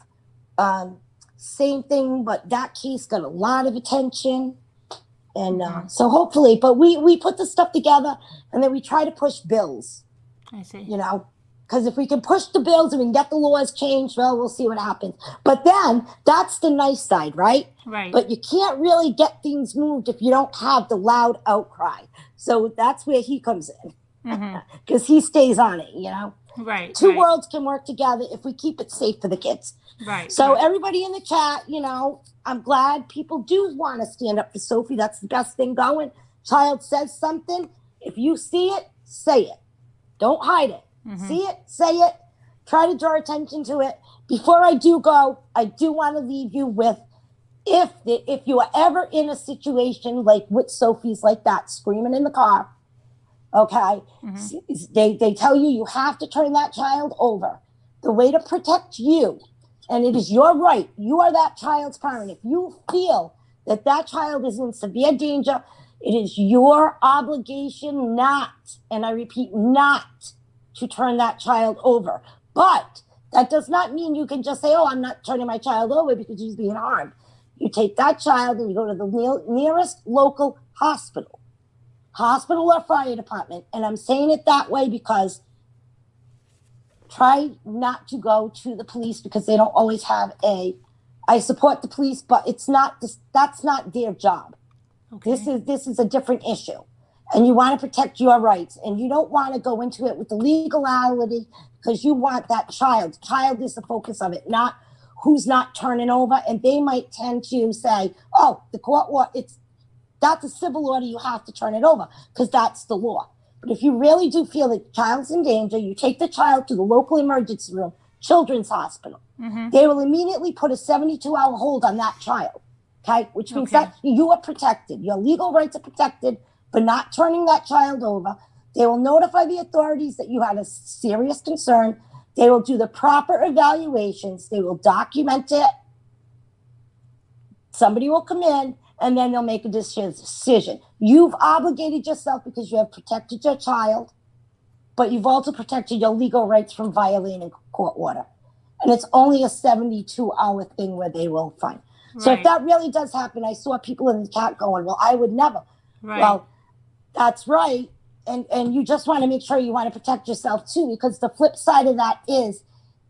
Same thing, but that case got a lot of attention. And so hopefully, but we put the stuff together and then we try to push bills. I see. You know, because if we can push the bills and we can get the laws changed, well, we'll see what happens. But then that's the nice side, right? Right. But you can't really get things moved if you don't have the loud outcry. So that's where he comes in because he stays on it, you know. Right. Two right. worlds can work together if we keep it safe for the kids. Right. So right. everybody in the chat, I'm glad people do want to stand up for Sophie. That's the best thing going. Child says something. If you see it, say it. Don't hide it. See it, say it. Try to draw attention to it. Before I do go, I do want to leave you with, if you are ever in a situation like with Sophie's like that, screaming in the car, okay, they tell you have to turn that child over. The way to protect you, and it is your right, you are that child's parent. If you feel that that child is in severe danger, it is your obligation not, and I repeat, not to turn that child over. But that does not mean you can just say, oh, I'm not turning my child over because he's being harmed. You take that child and you go to the nearest local hospital or fire department. And I'm saying it that way because try not to go to the police because they don't always have I support the police, but that's not their job. Okay. This is a different issue. And you want to protect your rights. And you don't want to go into it with the legality because you want that child. Child is the focus of it, not who's not turning over. And they might tend to say, oh, the court order, that's a civil order, you have to turn it over because that's the law. But if you really do feel that the child's in danger, you take the child to the local emergency room, children's hospital. They will immediately put a 72-hour hold on that child, okay? Which means that you are protected. Your legal rights are protected for not turning that child over. They will notify the authorities that you had a serious concern. They will do the proper evaluations. They will document it. Somebody will come in, and then they'll make a decision. You've obligated yourself because you have protected your child, but you've also protected your legal rights from violating court order. And it's only a 72-hour thing where they will find. Right. So if that really does happen, I saw people in the chat going, well, I would never. Right. Well, that's right. And you just want to make sure you want to protect yourself too, because the flip side of that is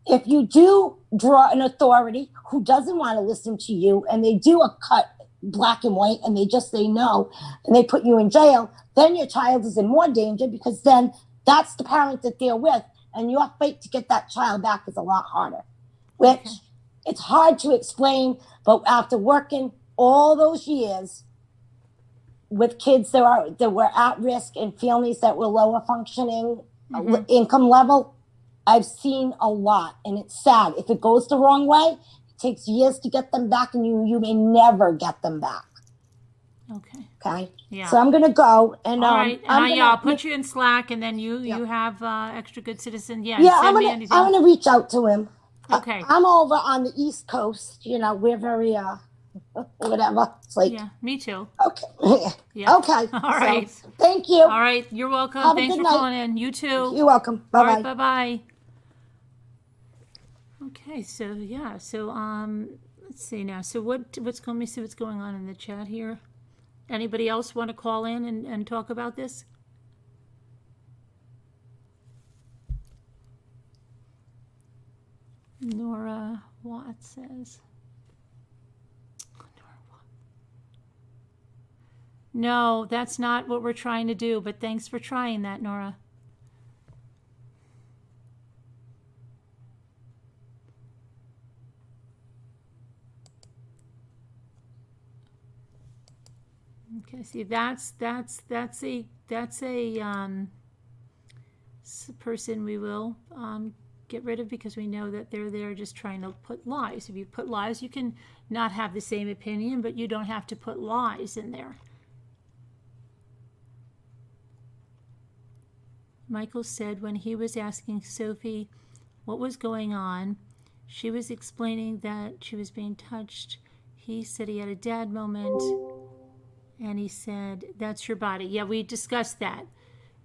if you do draw an authority who doesn't want to listen to you and they do a cut black and white and they just say no and they put you in jail, then your child is in more danger because then that's the parent that they're with. And your fight to get that child back is a lot harder, which it's hard to explain. But after working all those years with kids that were at risk and families that were lower functioning income level, I've seen a lot. And it's sad. If it goes the wrong way, it takes years to get them back and you may never get them back. Okay. Yeah. So I'm going to go. And all right. I'll put you in Slack and then you have extra good citizen. Yeah. I'm going to reach out to him. Okay. I'm over on the East Coast. We're very, whatever. It's like. Yeah, me too. Okay. Yeah. Okay. All right. So, thank you. All right. You're welcome. Thanks for calling in. You too. You're welcome. Bye-bye. All right. Bye-bye. Okay. So, yeah. So, let's see now. So let me see what's going on in the chat here. Anybody else want to call in and talk about this? Nora Watt says. No, that's not what we're trying to do, but thanks for trying that, Nora. Okay, see that's a person we will get rid of because we know that they're there just trying to put lies. If you put lies, you can not have the same opinion, but you don't have to put lies in there. Michael said when he was asking Sophie what was going on, she was explaining that she was being touched. He said he had a dad moment. And he said, that's your body. Yeah, we discussed that.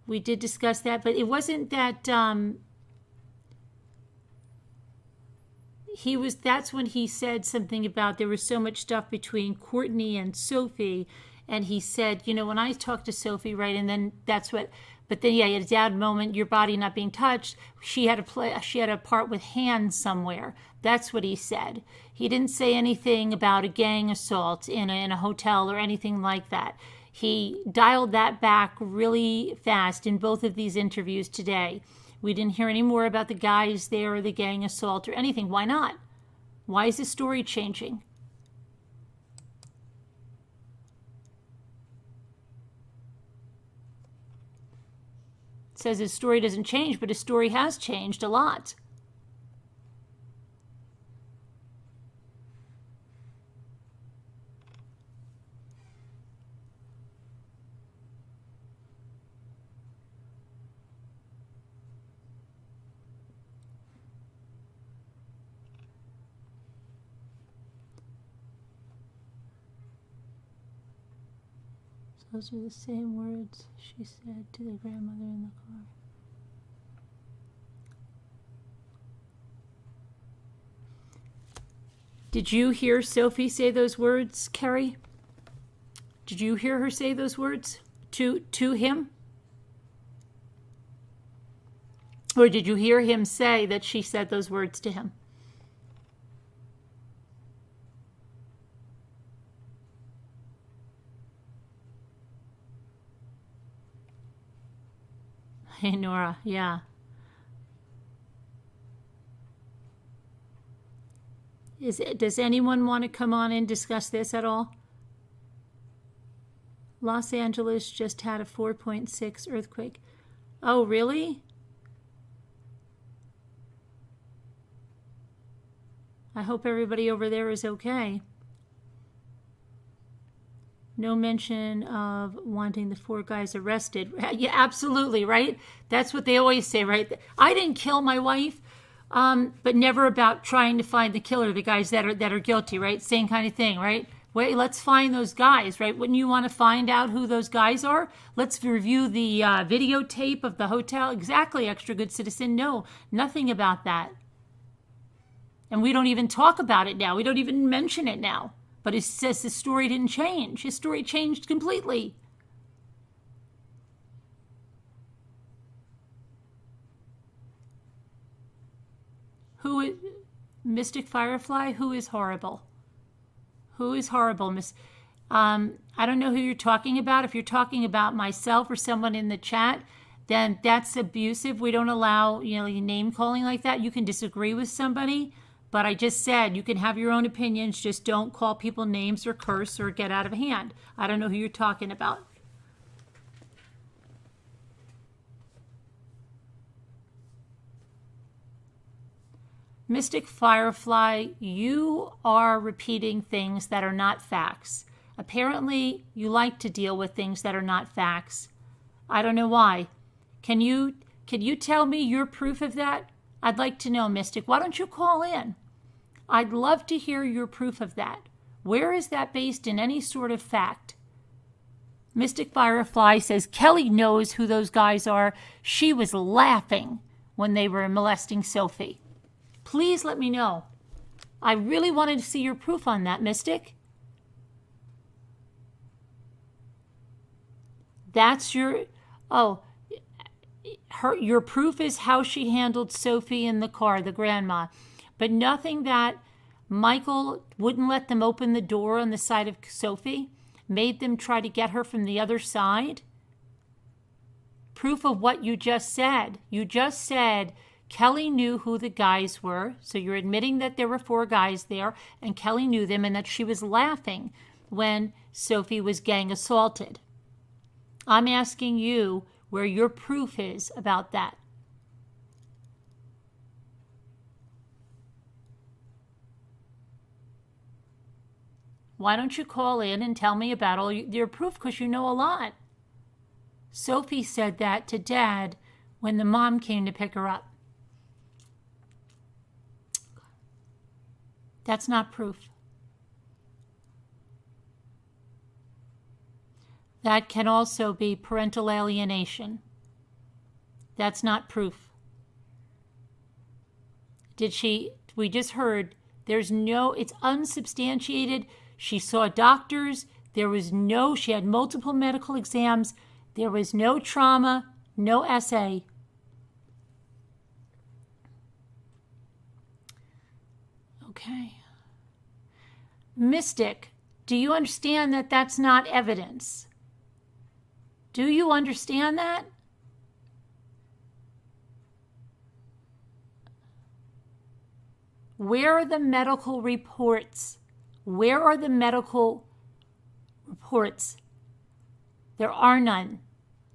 We did discuss that, but it wasn't that that's when he said something about there was so much stuff between Kourtney and Sophie. And he said, when I talked to Sophie, right, and then that's what, but then, yeah, he had a dad moment, your body not being touched. She had a part with hands somewhere. That's what he said. He didn't say anything about a gang assault in a hotel or anything like that. He dialed that back really fast in both of these interviews today. We didn't hear any more about the guys there or the gang assault or anything. Why not? Why is the story changing? It says his story doesn't change, but his story has changed a lot. Those are the same words she said to the grandmother in the car. Did you hear Sophie say those words, Carrie? Did you hear her say those words to him? Or did you hear him say that she said those words to him? Hey, Nora, yeah. Does anyone want to come on and discuss this at all? Los Angeles just had a 4.6 earthquake. Oh, really? I hope everybody over there is okay. No mention of wanting the 4 guys arrested. Yeah, absolutely, right? That's what they always say, right? I didn't kill my wife, but never about trying to find the killer, the guys that are guilty, right? Same kind of thing, right? Wait, let's find those guys, right? Wouldn't you want to find out who those guys are? Let's review the videotape of the hotel. Exactly, extra good citizen. No, nothing about that. And we don't even talk about it now. We don't even mention it now. But it says his story didn't change. His story changed completely. Who is Mystic Firefly? Who is horrible? Who is horrible, Miss? I don't know who you're talking about. If you're talking about myself or someone in the chat, then that's abusive. We don't allow, name calling like that. You can disagree with somebody. But I just said you can have your own opinions. Just don't call people names or curse or get out of hand. I don't know who you're talking about. Mystic Firefly, you are repeating things that are not facts. Apparently, you like to deal with things that are not facts. I don't know why. Can you tell me your proof of that? I'd like to know, Mystic. Why don't you call in? I'd love to hear your proof of that. Where is that based in any sort of fact? Mystic Firefly says Kelly knows who those guys are. She was laughing when they were molesting Sophie. Please let me know. I really wanted to see your proof on that, Mystic. That's your... Oh, your proof is how she handled Sophie in the car, the grandma. But nothing that Michael wouldn't let them open the door on the side of Sophie, made them try to get her from the other side. Proof of what you just said. You just said Kelly knew who the guys were, so you're admitting that there were 4 guys there, and Kelly knew them, and that she was laughing when Sophie was gang assaulted. I'm asking you where your proof is about that. Why don't you call in and tell me about all your proof, because you know a lot. Sophie said that to Dad when the mom came to pick her up. That's not proof. That can also be parental alienation. That's not proof. We just heard, it's unsubstantiated. She saw doctors. She had multiple medical exams. There was no trauma, no essay. Okay. Mystic, do you understand that that's not evidence? Do you understand that? Where are the medical reports? Where are the medical reports? There are none.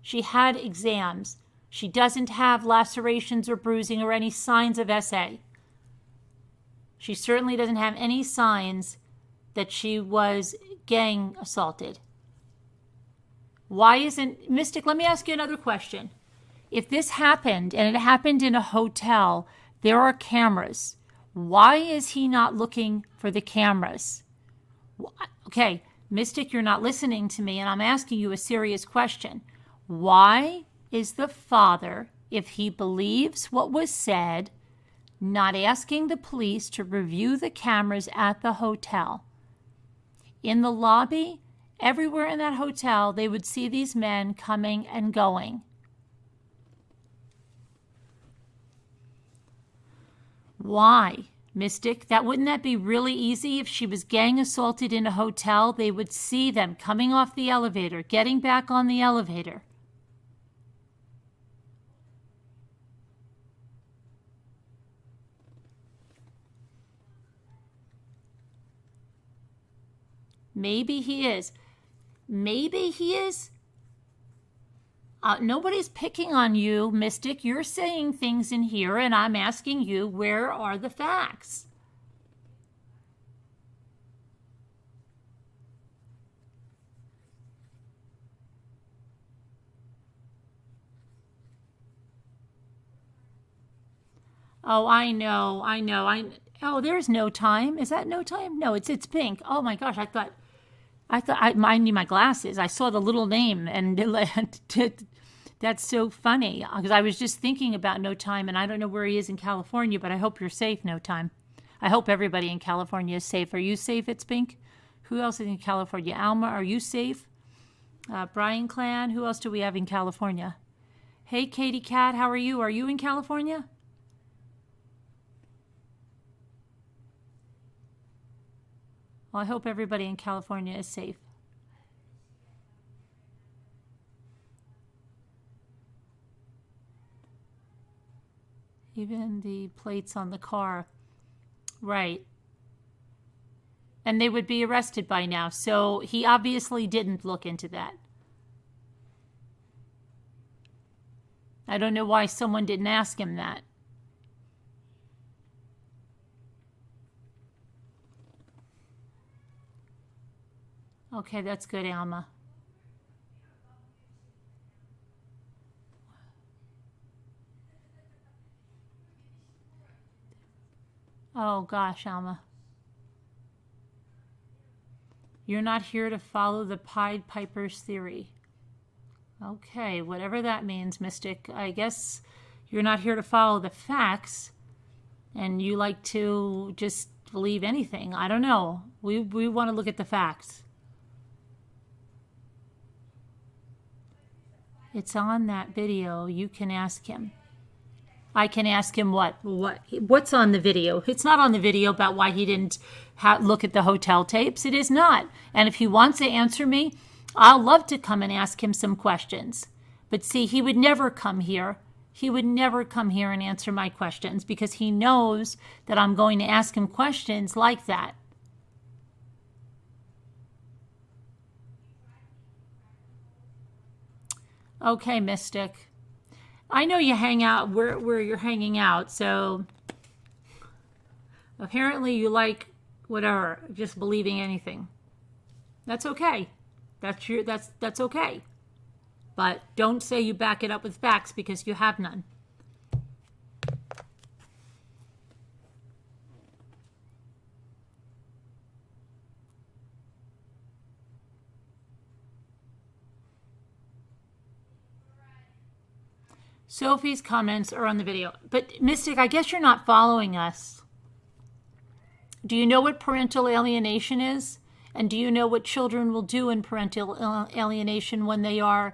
She had exams. She doesn't have lacerations or bruising or any signs of SA. She certainly doesn't have any signs that she was gang assaulted. Why isn't, Mystic, let me ask you another question. If this happened and it happened in a hotel, there are cameras. Why is he not looking for the cameras? Okay, Mystic, you're not listening to me, and I'm asking you a serious question. Why is the father, if he believes what was said, not asking the police to review the cameras at the hotel? In the lobby, everywhere in that hotel, they would see these men coming and going. Why, Mystic? Wouldn't that be really easy? If she was gang assaulted in a hotel, they would see them coming off the elevator, getting back on the elevator. Maybe he is. Maybe he is. Nobody's picking on you, Mystic. You're saying things in here, and I'm asking you, where are the facts? Oh, I know. Oh, there's no time. Is that no time? No, it's pink. Oh my gosh, I thought I need my glasses. I saw the little name, and that's so funny because I was just thinking about No Time, and I don't know where he is in California, but I hope you're safe, No Time. I hope everybody in California is safe. Are you safe? It's pink. Who else is in California? Alma, are you safe? Brian Clan. Who else do we have in California? Hey, Katie Cat, how are you? Are you in California? Well, I hope everybody in California is safe. Even the plates on the car. Right. And they would be arrested by now. So he obviously didn't look into that. I don't know why someone didn't ask him that. Okay, that's good, Alma. Oh, gosh, Alma. You're not here to follow the Pied Piper's theory. Okay, whatever that means, Mystic. I guess you're not here to follow the facts, and you like to just believe anything. I don't know. We want to look at the facts. It's on that video. You can ask him. I can ask him what's on the video. It's not on the video about why he didn't look at the hotel tapes. It is not. And if he wants to answer me, I'll love to come and ask him some questions. But see, he would never come here. He would never come here and answer my questions because he knows that I'm going to ask him questions like that. Okay, Mystic. I know you hang out where you're hanging out, so apparently you like whatever, just believing anything. That's okay. That's okay. But don't say you back it up with facts because you have none. Sophie's comments are on the video. But Mystic, I guess you're not following us. Do you know what parental alienation is? And do you know what children will do in parental alienation when they are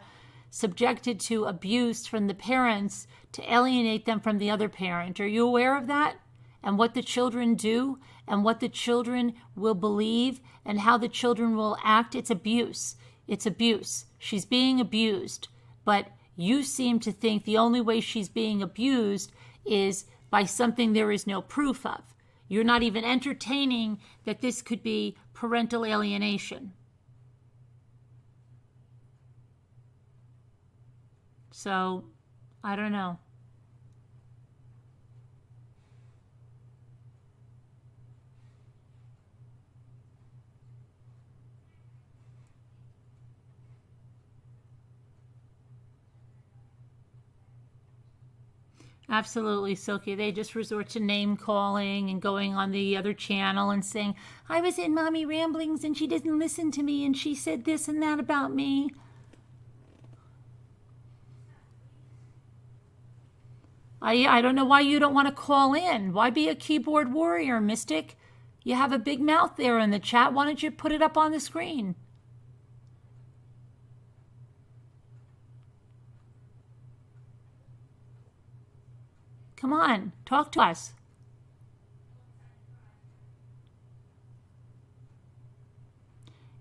subjected to abuse from the parents to alienate them from the other parent? Are you aware of that? And what the children do? And what the children will believe? And how the children will act? It's abuse. It's abuse. She's being abused. But you seem to think the only way she's being abused is by something there is no proof of. You're not even entertaining that this could be parental alienation. So, I don't know. Absolutely, Silky. They just resort to name calling and going on the other channel and saying, I was in Mommy Ramblings and she didn't listen to me and she said this and that about me. I don't know why you don't want to call in. Why be a keyboard warrior, Mystic? You have a big mouth there in the chat. Why don't you put it up on the screen? Come on, talk to us.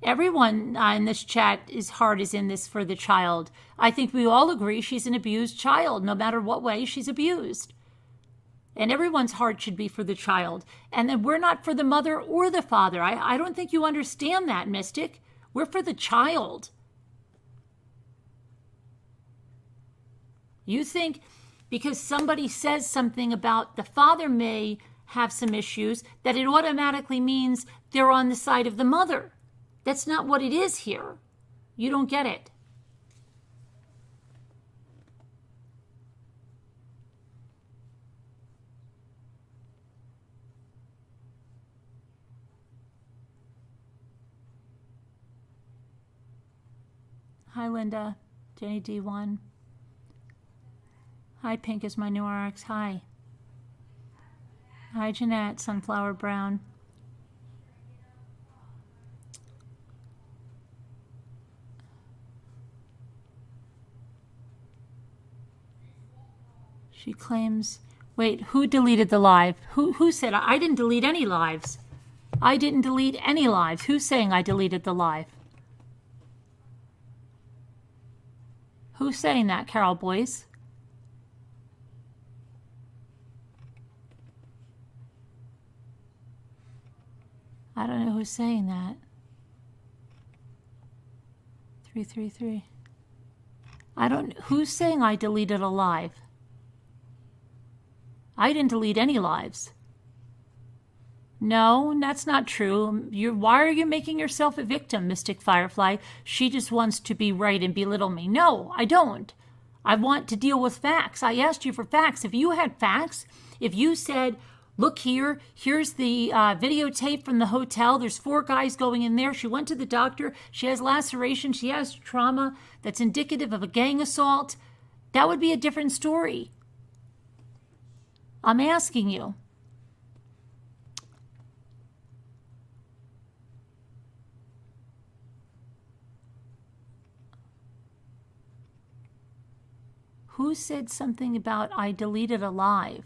Everyone in this chat, his heart is in this for the child. I think we all agree she's an abused child, no matter what way she's abused. And everyone's heart should be for the child. And then we're not for the mother or the father. I don't think you understand that, Mystic. We're for the child. You think because somebody says something about the father may have some issues, that it automatically means they're on the side of the mother. That's not what it is here. You don't get it. Hi, Linda. Jenny D1. Hi, Pink is my new RX. Hi. Hi, Jeanette, Sunflower Brown. She claims, wait, who deleted the live? Who said, I didn't delete any lives? I didn't delete any lives. Who's saying I deleted the live? Who's saying that, Carol Boyce? I don't know who's saying that. 333. I don't, who's saying I deleted a live? I didn't delete any lives. No, that's not true. Why are you making yourself a victim, Mystic Firefly? She just wants to be right and belittle me. No, I don't. I want to deal with facts. I asked you for facts. If you had facts, if you said, look here, here's the videotape from the hotel. There's 4 guys going in there. She went to the doctor. She has laceration. She has trauma that's indicative of a gang assault. That would be a different story. I'm asking you. Who said something about I deleted a live?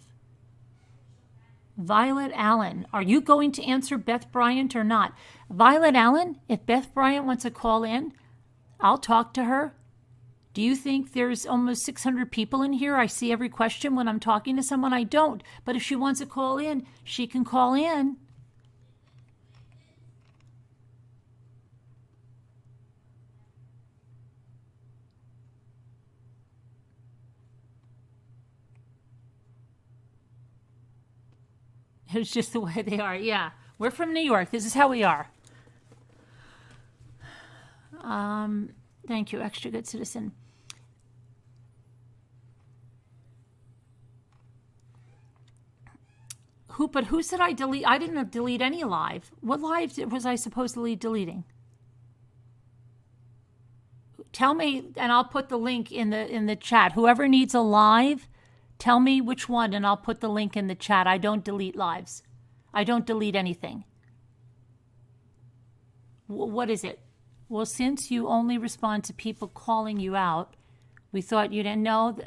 Violet Allen. Are you going to answer Beth Bryant or not? Violet Allen, if Beth Bryant wants to call in, I'll talk to her. Do you think there's almost 600 people in here? I see every question when I'm talking to someone. I don't. But if she wants to call in, she can call in. It's just the way they are. Yeah. We're from New York. This is how we are. Thank you, Extra Good Citizen. But who said I delete? I didn't delete any live. What live was I supposedly deleting? Tell me, and I'll put the link in the chat. Whoever needs a live, tell me which one, and I'll put the link in the chat. I don't delete lives. I don't delete anything. What is it? Well, since you only respond to people calling you out, we thought you didn't know.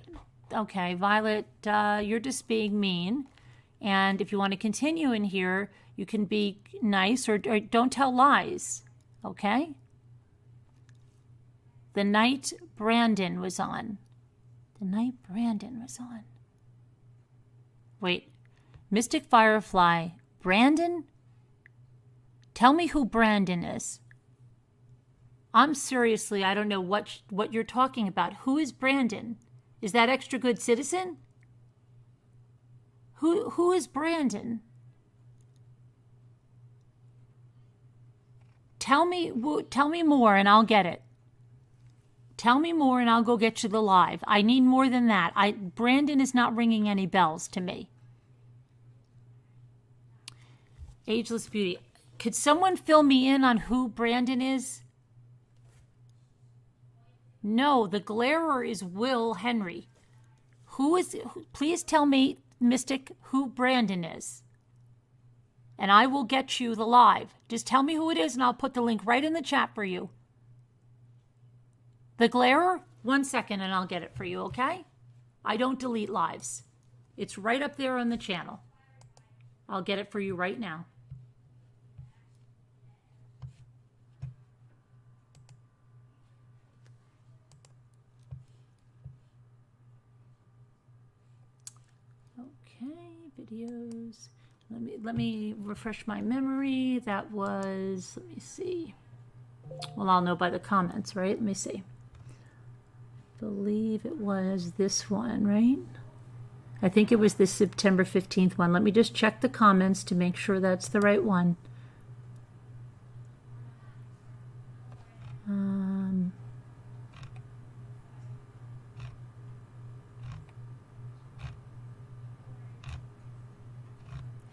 Okay, Violet, you're just being mean. And if you want to continue in here, you can be nice or don't tell lies. Okay? The night Brandon was on. The night Brandon was on. Wait. Mystic Firefly Brandon? Tell me who Brandon is. I'm seriously, I don't know what you're talking about. Who is Brandon? Is that extra good citizen? Who is Brandon? Tell me more and I'll get it. Tell me more and I'll go get you the live. I need more than that. Brandon is not ringing any bells to me. Ageless Beauty. Could someone fill me in on who Brandon is? No, the glarer is Will Henry. Please tell me, Mystic, who Brandon is. And I will get you the live. Just tell me who it is and I'll put the link right in the chat for you. The glarer? 1 second and I'll get it for you, okay? I don't delete lives. It's right up there on the channel. I'll get it for you right now. Okay, videos. Let me refresh my memory. That was, let me see. Well, I'll know by the comments, right? Let me see. Believe it was this one, right? I think it was this September 15th one. Let me just check the comments to make sure that's the right one.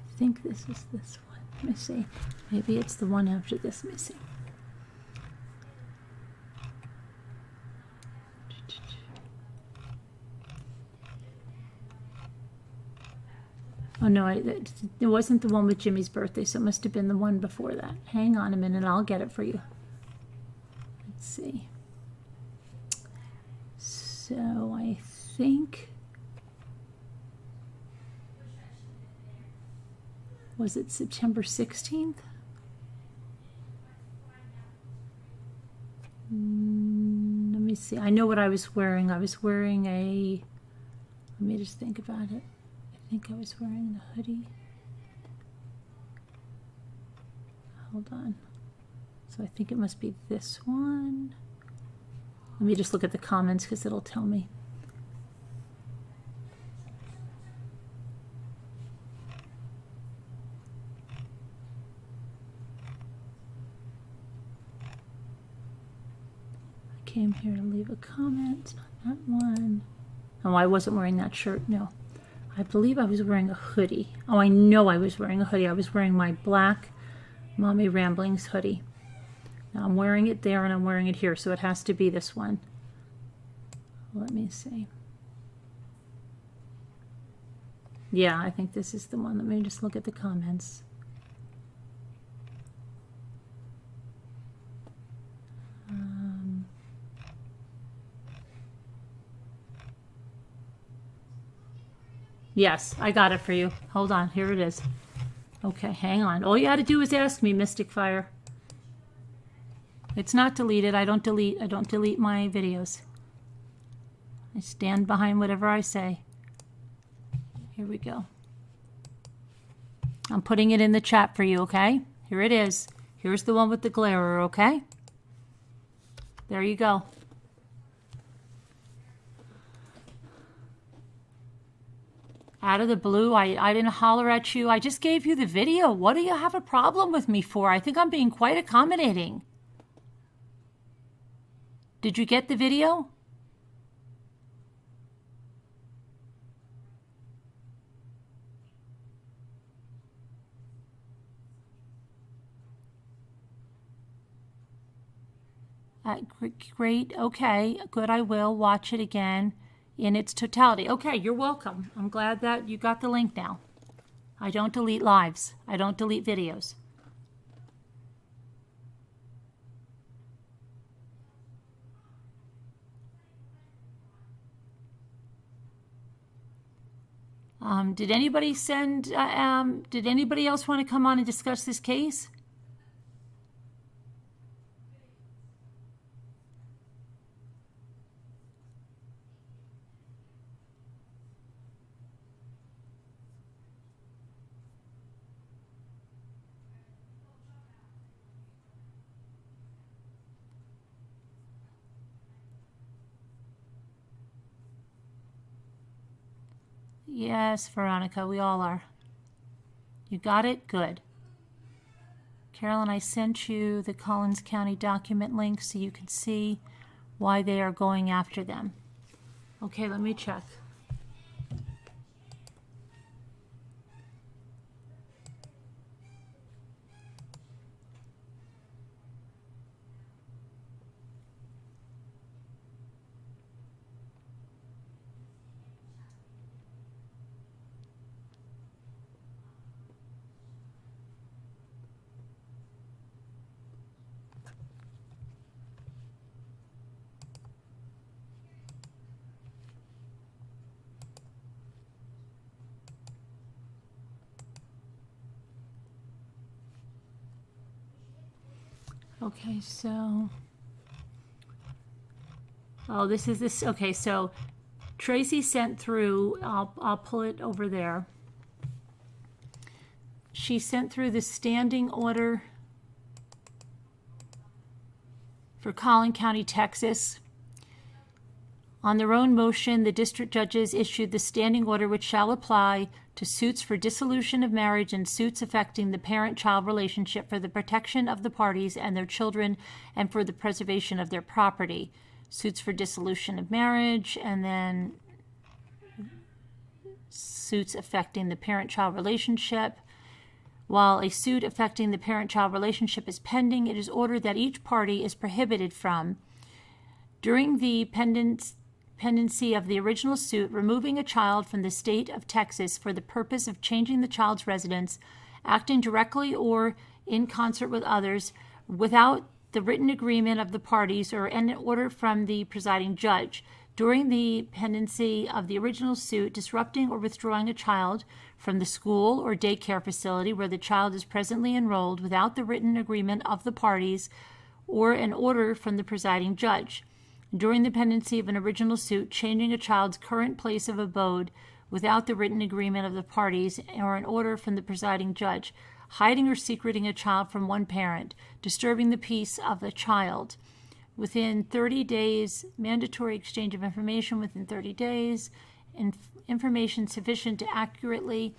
I think this is this one. Let me see. Maybe it's the one after this. Let me see. Oh no, it wasn't the one with Jimmy's birthday, so it must have been the one before that. Hang on a minute, I'll get it for you. Let's see. So I think, was it September 16th? Let me see. I know what I was wearing. I was wearing a, let me just think about it. I think I was wearing the hoodie. Hold on. So I think it must be this one. Let me just look at the comments because it'll tell me. I came here to leave a comment. Not that one. Oh, I wasn't wearing that shirt. No. I believe I was wearing a hoodie. Oh, I know I was wearing a hoodie. I was wearing my black Mommy Ramblings hoodie. Now I'm wearing it there and I'm wearing it here, so it has to be this one. Let me see. Yeah, I think this is the one. Let me just look at the comments. Yes, I got it for you. Hold on, here it is. Okay, hang on. All you had to do is ask me, Mystic Fire. It's not deleted. I don't delete my videos. I stand behind whatever I say. Here we go. I'm putting it in the chat for you, okay? Here it is. Here's the one with the glarer, okay? There you go. Out of the blue, I didn't holler at you. I just gave you the video. What do you have a problem with me for? I think I'm being quite accommodating. Did you get the video? Great. Okay. Good. I will watch it again in its totality. Okay. You're welcome. I'm glad that you got the link now. I don't delete lives. I don't delete videos. Did anybody did anybody else want to come on and discuss this case? Yes, Veronica, we all are. You got it? Good. Carolyn, I sent you the Collins County document link so you can see why they are going after them. Okay, let me check. Okay, so, oh, this is this. Okay, so Tracy sent through, I'll pull it over there. She sent through the standing order for Collin County, Texas. On their own motion, the district judges issued the standing order which shall apply to suits for dissolution of marriage and suits affecting the parent-child relationship for the protection of the parties and their children and for the preservation of their property. Suits for dissolution of marriage, and then suits affecting the parent-child relationship. While a suit affecting the parent-child relationship is pending, it is ordered that each party is prohibited from, during the pendency of the original suit, removing a child from the state of Texas for the purpose of changing the child's residence, acting directly or in concert with others, without the written agreement of the parties or an order from the presiding judge. During the pendency of the original suit, disrupting or withdrawing a child from the school or daycare facility where the child is presently enrolled without the written agreement of the parties or an order from the presiding judge. During the pendency of an original suit, changing a child's current place of abode without the written agreement of the parties or an order from the presiding judge, hiding or secreting a child from one parent, disturbing the peace of the child. Within 30 days, mandatory exchange of information within 30 days, information sufficient to accurately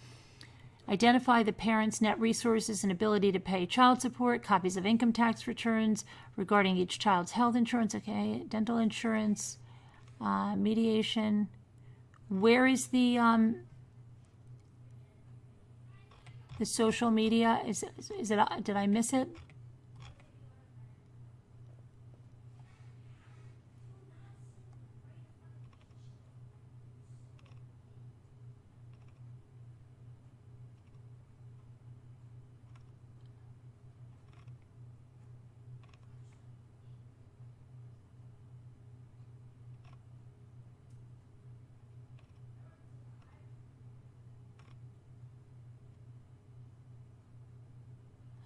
identify the parent's net resources and ability to pay child support, copies of income tax returns regarding each child's health insurance, okay, dental insurance, mediation. Where is the social media? Is it? Did I miss it?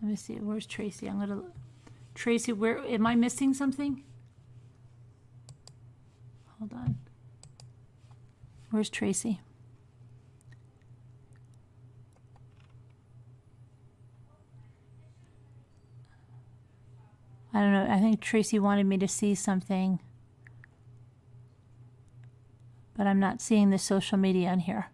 Let me see. Where's Tracy? Tracy, where am I missing something? Hold on. Where's Tracy? I don't know. I think Tracy wanted me to see something, but I'm not seeing the social media on here.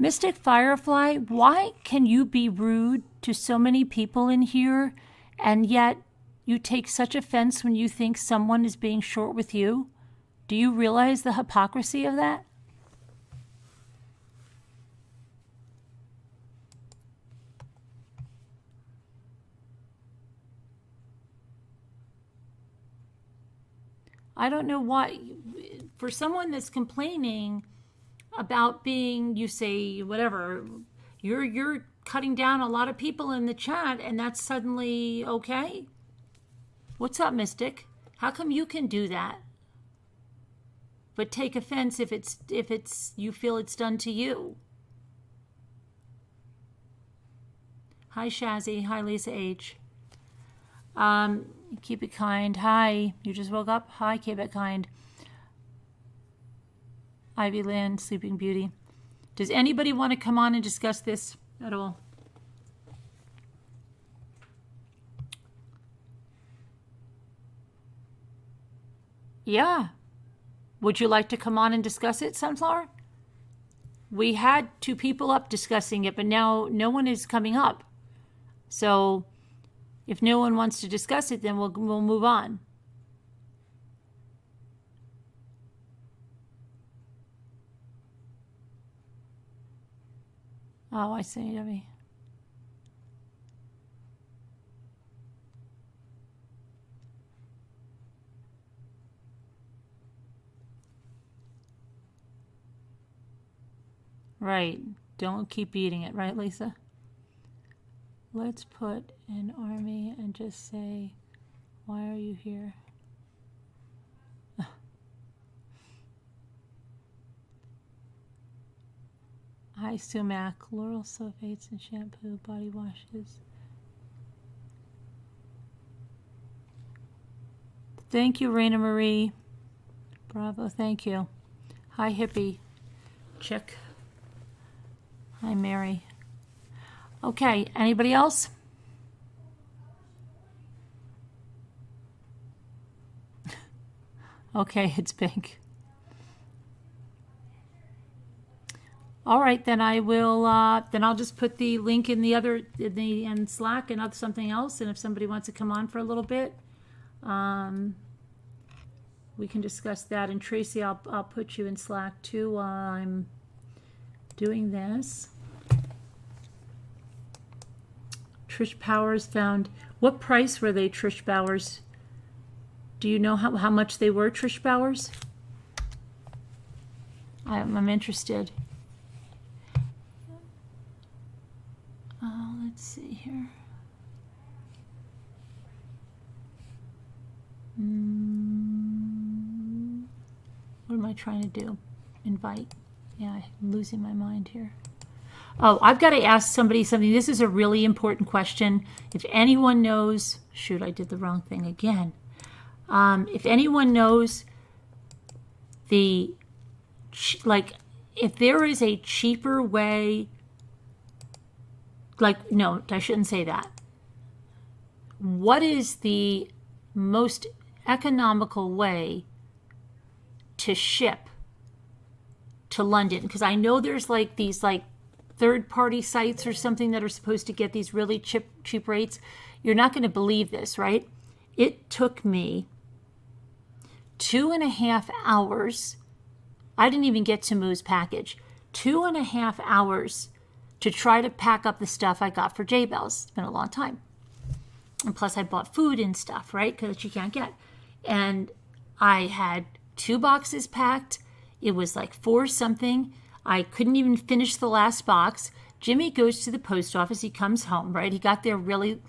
Mystic Firefly, why can you be rude to so many people in here, and yet you take such offense when you think someone is being short with you? Do you realize the hypocrisy of that? I don't know why. For someone that's complaining about being, you say, whatever, You're cutting down a lot of people in the chat, and that's suddenly okay? What's up, Mystic? How come you can do that, but take offense if it's you feel it's done to you? Hi, Shazzy. Hi, Lisa H. Keep it kind. Hi, you just woke up? Hi, keep it kind. Ivy Lynn, Sleeping Beauty. Does anybody want to come on and discuss this at all? Yeah. Would you like to come on and discuss it, Sunflower? We had 2 people up discussing it, but now no one is coming up. So if no one wants to discuss it, then we'll move on. Oh, I see, Debbie. Right. Don't keep eating it, right, Lisa? Let's put an army and just say, why are you here? Hi, Sumac. Laurel sulfates and shampoo, body washes. Thank you, Raina Marie. Bravo, thank you. Hi, Hippie. Check. Hi, Mary. Okay, anybody else? Okay, it's pink. All right, then I will. Then I'll just put the link in in Slack and something else. And if somebody wants to come on for a little bit, we can discuss that. And Tracy, I'll put you in Slack too while I'm doing this. Trish Powers found. What price were they, Trish Powers? Do you know how much they were, Trish Powers? I'm interested. Let's see here. What am I trying to do? Invite. Yeah, I'm losing my mind here. Oh, I've got to ask somebody something. This is a really important question. If anyone knows, shoot, I did the wrong thing again. If anyone knows if there is a cheaper way, no, I shouldn't say that. What is the most economical way to ship to London? Because I know there's these third-party sites or something that are supposed to get these really cheap rates. You're not going to believe this, right? It took me 2.5 hours. I didn't even get to Moo's package. 2.5 hours to try to pack up the stuff I got for J-Bells. It's been a long time. And plus I bought food and stuff, right? Because you can't get. And I had 2 boxes packed. It was 4 something. I couldn't even finish the last box. Jimmy goes to the post office. He comes home, right? He got there really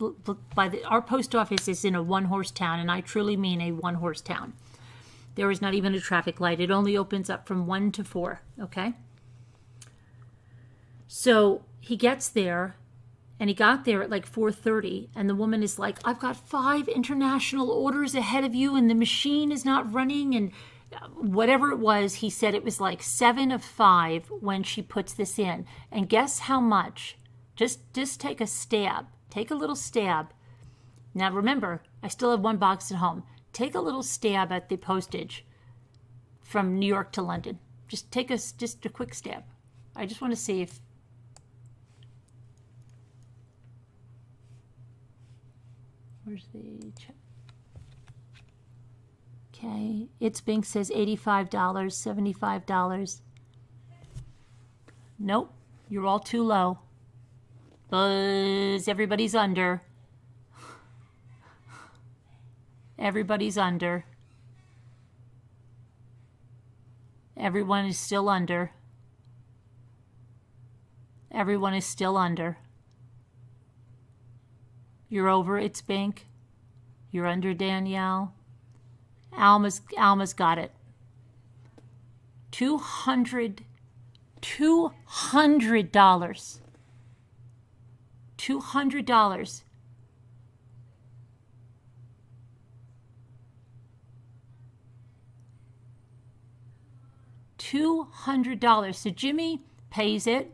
our post office is in a 1-horse town, and I truly mean a 1-horse town. There is not even a traffic light. It only opens up from 1 to 4, okay? So he gets there, and he got there at 4:30, and the woman is like, I've got 5 international orders ahead of you, and the machine is not running, and whatever it was, he said it was 7 of 5 when she puts this in. And guess how much? Just take a stab. Take a little stab. Now remember, I still have 1 box at home. Take a little stab at the postage from New York to London. Just take just a quick stab. I just want to see if... Where's the check? Okay, It's Bink says $85, $75. Nope, you're all too low. Buzz, everybody's under. Everybody's under. Everyone is still under. Everyone is still under. You're over It's Bink. You're under Danielle. Alma's got it. $200. $200. $200. So Jimmy pays it.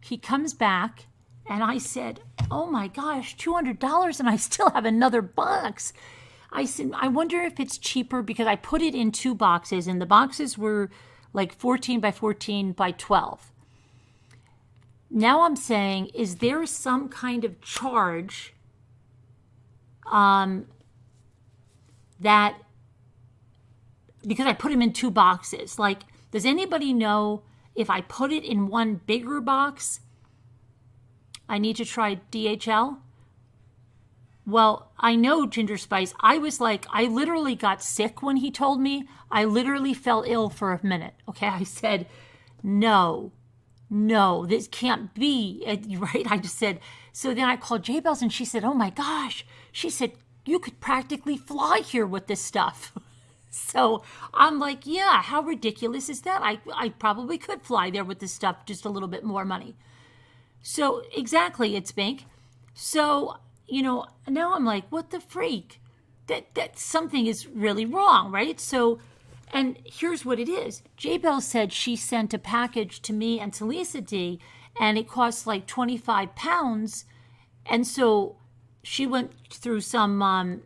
He comes back, and I said, oh my gosh, $200, and I still have another box. I said, I wonder if it's cheaper because I put it in 2 boxes, and the boxes were like 14 by 14 by 12. Now I'm saying, is there some kind of charge that, because I put them in 2 boxes, like, does anybody know if I put it in one bigger box, I need to try DHL? Well, I know Ginger Spice. I was like, I literally got sick when he told me. I literally fell ill for a minute. Okay, I said, no, this can't be, right? I just said, so then I called J Bells and she said, oh my gosh. She said, you could practically fly here with this stuff. So I'm like, yeah, how ridiculous is that? I probably could fly there with this stuff, just a little bit more money. So exactly, It's Bink. So, now I'm like, what the freak? That something is really wrong, right? So, and here's what it is. J Bell said she sent a package to me and to Lisa D, and it cost like 25 pounds. And so she went through some,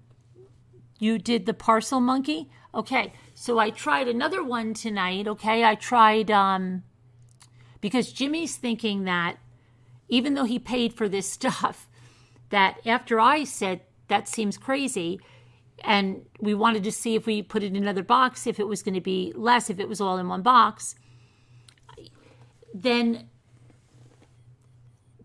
you did the parcel monkey? Okay, so I tried another one tonight, okay? I tried, because Jimmy's thinking that even though he paid for this stuff, that after I said, that seems crazy, and we wanted to see if we put it in another box, if it was going to be less, if it was all in one box, then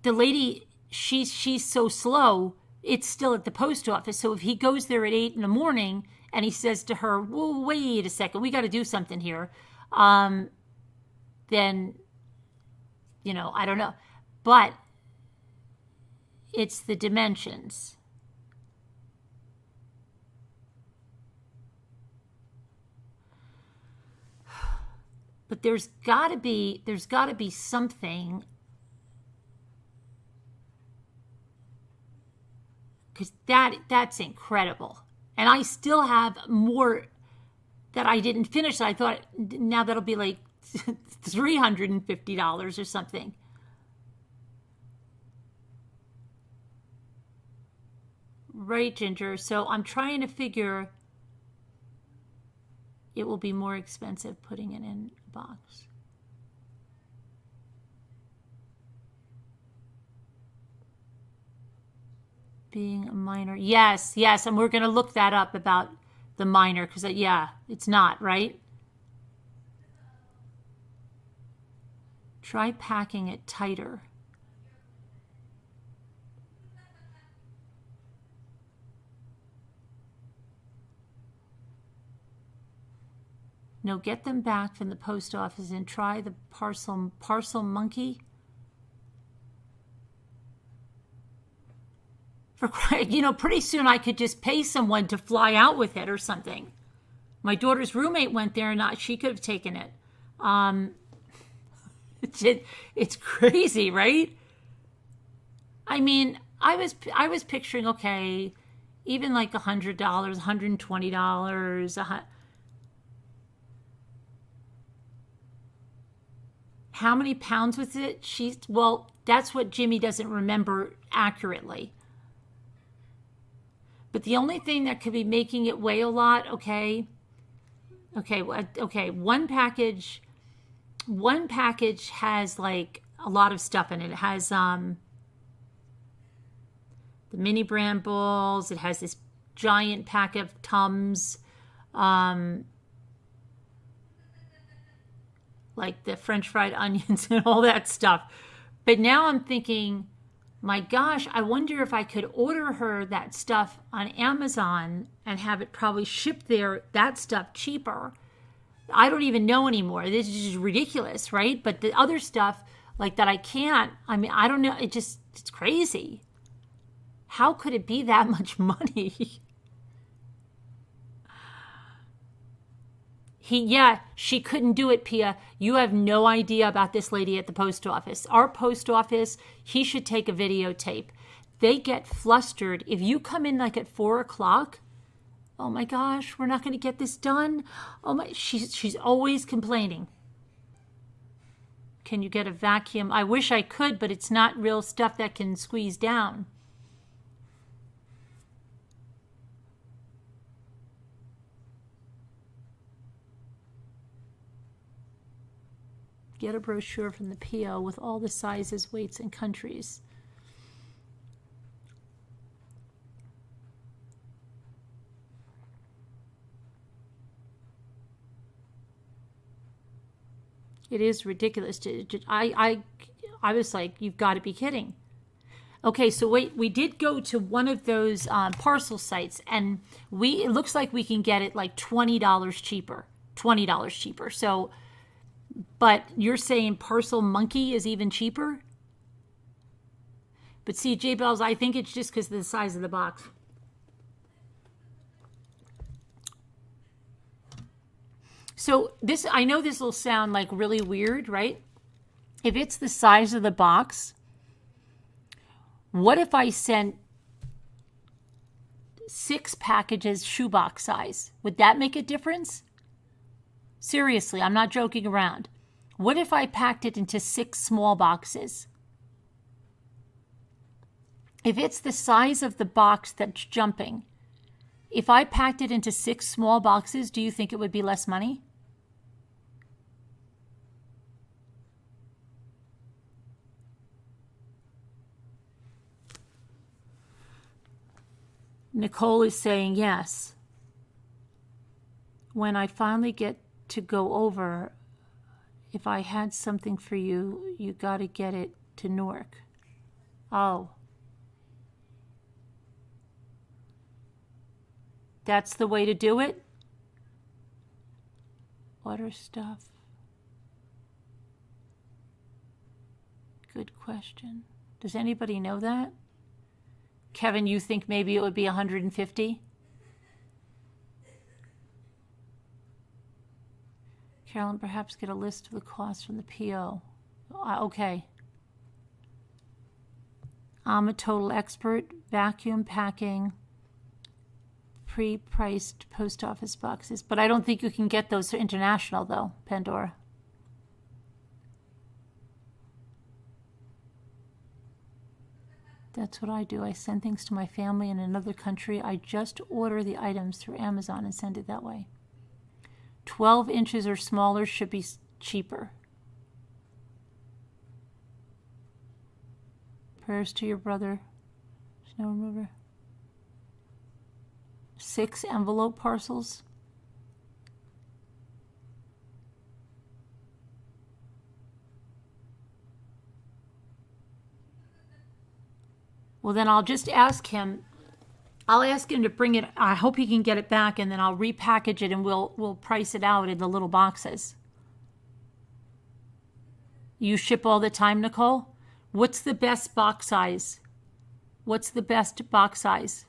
the lady, she's so slow, it's still at the post office. So if he goes there at 8 a.m, and he says to her, well, wait a second, we got to do something here, then, I don't know. But it's the dimensions. But there's got to be something, because that's incredible. And I still have more that I didn't finish. I thought now that'll be like $350 or something. Right, Ginger. So I'm trying to figure it will be more expensive putting it in a box. Being a minor. Yes. And we're going to look that up about the minor because, it's not, right? Try packing it tighter. No, get them back from the post office and try the parcel monkey. For pretty soon I could just pay someone to fly out with it or something. My daughter's roommate went there and she could have taken it. It's crazy, right? I mean, I was picturing, okay, even like $100, $120, how many pounds was it? That's what Jimmy doesn't remember accurately. But the only thing that could be making it weigh a lot, okay, one package has like a lot of stuff in it. It has the mini brambles. It has this giant pack of Tums, like the French fried onions and all that stuff. But now I'm thinking, my gosh, I wonder if I could order her that stuff on Amazon and have it probably shipped there, that stuff cheaper. I don't even know anymore. This is just ridiculous, right? But the other stuff, like that I can't. I mean, I don't know. It's crazy. How could it be that much money? She couldn't do it, Pia. You have no idea about this lady at the post office. Our post office, he should take a videotape. They get flustered. If you come in like at 4 o'clock, oh my gosh, we're not going to get this done. Oh my, she's always complaining. Can you get a vacuum? I wish I could, but it's not real stuff that can squeeze down. Get a brochure from the PO with all the sizes, weights, and countries. It is ridiculous. I was like, you've got to be kidding. Okay, so wait, we did go to one of those parcel sites, and it looks like we can get it like $20 cheaper. $20 cheaper. So, but you're saying Parcel Monkey is even cheaper? But see, J Bells, I think it's just because of the size of the box. So this, I know this will sound like really weird, right? If it's the size of the box, what if I sent 6 packages shoebox size? Would that make a difference? Seriously, I'm not joking around. What if I packed it into 6 small boxes? If it's the size of the box that's jumping, if I packed it into 6 small boxes, do you think it would be less money? Nicole is saying yes. When I finally get to go over, if I had something for you, you got to get it to Newark. Oh. That's the way to do it? Order stuff. Good question. Does anybody know that? Kevin, you think maybe it would be 150? Carolyn, perhaps get a list of the costs from the PO. Okay. I'm a total expert. Vacuum packing, pre-priced post office boxes. But I don't think you can get those international, though, Pandora. That's what I do. I send things to my family in another country. I just order the items through Amazon and send it that way. 12 inches or smaller should be cheaper. Prayers to your brother. Snow remover. 6 envelope parcels. Well, then I'll just ask him. I'll ask him to bring it. I hope he can get it back, and then I'll repackage it, and we'll price it out in the little boxes. You ship all the time, Nicole? What's the best box size? What's the best box size?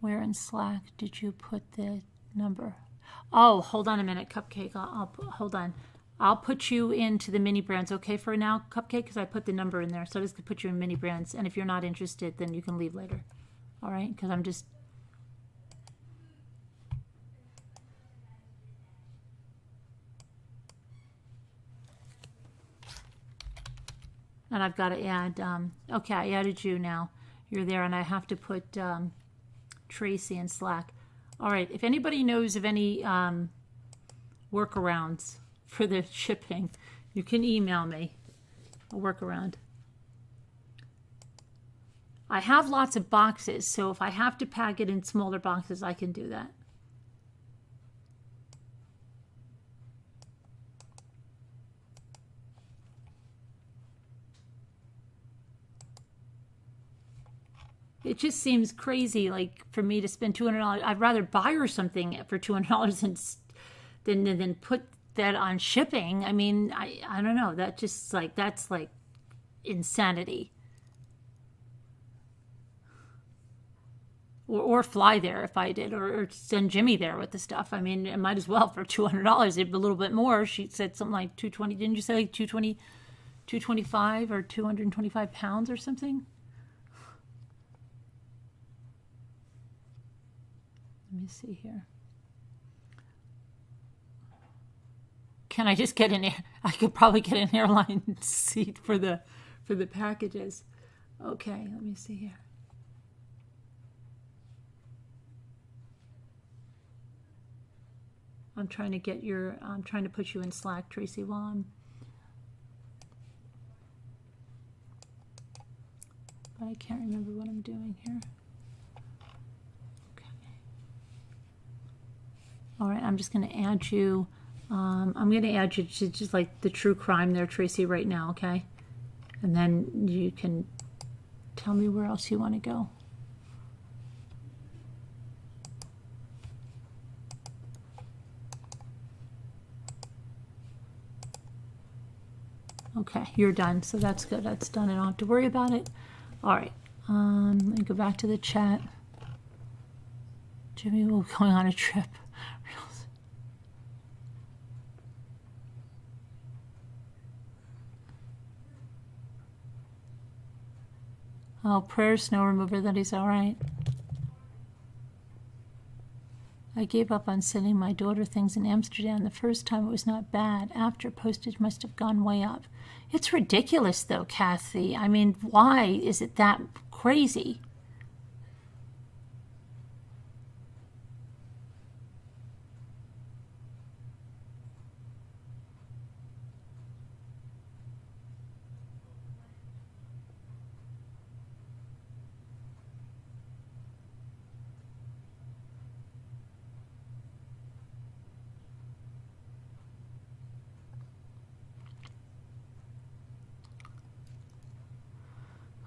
Where in Slack did you put the number? Oh, hold on a minute, Cupcake. Hold on. I'll put you into the mini brands, okay, for now, Cupcake, because I put the number in there. So I just put you in mini brands. And if you're not interested, then you can leave later. All right? Because I'm just... And I've got to add... okay, I added you now. You're there, and I have to put... Tracy in Slack. All right, if anybody knows of any workarounds for the shipping, you can email me a workaround. I have lots of boxes, so if I have to pack it in smaller boxes, I can do that. It just seems crazy, like for me to spend $200. I'd rather buy her something for $200 than put that on shipping. I mean, I don't know. That just that's like insanity. Or fly there if I did, or send Jimmy there with the stuff. I mean, it might as well for $200. It'd be a little bit more. She said something like 220. Didn't you say like 225 or 225 pounds or something? Let me see here. Can I just get I could probably get an airline seat for the packages. Okay, let me see here. I'm trying to put you in Slack, Tracy, but I can't remember what I'm doing here. Okay. All right, I'm just going to add you. I'm going to add you to just like the true crime there, Tracy, right now, okay? And then you can tell me where else you want to go. Okay, you're done, so that's good. That's done. I don't have to worry about it. All right, let me go back to the chat. Jimmy will be going on a trip. Oh, prayer snow remover, that he's all right. I gave up on sending my daughter things in Amsterdam. The first time it was not bad. After, postage must have gone way up. It's ridiculous, though, Kathy. I mean, why is it that crazy?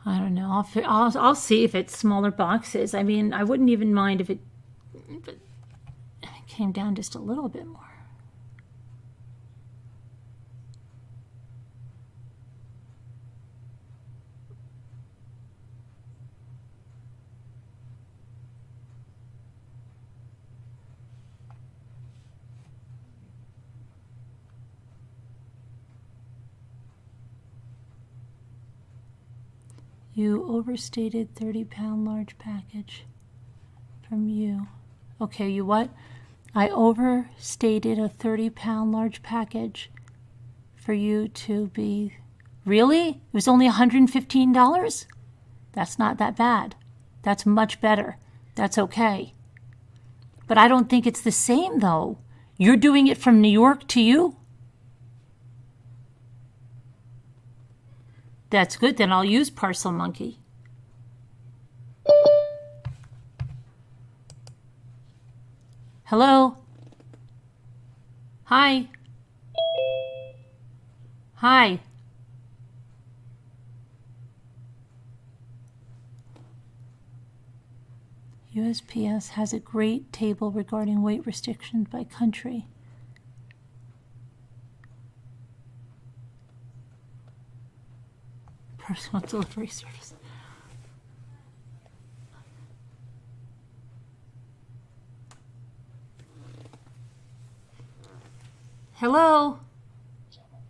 I don't know. I'll see if it's smaller boxes. I mean, I wouldn't even mind if it came down just a little bit more. You overstated 30-pound large package from you. Okay, you what? I overstated a 30-pound large package for you to be... Really? It was only $115? That's not that bad. That's much better. That's okay. But I don't think it's the same, though. You're doing it from New York to you? That's good, then I'll use Parcel Monkey. Hello? Hi? Hi? USPS has a great table regarding weight restrictions by country. Personal delivery service. Hello,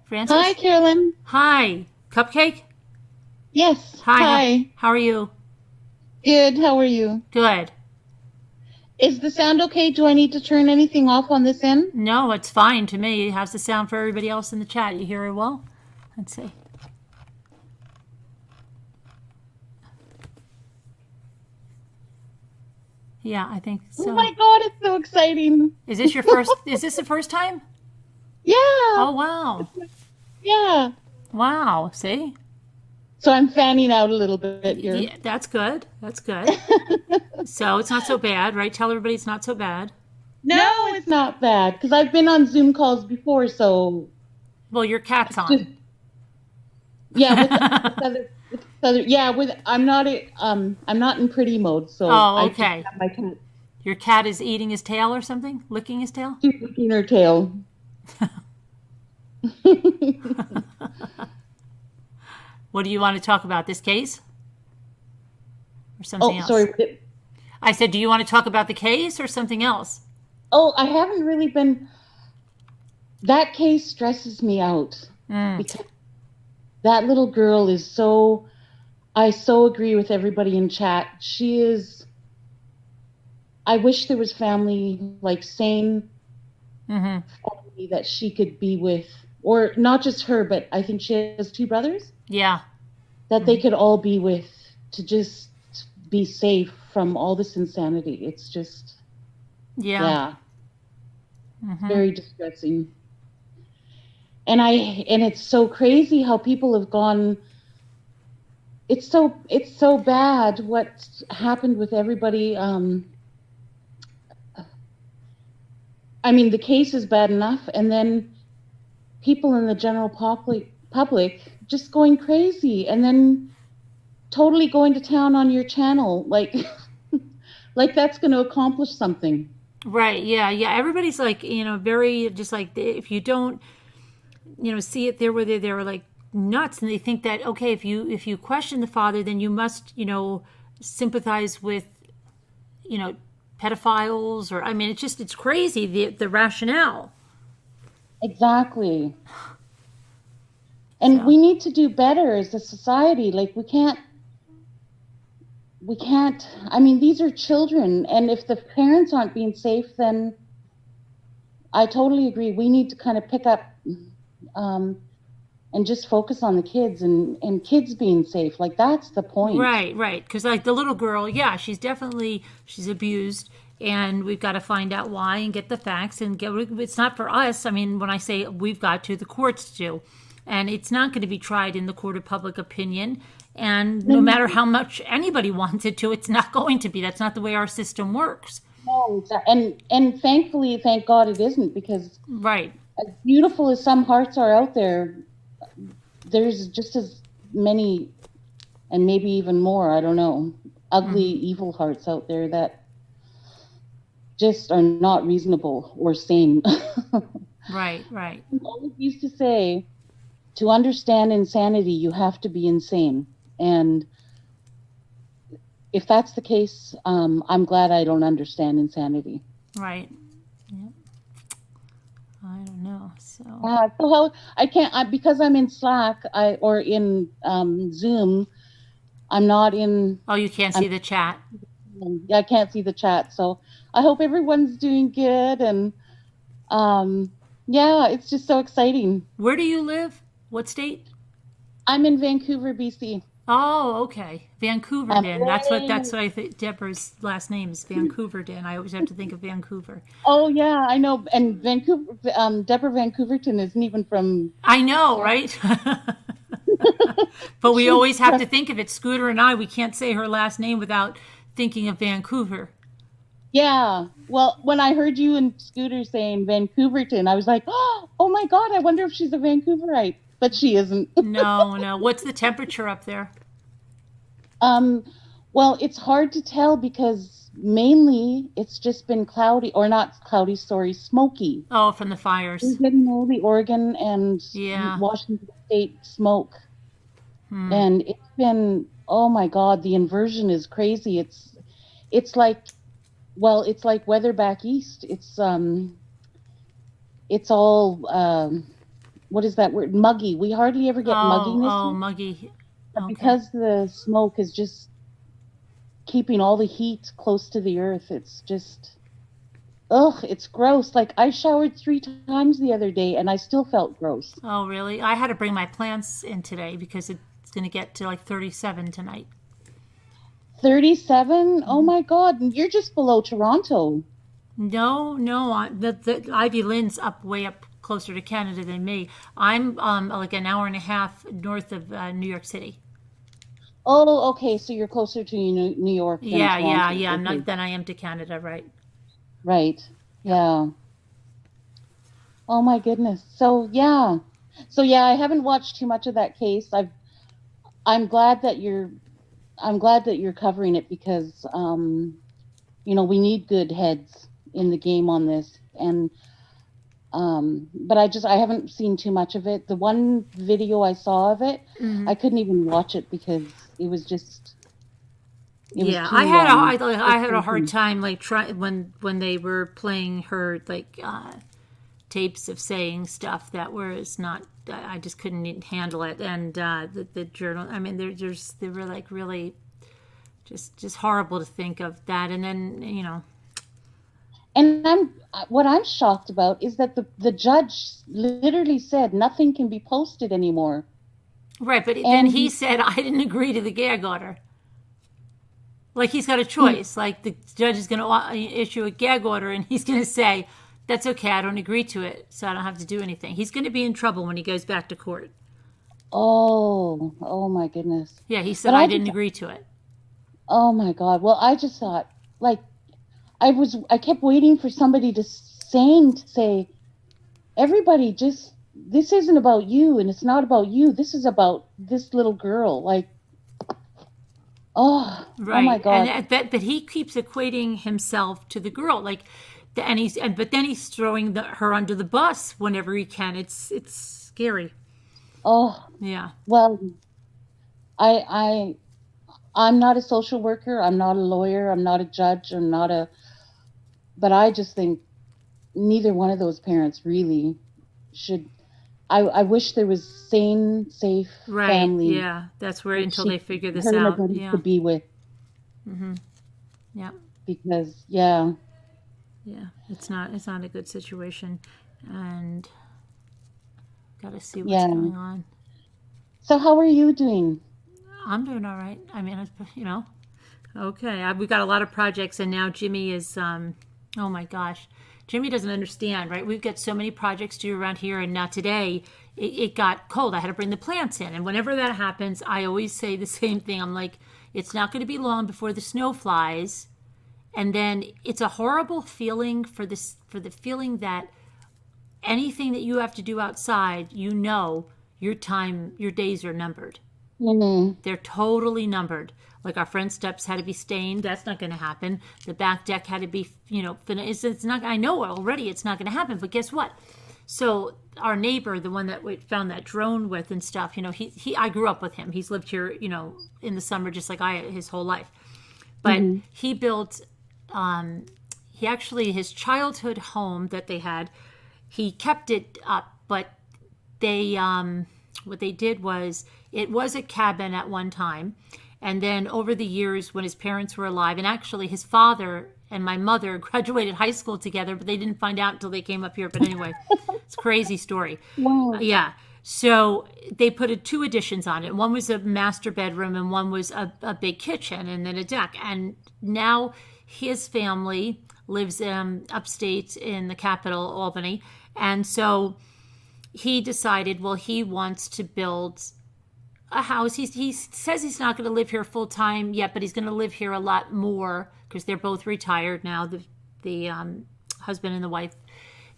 Francis. Hi, Carolyn. Hi, Cupcake. Yes. Hi. How are you? Good. How are you? Good. Is the sound okay? Do I need to turn anything off on this end? No, it's fine to me. How's the sound for everybody else in the chat? You hear it well? Let's see. Yeah, I think so. Oh my God, it's so exciting. Is this your first? Is this the first time? Yeah. Oh, wow. Yeah. Wow. See? So I'm fanning out a little bit here. Yeah, that's good. That's good. So it's not so bad, right? Tell everybody it's not so bad. No, it's not bad because I've been on Zoom calls before, so. Well, your cat's on. Yeah, So yeah, I'm not in pretty mode, so Oh, I just okay. have my cat. Your cat is eating his tail or something? Licking his tail? She's licking her tail. What do you want to talk about? This case or something Oh, else? sorry. I said, do you want to talk about the case or something else? Oh, I haven't really been. That case stresses me out Mm, because that little girl is so. I so agree with everybody in chat. She is. I wish there was family, like sane mm-hmm. family that she could be with, or not just her, but I think she has two brothers Yeah. that they Mm-hmm. could all be with to just be safe from all this insanity. It's just, Yeah. yeah, it's Mm-hmm. very distressing. And it's so crazy how people have gone. It's so bad what's happened with everybody. I mean, the case is bad enough, and then people in the general public just going crazy, and then totally going to town on your channel, like like that's going to accomplish something. Right. Yeah. Yeah. Everybody's like, very just like if you don't, see it there where they're like nuts and they think that okay, if you question the father, then you must, sympathize with, you know, pedophiles or I mean, it's crazy the rationale. Exactly. And So we need to do better as a society. Like we can't, I mean, these are children, and if the parents aren't being safe, then I totally agree. We need to kind of pick up um, and just focus on the kids and kids being safe. Like that's the point. right, right, because like the little girl, yeah, she's abused, and we've got to find out why and get the facts and get. It's not for us. I mean, when I say we've got to, the courts do, and it's not going to be tried in the court of public opinion. And no matter how much anybody wants it to, it's not going to be. That's not the way our system works. No, and thankfully, thank God it isn't, because Right. as beautiful as some hearts are out there, there's just as many, and maybe even more, I don't know, ugly, evil hearts out there that just are not reasonable or sane. Right. Right. I always used to say, to understand insanity, you have to be insane. And if that's the case, I'm glad I don't understand insanity. Right. Yep. I don't know. So. So how I can't because I'm in Slack, or in Zoom. I'm not in. Oh, you can't see the chat. I can't see the chat, so I hope everyone's doing good. And yeah, it's just so exciting. Where do you live? What state? I'm in Vancouver, BC. Oh, okay. Vancouver I'm Den. That's what I think Deborah's last name is Vancouver Den. I always have to think of Vancouver. Oh yeah, I know. And Vancouver, Deborah Vancouverton isn't even from. I know, right? But we always have to think of it. Scooter and I, we can't say her last name without thinking of Vancouver. Yeah. Well, when I heard you and Scooter saying Vancouverton, I was like, oh my God, I wonder if she's a Vancouverite. But she isn't. No, no. What's the temperature up there? Well, it's hard to tell because mainly it's just been cloudy, or not cloudy, sorry, smoky. Oh, from the fires. We're getting all the Oregon and Yeah. Washington State smoke. Hmm. And it's been, oh my God, the inversion is crazy. It's like, well, it's like weather back east. It's all, what is that word? Muggy. We hardly ever get mugginess. Oh, muggy. But Okay. because the smoke is just keeping all the heat close to the earth, it's just, ugh, it's gross. Like I showered 3 times the other day and I still felt gross. Oh, really? I had to bring my plants in today because it's going to get to like 37 tonight. 37? Oh my God. You're just below Toronto. No, the Ivy Lynn's way up closer to Canada than me. I'm like an hour and a half north of New York City. Oh, okay. So you're closer to New York than Yeah, Toronto. yeah. I'm Okay. not than I am to Canada, right? Right. Yeah. Oh my goodness. So yeah, I haven't watched too much of that case. I'm glad that you're covering it because we need good heads in the game on this. And but I haven't seen too much of it. The one video I saw of it, I couldn't even watch it because it was Yeah, too I had a hard time like when they were playing her like tapes of saying stuff that was not. I just couldn't handle it, and the journal. I mean, they were like really just horrible to think of that, and then And what I'm shocked about is that the judge literally said nothing can be posted anymore. Right, but then he said I didn't agree to the gag order. Like he's got a choice. Like the judge is going to issue a gag order, and he's going to say, "That's okay. I don't agree to it, so I don't have to do anything." He's going to be in trouble when he goes back to court. Oh my goodness. Yeah, he said I didn't agree to it. Oh my God. Well, I just thought like I kept waiting for somebody to say, everybody, just this isn't about you, and it's not about you. This is about this little girl. Like. Oh my God! But he keeps equating himself to the girl, like, but then he's throwing her under the bus whenever he can. It's scary. Oh yeah. Well, I'm not a social worker. I'm not a lawyer. I'm not a judge. But I just think neither one of those parents really should. I wish there was sane, safe family. Yeah, that's where until they figure this out. Yeah. To be with. Mm-hmm. Yeah. Because Yeah, it's not a good situation, and got to see what's going on. So how are you doing? I'm doing all right. I mean, okay. We've got a lot of projects, and now Jimmy is. Oh my gosh. Jimmy doesn't understand, right? We've got so many projects to do around here, and now today it got cold. I had to bring the plants in, and whenever that happens, I always say the same thing. I'm like, it's not going to be long before the snow flies, and then it's a horrible feeling for the feeling that anything that you have to do outside, your days are numbered. Mm-hmm. They're totally numbered. Like our front steps had to be stained. That's not going to happen. The back deck had to be, finished. It's not. I know already it's not going to happen. But guess what? So our neighbor, the one that we found that drone with and stuff, I grew up with him. He's lived here, in the summer just like his whole life. But he built, his childhood home that they had, he kept it up. But they, what they did was, it was a cabin at one time. And then over the years when his parents were alive, and actually his father and my mother graduated high school together, but they didn't find out until they came up here. But anyway, it's a crazy story. Wow. Yeah. So they put 2 additions on it. One was a master bedroom and one was a big kitchen and then a deck. And now his family lives upstate in the capital, Albany. And so he decided, well, he wants to build a house. He says he's not going to live here full time yet, but he's going to live here a lot more because they're both retired now. The husband and the wife,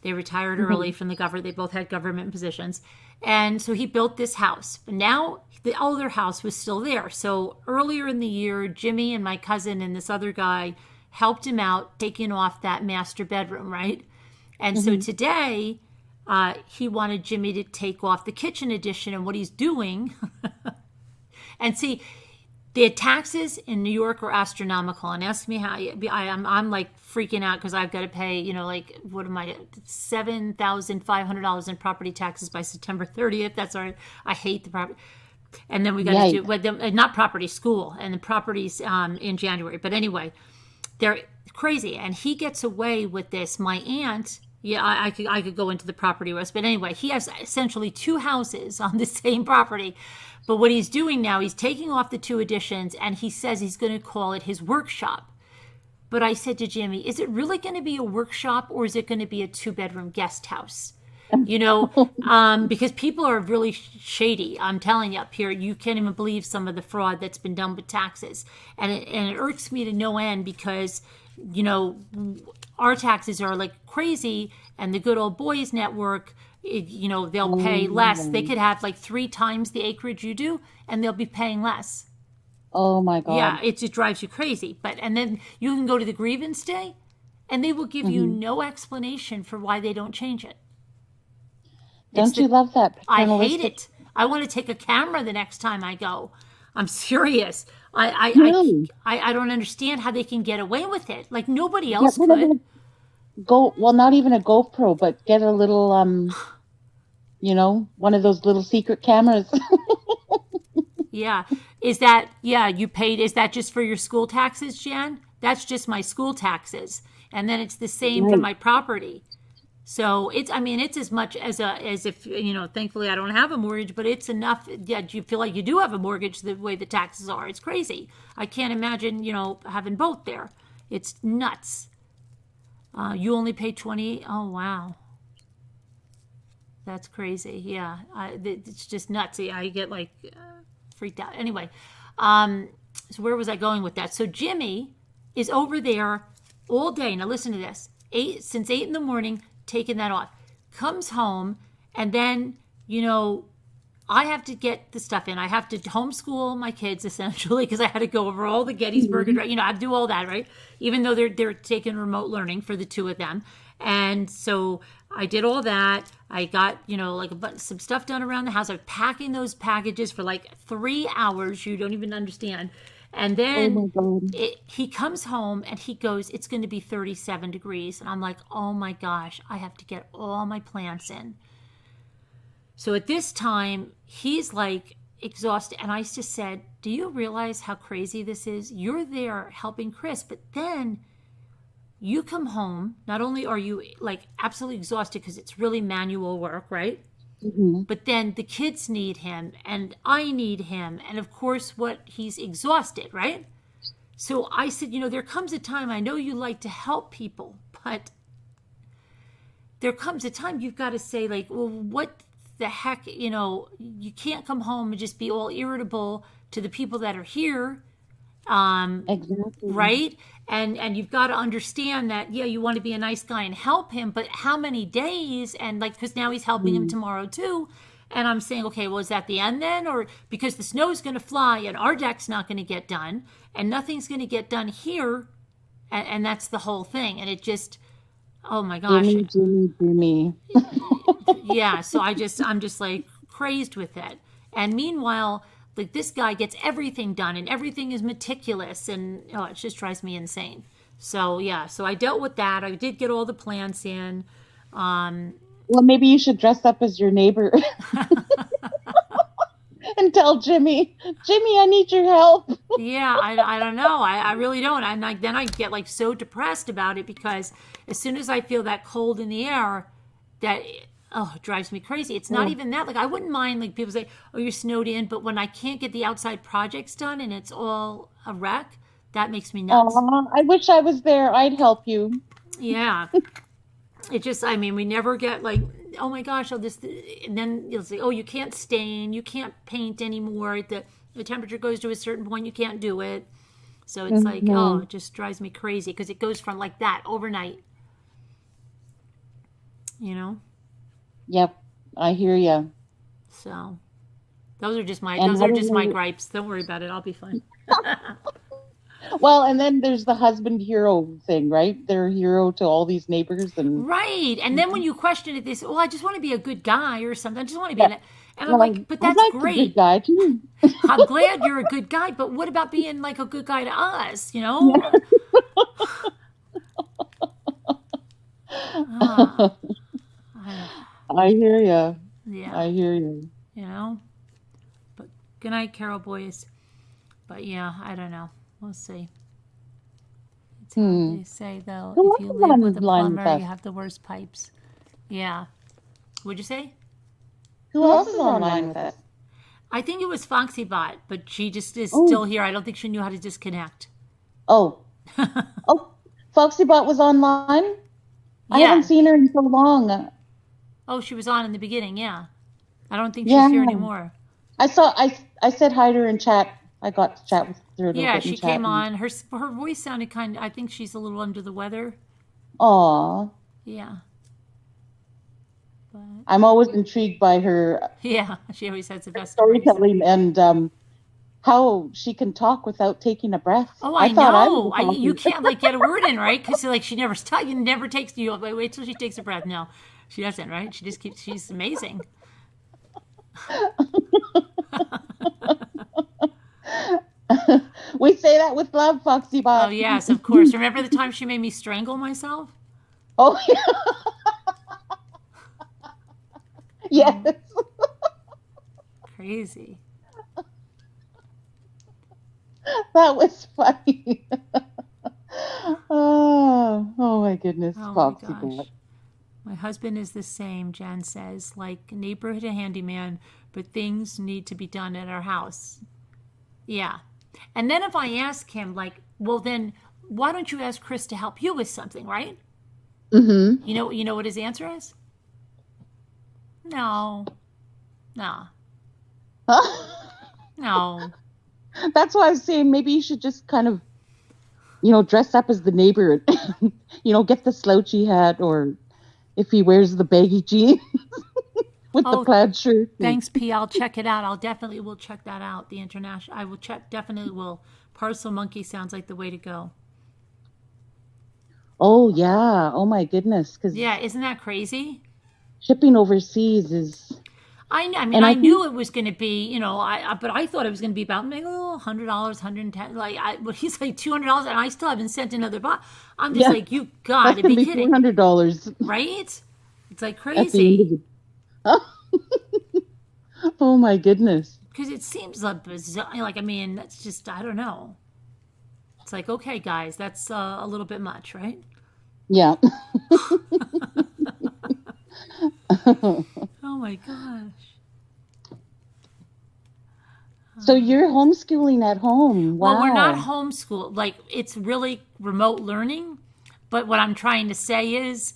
they retired early from the government. They both had government positions, and so he built this house. But now the older house was still there. So earlier in the year, Jimmy and my cousin and this other guy helped him out, taking off that master bedroom, right? And so today, he wanted Jimmy to take off the kitchen addition, and what he's doing. And see, the taxes in New York are astronomical. And ask me how. I'm like freaking out because I've got to pay, what am I, $7,500 in property taxes by September 30th. That's all right. I hate the property. And then we got to do, not property, school, and the properties in January. But anyway, they're crazy. And he gets away with this. My aunt. Yeah, I could go into the property list. But anyway, he has essentially 2 houses on the same property. But what he's doing now, he's taking off the 2 additions, and he says he's going to call it his workshop. But I said to Jimmy, is it really going to be a workshop, or is it going to be a 2-bedroom guest house? Because people are really shady. I'm telling you up here, you can't even believe some of the fraud that's been done with taxes. And it irks me to no end because, our taxes are like crazy, and the Good Old Boys Network they'll pay less. They could have like 3 times the acreage you do, and they'll be paying less. Oh my God. Yeah, it just drives you crazy. And then you can go to the grievance day, and they will give you no explanation for why they don't change it. Don't you love that? I hate it. I want to take a camera the next time I go. I'm serious. I don't understand how they can get away with it. Like nobody else could. Not even a GoPro, but get a little, one of those little secret cameras. Yeah. Is that just for your school taxes, Jan? That's just my school taxes. And then it's the same for my property. So it's as much as if, thankfully I don't have a mortgage, but it's enough. Yeah. You feel like you do have a mortgage the way the taxes are. It's crazy. I can't imagine, having both there. It's nuts. You only pay 20. Oh, wow. That's crazy. Yeah. It's just nuts. I get freaked out. Anyway, so where was I going with that? So Jimmy is over there all day. Now listen to this. Since 8 in the morning, taking that off. Comes home, and then, I have to get the stuff in. I have to homeschool my kids, essentially, because I had to go over all the Gettysburg, I have to do all that, right? Even though they're taking remote learning for the 2 of them. And so I did all that. I got, some stuff done around the house. I was packing those packages for 3 hours. You don't even understand. And then he comes home and he goes, it's going to be 37 degrees. And I'm like, oh my gosh, I have to get all my plants in. So at this time, he's exhausted. And I just said, do you realize how crazy this is? You're there helping Chris, but then you come home. Not only are you absolutely exhausted because it's really manual work, right? Mm-hmm. But then the kids need him and I need him. And of course, he's exhausted, right? So I said, there comes a time, I know you like to help people, but there comes a time you've got to say well, what the heck, you can't come home and just be all irritable to the people that are here. Exactly. Right. And you've got to understand that, you want to be a nice guy and help him, but how many days? And because now he's helping him tomorrow too. And I'm saying, okay, well, is that the end then? Or because the snow is going to fly and our deck's not going to get done and nothing's going to get done here. And that's the whole thing. And it just, oh my gosh. Jimmy. Yeah. So I'm just crazed with it. And meanwhile, this guy gets everything done and everything is meticulous and it just drives me insane. So yeah, so I dealt with that. I did get all the plants in. Well, maybe you should dress up as your neighbor and tell Jimmy, I need your help. Yeah, I don't know. I really don't. And then I get so depressed about it because as soon as I feel that cold in the air, it drives me crazy. It's not even that. I wouldn't mind people say, oh, you're snowed in. But when I can't get the outside projects done and it's all a wreck, that makes me nuts. I wish I was there. I'd help you. Yeah. It just, we never get oh my gosh, and then you'll say, oh, you can't stain, you can't paint anymore. The temperature goes to a certain point, you can't do it. So it's it just drives me crazy because it goes from that overnight. Yep, I hear you. So those are just my gripes. Don't worry about it. I'll be fine. Well, and then there's the husband hero thing, right? They're a hero to all these neighbors. Right. And then when you question it, they say, well, I just want to be a good guy or something. I just want to be and I'm but that's great. A good guy too. I'm glad you're a good guy, but what about being a good guy to us, Yeah. I hear you. Yeah. I hear you. But good night, Carol boys. But yeah, I don't know. We'll see. It's how they say though, if you live with a plumber, you have the worst pipes. Yeah. What'd you say? Who else is online with us? I think it was FoxyBot, but she just is still here. I don't think she knew how to disconnect. Oh. FoxyBot was online? Yeah. I haven't seen her in so long. Oh, she was on in the beginning, yeah. I don't think she's here anymore. I said hi to her in chat. I got to chat with her a little bit. Yeah, she came on. Her voice sounded I think she's a little under the weather. Aw. Yeah. I'm always intrigued by her Yeah, she always has the best stories. storytelling and how she can talk without taking a breath. Oh, I thought I know. was You talking. can't like get a word in, right? Because like she never you never takes you. Wait till she takes a breath. No, she doesn't, right? She just keeps. She's amazing. We say that with love, Foxy Oh Bot. yes, of course. Remember the time she made me strangle myself? Oh, yeah. Yes. Crazy. That was funny. Oh my goodness, Oh my Foxy gosh. Bot. My husband is the same, Jen says, like neighborhood handyman, but things need to be done at our house. Yeah. And then if I ask him, like, well, then why don't you ask Chris to help you with something, right? Mm-hmm. You know what his answer is? No. No. No. That's why I was saying maybe you should just kind of, dress up as the neighbor. Get the slouchy hat, or if he wears the baggy jeans with the plaid shirt. Thanks, P. I'll check it out. Will check that out. The international. I will check. Definitely will. Parcel Monkey sounds like the way to go. Oh yeah. Oh my goodness. Because yeah, isn't that crazy? Shipping overseas is. I mean, I knew it was going to be, but I thought it was going to be about maybe $100, $110. But he's like $200, and I still haven't sent another box. I'm just like, you got to be kidding. $400, right? It's like crazy. Oh my goodness. Because it seems like bizarre. Like, I mean, that's just, I don't know. It's like, okay, guys, that's a little bit much, right? Yeah. Oh my gosh. So you're homeschooling at home. Wow. Well, we're not homeschooled. Like, it's really remote learning. But what I'm trying to say is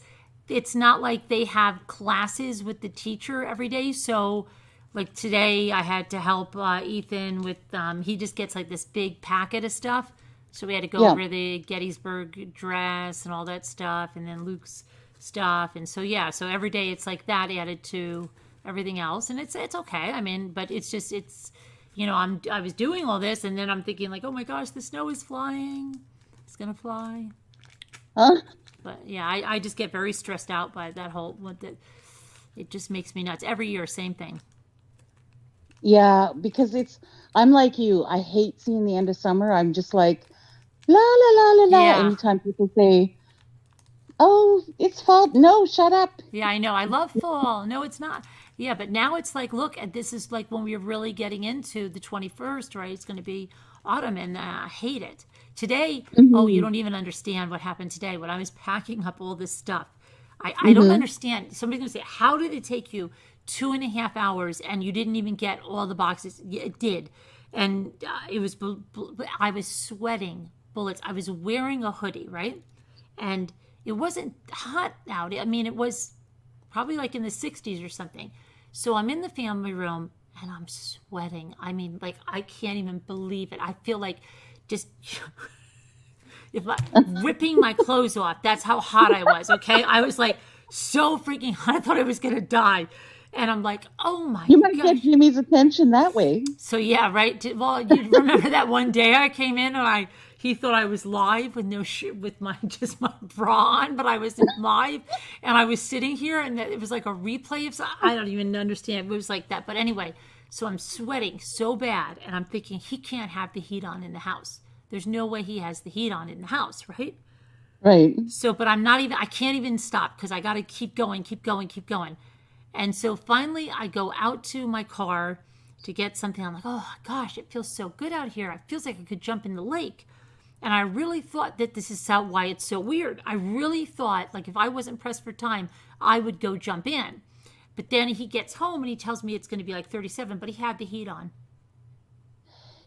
it's not like they have classes with the teacher every day. So, like today, I had to help Ethan with, he just gets like this big packet of stuff. So we had to go over the Gettysburg Address and all that stuff. And then Luke's stuff. And so, yeah, so every day it's like that added to everything else. And it's okay. I mean, but it's just, I was doing all this, and then I'm thinking like, oh my gosh, the snow is flying. It's gonna fly. Huh? But yeah, I just get very stressed out by that whole. It just makes me nuts. Every year, same thing. Yeah, because I'm like you. I hate seeing the end of summer. I'm just like, la la la la la. Yeah. Anytime people say, "Oh, it's fall," no, shut up. Yeah, I know. I love fall. No, it's not. Yeah, but now it's like, look, this is like when we're really getting into the 21st, right? It's going to be autumn, and I hate it. Today, oh, you don't even understand what happened today when I was packing up all this stuff. I don't understand. Somebody's going to say, how did it take you 2.5 hours and you didn't even get all the boxes? Yeah, it did. And I was sweating bullets. I was wearing a hoodie, right? And it wasn't hot out. I mean, it was probably like in the 60s or something. So I'm in the family room and I'm sweating. I mean, like, I can't even believe it. I feel like just ripping my clothes off. That's how hot I was, okay? I was like so freaking hot. I thought I was going to die. And I'm like, oh my God. You might get Jimmy's attention that way. So yeah, right? Well, you remember that one day I came in and he thought I was live with no with just my bra on, but I wasn't live. And I was sitting here and it was like a replay of I don't even understand. It was like that. But anyway, so I'm sweating so bad and I'm thinking he can't have the heat on in the house. There's no way he has the heat on in the house, right? Right. So, but I can't even stop because I got to keep going. And so finally I go out to my car to get something. I'm like, oh gosh, it feels so good out here. It feels like I could jump in the lake. And I really thought that this is why it's so weird. I really thought, like, if I wasn't pressed for time, I would go jump in. But then he gets home and he tells me it's going to be like 37, but he had the heat on.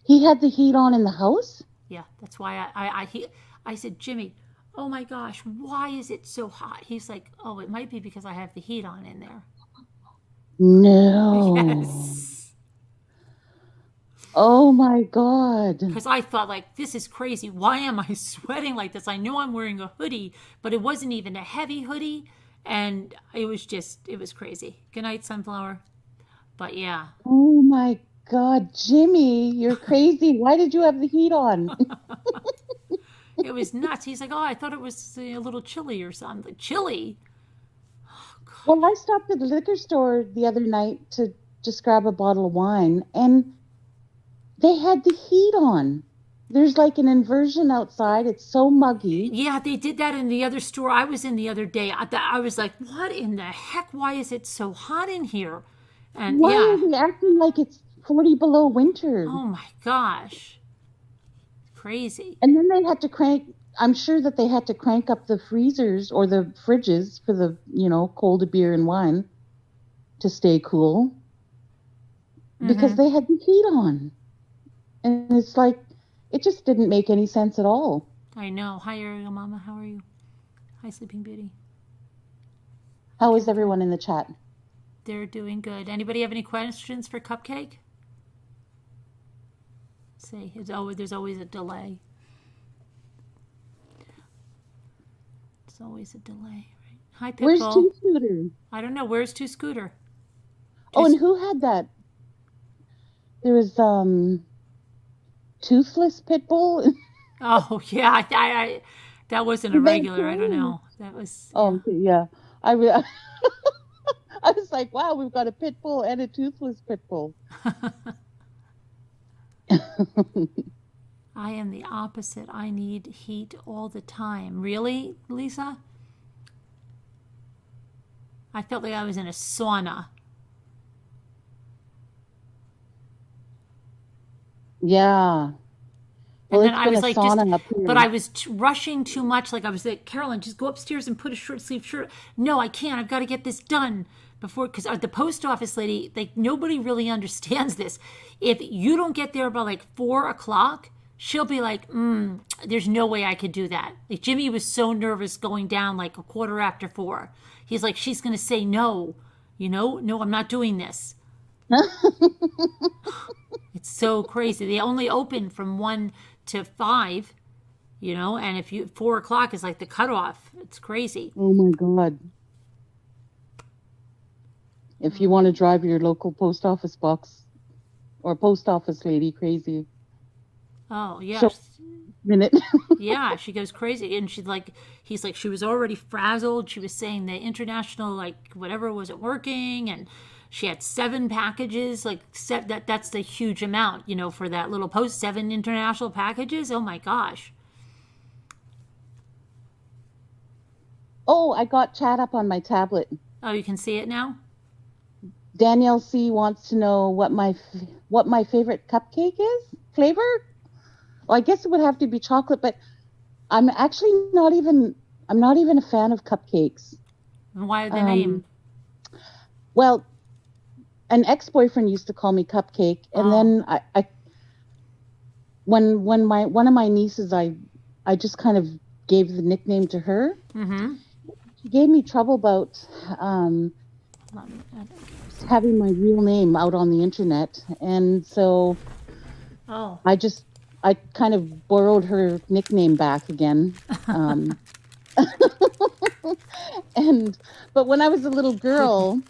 He had the heat on in the house? Yeah, that's why I said, Jimmy, oh my gosh, why is it so hot? He's like, oh, it might be because I have the heat on in there. No. Yes. Oh my God. Because I thought, like, this is crazy. Why am I sweating like this? I know I'm wearing a hoodie, but it wasn't even a heavy hoodie. And it was crazy. Good night, Sunflower. But yeah, Oh my God, Jimmy, you're crazy. Why did you have the heat on? it was nuts. He's like, oh, I thought it was a little chilly or something. Like, chilly? Well, I stopped at the liquor store the other night to just grab a bottle of wine, and they had the heat on. There's like an inversion outside. It's so muggy. Yeah, they did that in the other store I was in the other day. I was like, what in the heck? Why is it so hot in here? And Why yeah, are they acting like it's 40 below winter? oh my gosh, crazy. And then they had to crank, I'm sure that they had to crank up the freezers or the fridges for the, cold beer and wine to stay cool because they had the heat on. And it's like, it just didn't make any sense at all. I know. Hi, Ariel Mama. How are you? Hi, Sleeping Beauty. How is everyone in the chat? They're doing good. Anybody have any questions for Cupcake? Say, there's always a delay. It's always a delay, right? Hi, Pitbull. Where's Two Scooter? I don't know. Where's Two Scooter? Oh, and who had that? There was Toothless Pitbull. Oh yeah, I that wasn't a regular. I don't know. That was. Oh okay, yeah. I was like, wow, we've got a pit bull and a toothless pit bull. I am the opposite. I need heat all the time. Really, Lisa? I felt like I was in a sauna. Yeah. Well, And then I was like, but I was rushing too much. Like I was like, Carolyn, just go upstairs and put a short sleeve shirt. No, I can't. I've got to get this done before, because the post office lady, like nobody really understands this. If you don't get there by like 4:00, she'll be like, there's no way I could do that. Like Jimmy was so nervous going down like 4:15. He's like, she's going to say no, no, I'm not doing this. It's so crazy. They only open from 1 to 5, and if 4:00 is like the cutoff. It's crazy. Oh my God. If you want to drive your local post office box or post office lady crazy. Oh yeah. So, minute. Yeah, she goes crazy. And he's like, she was already frazzled. She was saying the international, like whatever wasn't working, and she had 7 packages, that's the huge amount, for that little post, 7 international packages. Oh my gosh. Oh, I got chat up on my tablet. Oh, you can see it now? Danielle C wants to know what my favorite cupcake is. Flavor? Well, I guess it would have to be chocolate, but I'm actually not even a fan of cupcakes. And why the name? Well, an ex-boyfriend used to call me Cupcake, and then when one of my nieces, I just kind of gave the nickname to her. Mm-hmm. She gave me trouble about having my real name out on the internet, and so I kind of borrowed her nickname back again. But when I was a little girl,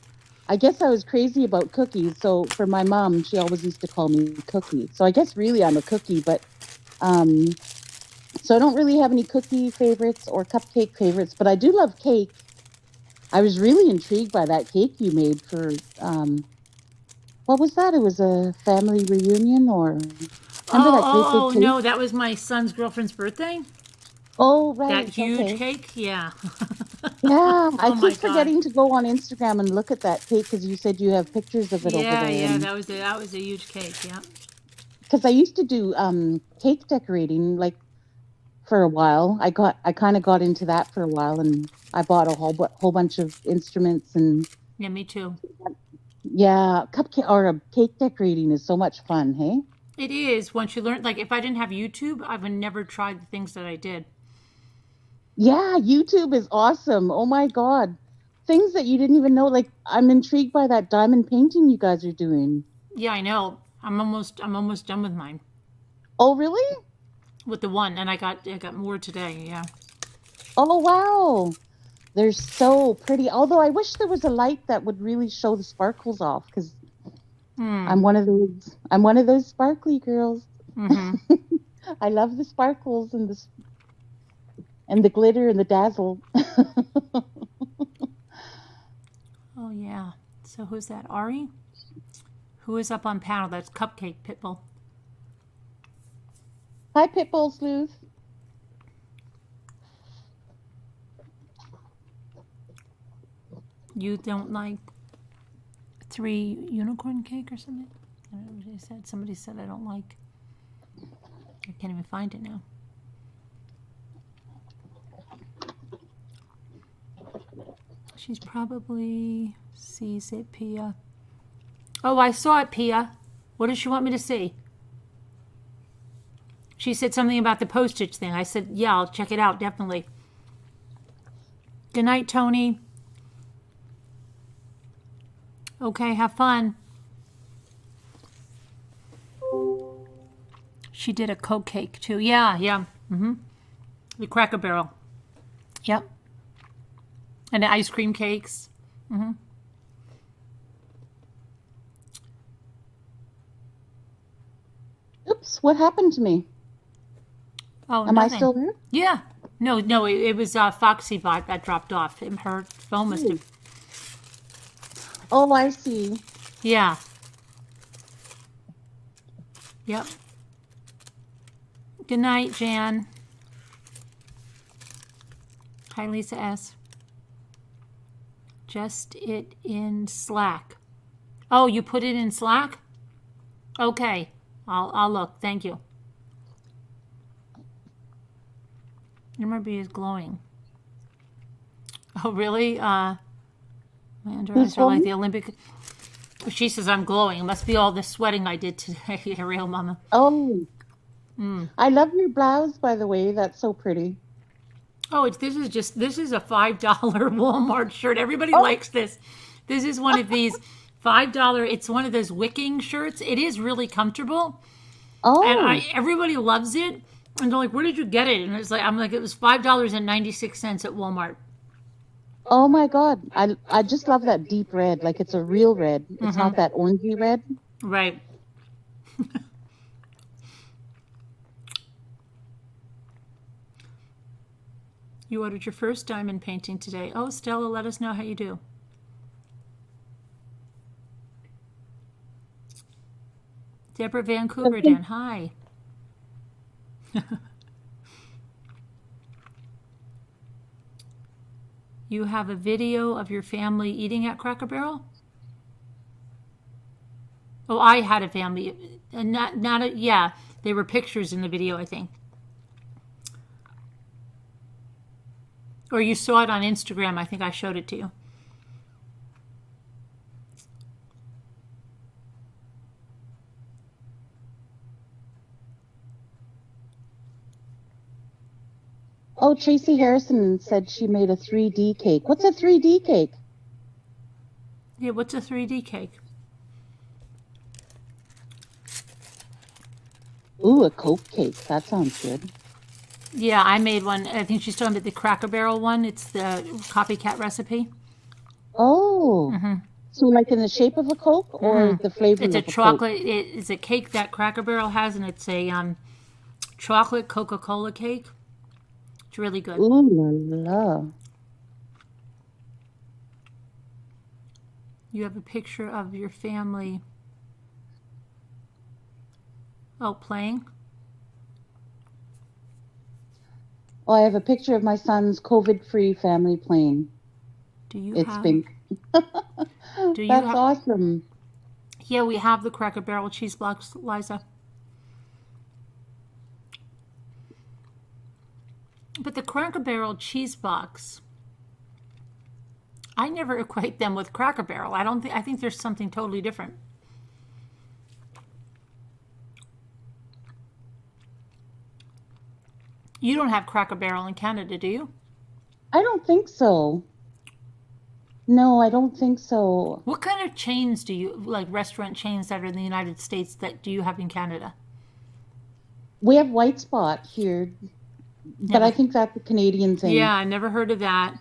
I guess I was crazy about cookies. So for my mom, she always used to call me Cookie. So I guess really I'm a cookie, but so I don't really have any cookie favorites or cupcake favorites, but I do love cake. I was really intrigued by that cake you made for, what was that? It was a family reunion or... Oh, no, that was my son's girlfriend's birthday. Oh, right. That huge cake? Yeah. Yeah, I keep forgetting to go on Instagram and look at that cake because you said you have pictures of it over there. Yeah, that was a huge cake, yeah. Because I used to do cake decorating, like, for a while. I kind of got into that for a while, and I bought a whole bunch of instruments and... Yeah, me too. Yeah, cake decorating is so much fun, hey? It is. Once you learn, like if I didn't have YouTube, I would never try the things that I did. Yeah, YouTube is awesome. Oh my God. Things that you didn't even know. Like, I'm intrigued by that diamond painting you guys are doing. Yeah, I know. I'm almost done with mine. Oh, really? With the one, and I got more today, yeah. Oh, wow. They're so pretty. Although I wish there was a light that would really show the sparkles off, because I'm one of those sparkly girls. Mm-hmm. I love the sparkles and the glitter and the dazzle. Oh, yeah. So who's that? Ari? Who is up on panel? That's Cupcake Pitbull. Hi, Pitbull Sleuth. You don't like 3 unicorn cake or something? I don't know what they said. Somebody said I don't like. I can't even find it now. She's probably sees it, Pia. Oh, I saw it, Pia. What does she want me to see? She said something about the postage thing. I said, yeah, I'll check it out, definitely. Good night, Tony. Okay, have fun. She did a Coke cake, too. Yeah. Mm-hmm. The Cracker Barrel. Yep. And the ice cream cakes. Mm-hmm. Oops, what happened to me? Oh, Am nothing. I still there? Yeah. No, it was Foxy Bot that dropped off. Her phone must have. Oh, I see. Yeah. Yep. Good night, Jan. Hi, Lisa S. Just it in Slack. Oh, you put it in Slack? Okay. I'll look. Thank you. MRB is glowing. Oh, really? My under eyes are like the Olympic. She says I'm glowing. It must be all the sweating I did today, real mama. Oh. I love your blouse, by the way. That's so pretty. Oh, this is a $5 Walmart shirt. Everybody likes this. This is one of these $5. It's one of those wicking shirts. It is really comfortable. Oh. And everybody loves it. And they're like, where did you get it? And I'm like, it was $5.96 at Walmart. Oh my God. I just love that deep red. Like it's a real red. It's not that orangey red. Right. You ordered your first diamond painting today. Oh, Stella, let us know how you do. Deborah Vancouver, Dan, hi. You have a video of your family eating at Cracker Barrel? Oh, I had a family. Yeah, they were pictures in the video, I think. Or you saw it on Instagram. I think I showed it to you. Oh, Tracy Harrison said she made a 3D cake. What's a 3D cake? Yeah, what's a 3D cake? Ooh, a Coke cake. That sounds good. Yeah, I made one. I think she's talking about the Cracker Barrel one. It's the copycat recipe. Oh. So like in the shape of a Coke or the flavor It's of a a chocolate. Coke? It's a cake that Cracker Barrel has, and it's a chocolate Coca-Cola cake. It's really good. Ooh la la. You have a picture of your family. Oh, playing? Oh, I have a picture of my son's COVID-free family plane. Do you It's have? pink. Do you That's have? awesome. Yeah, we have the Cracker Barrel cheese blocks, Liza. But the Cracker Barrel cheese box, I never equate them with Cracker Barrel. I think there's something totally different. You don't have Cracker Barrel in Canada, do you? I don't think so. No, I don't think so. What kind of chains do you, like restaurant chains that are in the United States, that do you have in Canada? We have White Spot here, but I think that's a Canadian thing. Yeah, I never heard of that.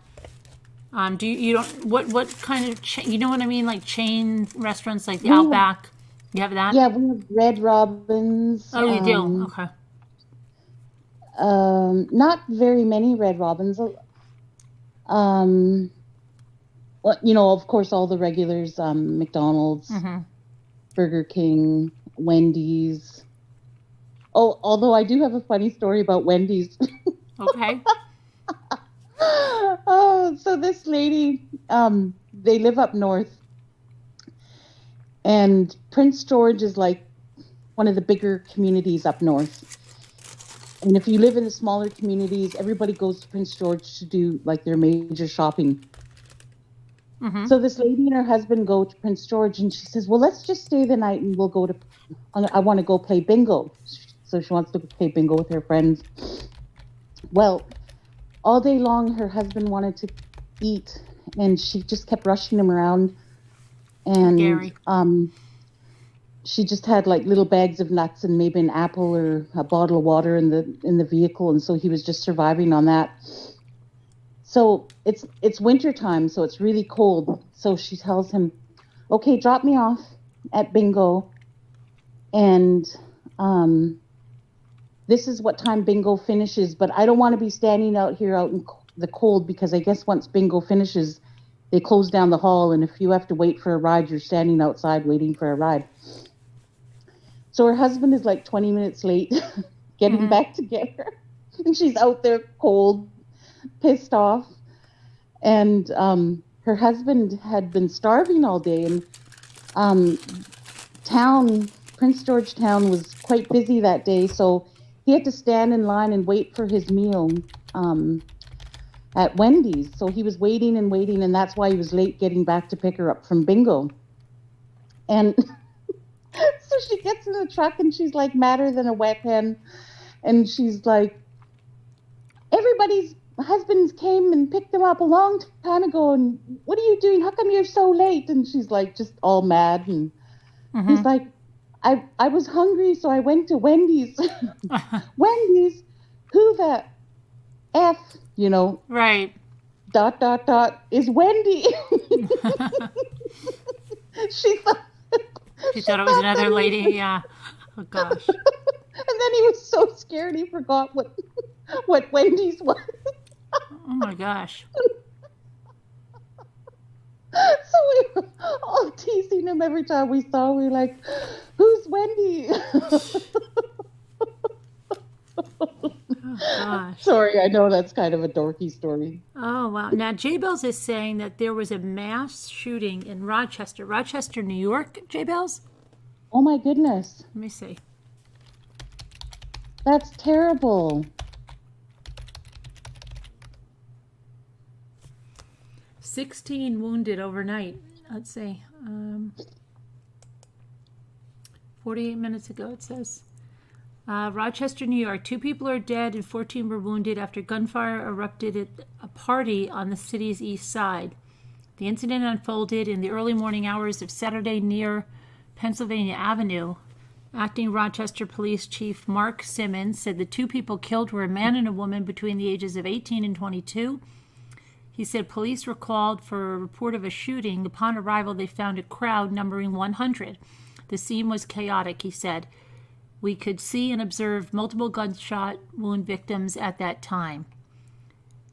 Do you don't what kind of you know what I mean, like chain restaurants like the We have, Outback? You have that? yeah, we have Red Robins. Oh, you do. Okay. Not very many Red Robins. Um, well, of course, all the regulars, McDonald's, Burger King, Wendy's. Oh, although I do have a funny story about Wendy's. Okay. Oh, so this lady, they live up north, and Prince George is like one of the bigger communities up north. And if you live in the smaller communities, everybody goes to Prince George to do like their major shopping. So this lady and her husband go to Prince George, and she says, well, let's just stay the night and we'll go I want to go play bingo. So she wants to play bingo with her friends. Well, all day long, her husband wanted to eat, and she just kept rushing him around. And Gary. She just had like little bags of nuts and maybe an apple or a bottle of water in the vehicle, and so he was just surviving on that. So it's winter time, so it's really cold. So she tells him, "Okay, drop me off at bingo, and this is what time bingo finishes. But I don't want to be standing out here out in the cold, because I guess once bingo finishes, they close down the hall, and if you have to wait for a ride, you're standing outside waiting for a ride." So her husband is like 20 minutes late getting back to get her. And she's out there cold, pissed off. And her husband had been starving all day. And Prince George Town was quite busy that day. So he had to stand in line and wait for his meal at Wendy's. So he was waiting, and that's why he was late getting back to pick her up from bingo. And so she gets in the truck, and she's like madder than a wet hen. And she's like, everybody's husbands came and picked them up a long time ago, and what are you doing? How come you're so late? And she's like just all mad. And he's like, I was hungry, so I went to Wendy's. Wendy's? Who the F, Right. ... is Wendy. She thought it was another lady. Yeah. Oh gosh. And then he was so scared he forgot what Wendy's was. Oh my gosh. So we were all teasing him every time we saw him. We were like, who's Wendy? Oh gosh. Sorry, I know that's kind of a dorky story. Oh wow. Now J-Bells is saying that there was a mass shooting in Rochester, New York, J-Bells? Oh my goodness. Let me see. That's terrible. 16 wounded overnight. Let's see. 48 minutes ago, it says. Rochester, New York. 2 people are dead and 14 were wounded after gunfire erupted at a party on the city's east side. The incident unfolded in the early morning hours of Saturday near Pennsylvania Avenue. Acting Rochester Police Chief Mark Simmons said the 2 people killed were a man and a woman between the ages of 18 and 22. He said police were called for a report of a shooting. Upon arrival, they found a crowd numbering 100. The scene was chaotic, he said. We could see and observe multiple gunshot wound victims at that time.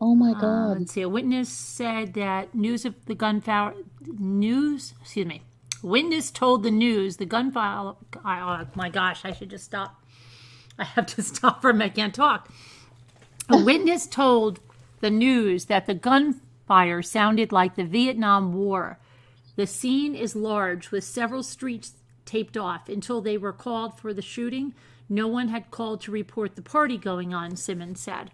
Oh my God. Let's see. A witness said that Witness told the news the gunfire. Oh my gosh, I should just stop. I have to stop for a minute. I can't talk. A witness told the news that the gunfire sounded like the Vietnam War. The scene is large with several streets taped off. Until they were called for the shooting, no one had called to report the party going on, Simmons said.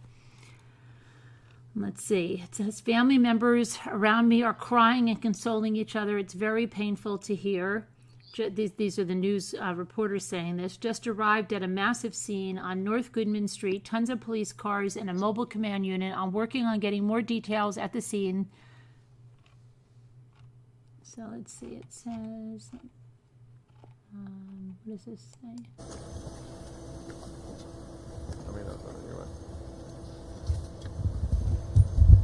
Let's see. It says, family members around me are crying and consoling each other. It's very painful to hear. These are the news reporters saying this. Just arrived at a massive scene on North Goodman Street. Tons of police cars and a mobile command unit. I'm working on getting more details at the scene. So let's see. It says... what does this say? I mean, that's what you're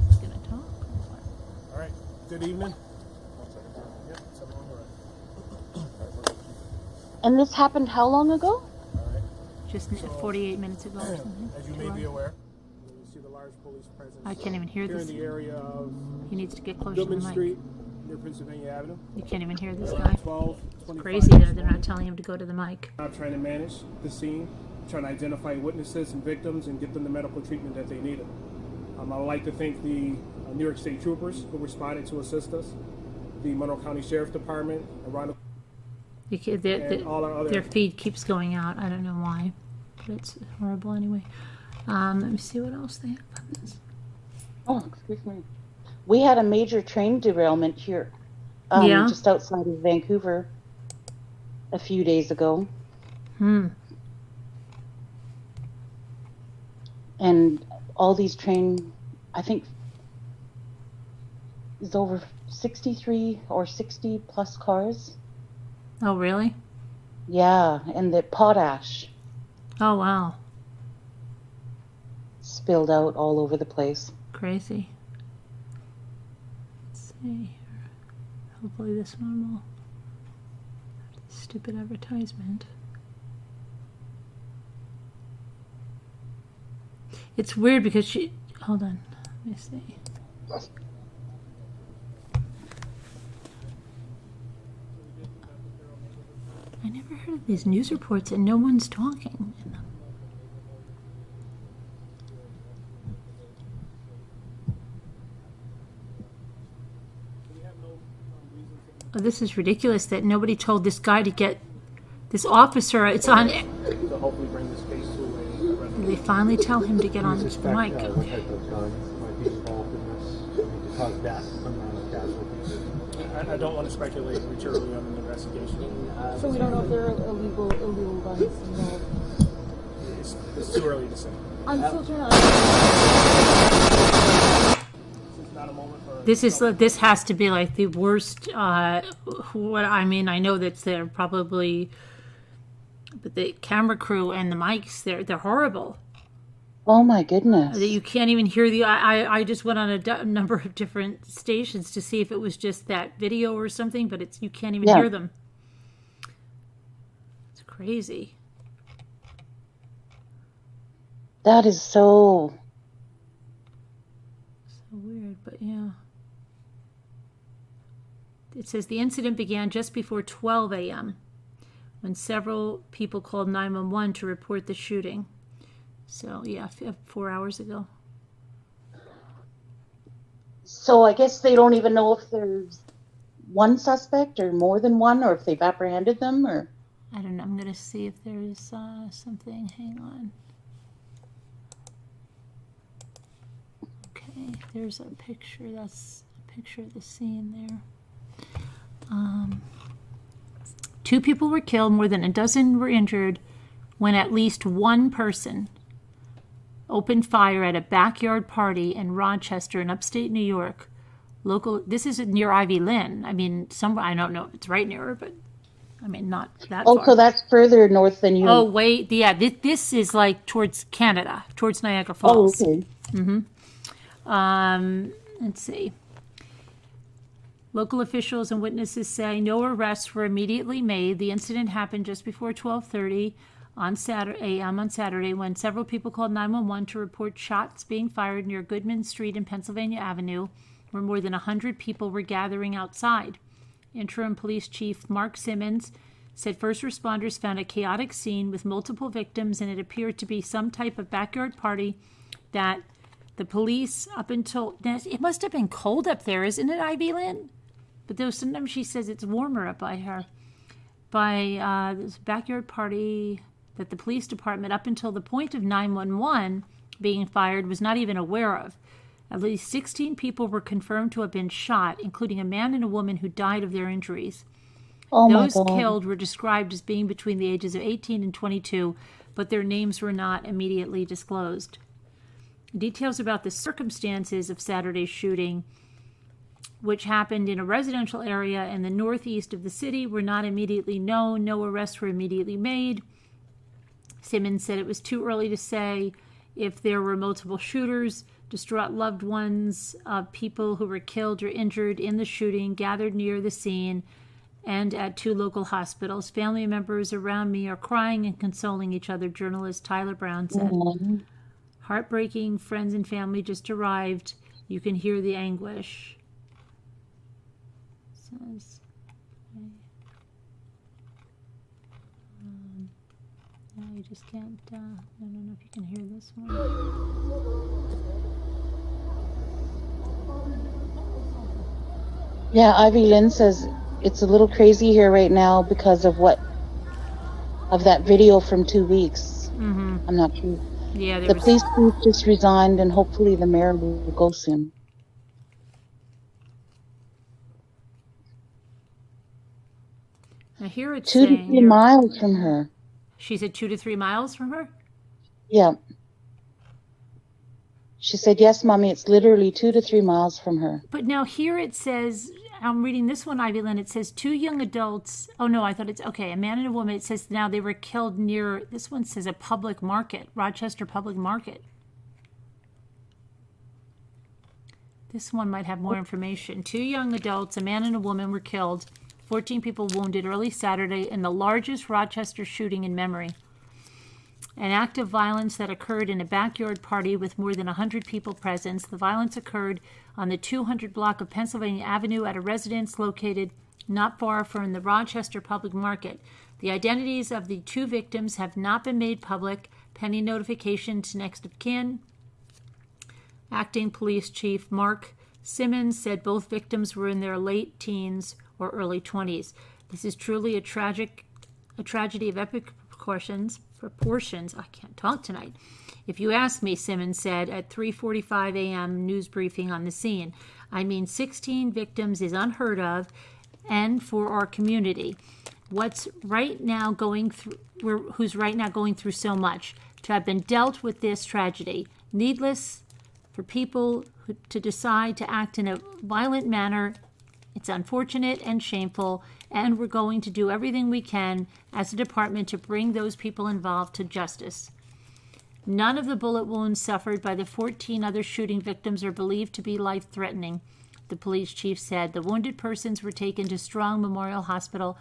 It's gonna talk or what? Good evening. Yep, 7 on the right. And this happened how long ago? All right. Just 48 minutes ago or something. As you may be aware, you see the large police presence. I can't even hear here this. in the area of He needs to get closer to the Goodman mic. Street near Pennsylvania Avenue. You can't even hear this guy. 12, It's crazy that they're not telling him to go to the mic. I'm trying to manage the scene, trying to identify witnesses and victims and get them the medical treatment that they needed. I would like to thank the New York State troopers who responded to assist us, the Monroe County Sheriff Department, around Their feed keeps going out. I don't know why, but it's horrible anyway. Let me see what else they have on this. Oh, excuse me. We had a major train derailment here, just outside of Vancouver, a few days ago. And all these I think, is over 63 or 60 plus cars. Oh, really? Yeah, and the potash Oh, wow. spilled out all over the place. Crazy. Let's see here. Hopefully this one will. Stupid advertisement. It's weird because she. Hold on. Let me see. I never heard of these news reports and no one's talking in them. Oh, this is ridiculous that nobody told this guy to get this officer. It's on. to hopefully bring this case to a resolution. They finally tell him to get on the mic. What type of gun might be involved in this? I mean, to cause death, some amount of casualties. I don't want to speculate materially on an investigation. So we don't know if there are illegal guns involved. It's too early to say. I'm still trying to. It's not a moment for. This has to be like the worst. What I mean, I know that they're probably, but the camera crew and the mics, they're horrible. Oh my goodness. That you can't even hear the. I just went on a number of different stations to see if it was just that video or something, but you can't even hear them. It's crazy. That is so Weird, but yeah. It says the incident began just before 12 a.m. when several people called 911 to report the shooting. So, yeah, 4 hours ago. So I guess they don't even know if there's one suspect or more than one, or if they've apprehended them, or... I don't know. I'm going to see if there's something. Hang on. Okay, there's a picture. That's a picture of the scene there. 2 people were killed, more than a dozen were injured when at least one person opened fire at a backyard party in Rochester in upstate New York. This is near Ivy Lynn. I mean, I don't know if it's right near her, but I mean, not that far. Oh, so that's further north than you. Oh, wait. Yeah, this is like towards Canada, towards Niagara Falls. Oh, okay. Let's see. Local officials and witnesses say no arrests were immediately made. The incident happened just before 12:30 a.m. on Saturday when several people called 911 to report shots being fired near Goodman Street and Pennsylvania Avenue, where more than 100 people were gathering outside. Interim Police Chief Mark Simmons said first responders found a chaotic scene with multiple victims, and it appeared to be some type of backyard party that the police it must have been cold up there, isn't it, Ivy Lynn? But though sometimes she says it's warmer up by her. This backyard party that the police department, up until the point of 911 being fired, was not even aware of. At least 16 people were confirmed to have been shot, including a man and a woman who died of their injuries. Those killed were described as being between the ages of 18 and 22, but their names were not immediately disclosed. Details about the circumstances of Saturday's shooting, which happened in a residential area in the northeast of the city, were not immediately known. No arrests were immediately made. Simmons said it was too early to say if there were multiple shooters. Distraught loved ones of people who were killed or injured in the shooting gathered near the scene and at 2 local hospitals. Family members around me are crying and consoling each other, journalist Tyler Brown said. Mhm. Heartbreaking, friends and family just arrived. You can hear the anguish. Says, no, you just can't. I don't know if you can hear this one. Yeah, Ivy Lynn says it's a little crazy here right now because of that video from 2 weeks. Mm-hmm. I'm not sure. Yeah, The police chief just resigned, and hopefully the mayor will go soon. Now here it's 2 to saying 3 miles from her. she said 2 to 3 miles from her. Yeah. She said, yes, Mommy, it's literally 2 to 3 miles from her. But now here it says, I'm reading this one, Ivy Lynn, it says 2 young adults. Oh no, I thought it's, okay, a man and a woman. It says now they were killed near, this one says a public market, Rochester Public Market. This one might have more information. 2 young adults, a man and a woman, were killed. 14 people wounded early Saturday in the largest Rochester shooting in memory. An act of violence that occurred in a backyard party with more than 100 people present. The violence occurred on the 200 block of Pennsylvania Avenue at a residence located not far from the Rochester Public Market. The identities of the 2 victims have not been made public, pending notification to next of kin. Acting Police Chief Mark Simmons said both victims were in their late teens or early 20s. This is truly a tragedy of epic proportions. I can't talk tonight. If you ask me, Simmons said at 3:45 a.m. news briefing on the scene. I mean, 16 victims is unheard of, and for our community, who's right now going through so much, to have been dealt with this tragedy. Needless for people to decide to act in a violent manner. It's unfortunate and shameful, and we're going to do everything we can as a department to bring those people involved to justice. None of the bullet wounds suffered by the 14 other shooting victims are believed to be life-threatening, the police chief said. The wounded persons were taken to Strong Memorial Hospital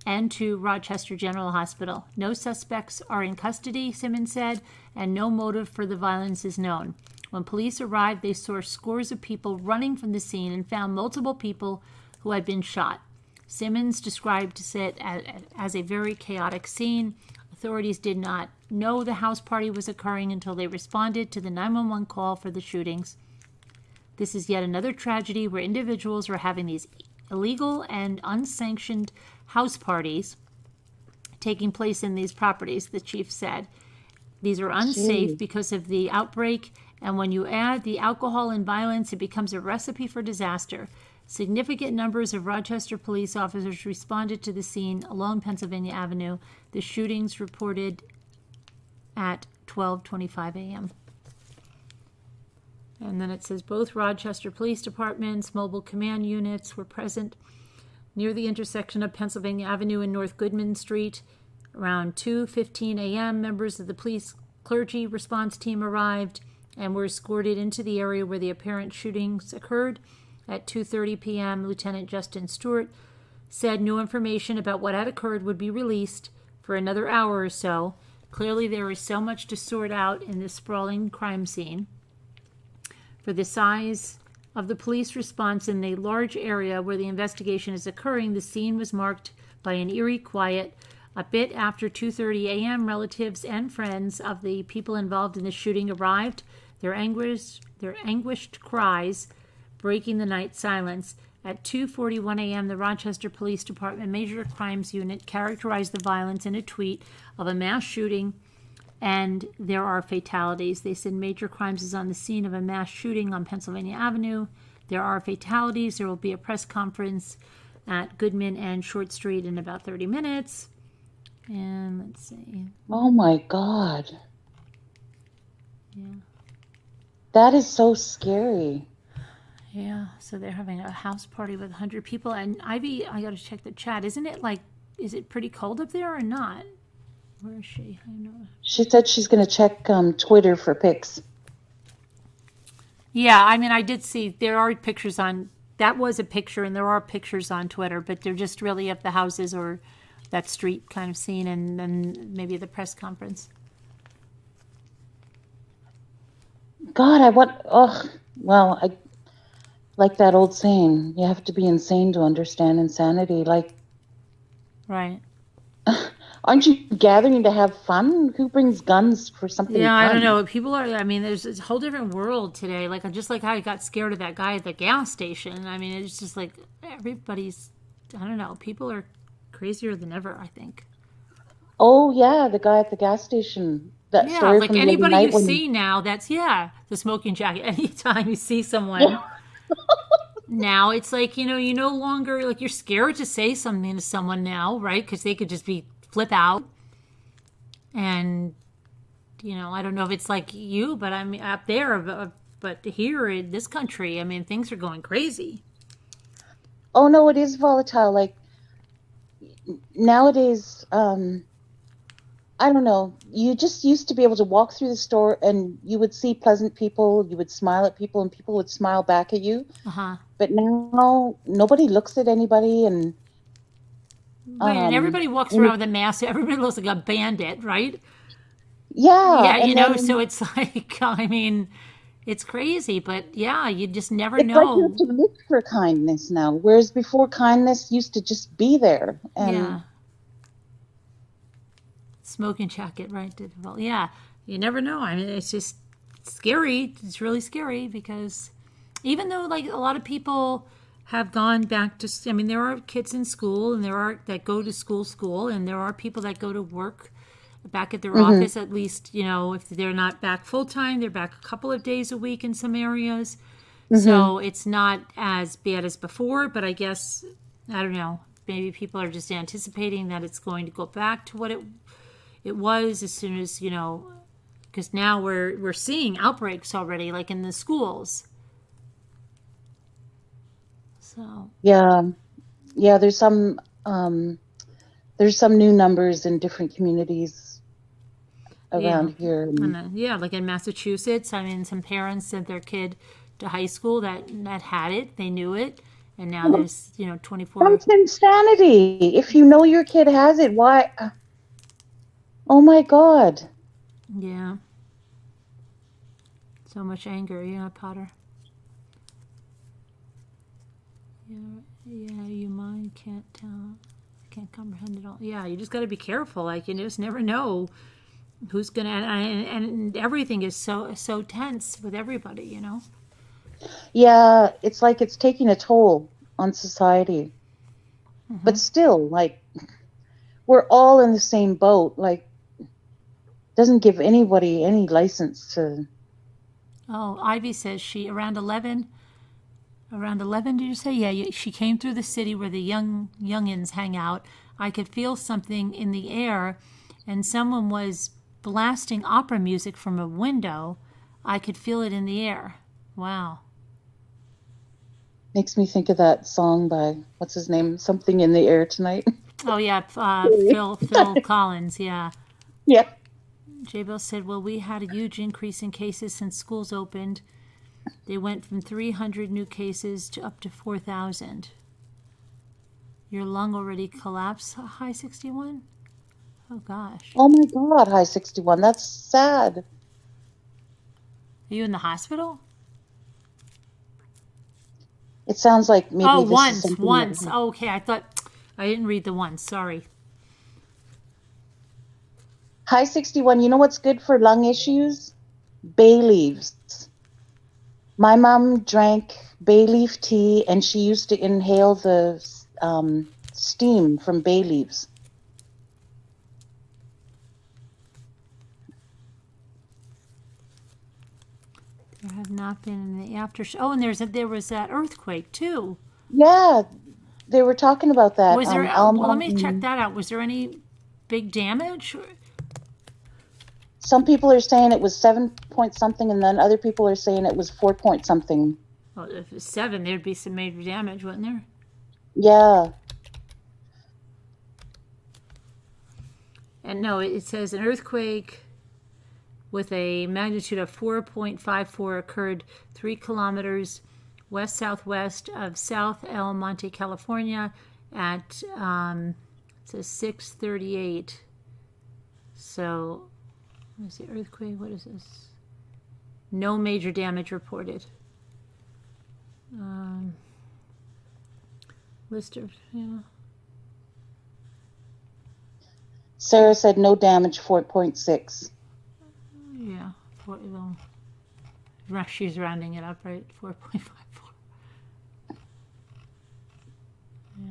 and to Rochester General Hospital. No suspects are in custody, Simmons said, and no motive for the violence is known. When police arrived, they saw scores of people running from the scene and found multiple people who had been shot. Simmons described it as a very chaotic scene. Authorities did not know the house party was occurring until they responded to the 911 call for the shootings. This is yet another tragedy where individuals are having these illegal and unsanctioned house parties taking place in these properties, the chief said. These are unsafe because of the outbreak, and when you add the alcohol and violence, it becomes a recipe for disaster. Significant numbers of Rochester police officers responded to the scene along Pennsylvania Avenue. The shootings reported at 12:25 a.m. And then it says both Rochester Police Departments, mobile command units were present near the intersection of Pennsylvania Avenue and North Goodman Street. Around 2:15 a.m., members of the police clergy response team arrived and were escorted into the area where the apparent shootings occurred. At 2:30 p.m., Lieutenant Justin Stewart said no information about what had occurred would be released for another hour or so. Clearly, there is so much to sort out in this sprawling crime scene. For the size of the police response in the large area where the investigation is occurring, the scene was marked by an eerie quiet. A bit after 2:30 a.m., relatives and friends of the people involved in the shooting arrived, their anguished cries breaking the night silence. At 2:41 a.m., the Rochester Police Department Major Crimes Unit characterized the violence in a tweet of a mass shooting, and there are fatalities. They said Major Crimes is on the scene of a mass shooting on Pennsylvania Avenue. There are fatalities. There will be a press conference at Goodman and Short Street in about 30 minutes. And let's see. Oh my God. Yeah. That is so scary. Yeah, so they're having a house party with 100 people. And Ivy, I got to check the chat. Is it pretty cold up there or not? Where is she? I know. She said she's going to check Twitter for pics. Yeah, I mean, I did see there are pictures on. That was a picture, and there are pictures on Twitter, but they're just really of the houses or that street kind of scene, and then maybe the press conference. God, I like that old saying, you have to be insane to understand insanity. Like, Right. aren't you gathering to have fun? Who brings guns for something Yeah, fun? I don't know. People are. I mean, there's a whole different world today. Like just like how I got scared of that guy at the gas station. I mean, it's just like everybody's. I don't know. People are crazier than ever, I think. Oh, yeah, the guy at the gas station. That Yeah, story like from the other anybody night you when see now, that's the smoking jacket. Anytime you see someone Yeah. now, it's like you no longer like you're scared to say something to someone now, right? Because they could just be flip out, and I don't know if it's like you, but I'm up there, but here in this country, I mean, things are going crazy. Oh no, it is volatile. Like nowadays, I don't know. You just used to be able to walk through the store and you would see pleasant people, you would smile at people and people would smile back at you. Uh-huh. But now nobody looks at anybody and Right, and everybody walks and around with a mask. Everybody looks like a bandit, right? yeah, Yeah, and then so it's like, I mean, it's crazy, but yeah, you just never it's like you have know. to look for kindness now, whereas before kindness used to just be there. And Yeah. Smoking jacket, right? Well, yeah, you never know. I mean, it's just scary. It's really scary because even though like a lot of people have gone back to, I mean, there are kids in school and there are that go to school, and there are people that go to work back at their office, at least, if they're not back full time, they're back a couple of days a week in some areas. So it's not as bad as before, but I guess, I don't know, maybe people are just anticipating that it's going to go back to what it was as soon as, because now we're seeing outbreaks already, like in the schools. So, yeah, there's some new numbers in different communities yeah. around here. And yeah, like in Massachusetts, I mean, some parents sent their kid to high school that had it, they knew it, and now there's 24. That's insanity. If you know your kid has it, why? Oh my God. Yeah. So much anger, Potter. Yeah, you mind can't tell. Can't comprehend it all. Yeah, you just got to be careful. Like you just never know who's gonna, and everything is so tense with everybody. Yeah, it's like it's taking a toll on society. But still, like, we're all in the same boat. Like, doesn't give anybody any license to. Oh, Ivy says around 11. Around 11, did you say? Yeah, she came through the city where the youngins hang out. I could feel something in the air, and someone was blasting opera music from a window. I could feel it in the air. Wow. Makes me think of that song by, what's his name? Something in the Air Tonight. Oh, yeah, Phil Collins, yeah. Yeah. J-Bill said, well, we had a huge increase in cases since schools opened. They went from 300 new cases to up to 4,000. Your lung already collapsed, high 61? Oh, gosh. Oh my God, high 61. That's sad. Are you in the hospital? It sounds like maybe Oh, this is something once. that- Oh, okay, I thought, I didn't read the once, sorry. High 61, you know what's good for lung issues? Bay leaves. My mom drank bay leaf tea and she used to inhale the steam from bay leaves. There have not been in the aftershock. Oh, and there was that earthquake, too. Yeah, they were talking about that. Was there, Alma, well, let me check that out. Was there any big damage? some people are saying it was 7 point something, and then other people are saying it was 4 point something. Well, if it was 7, there'd be some major damage, wouldn't there? Yeah. And no, it says an earthquake with a magnitude of 4.54 occurred 3 kilometers west-southwest of South El Monte, California at, it says 6:38. So, what is the earthquake? What is this? No major damage reported. List of, yeah. Sarah said no damage, 4.6. Yeah, she's rounding it up, right? 4.54. Yeah.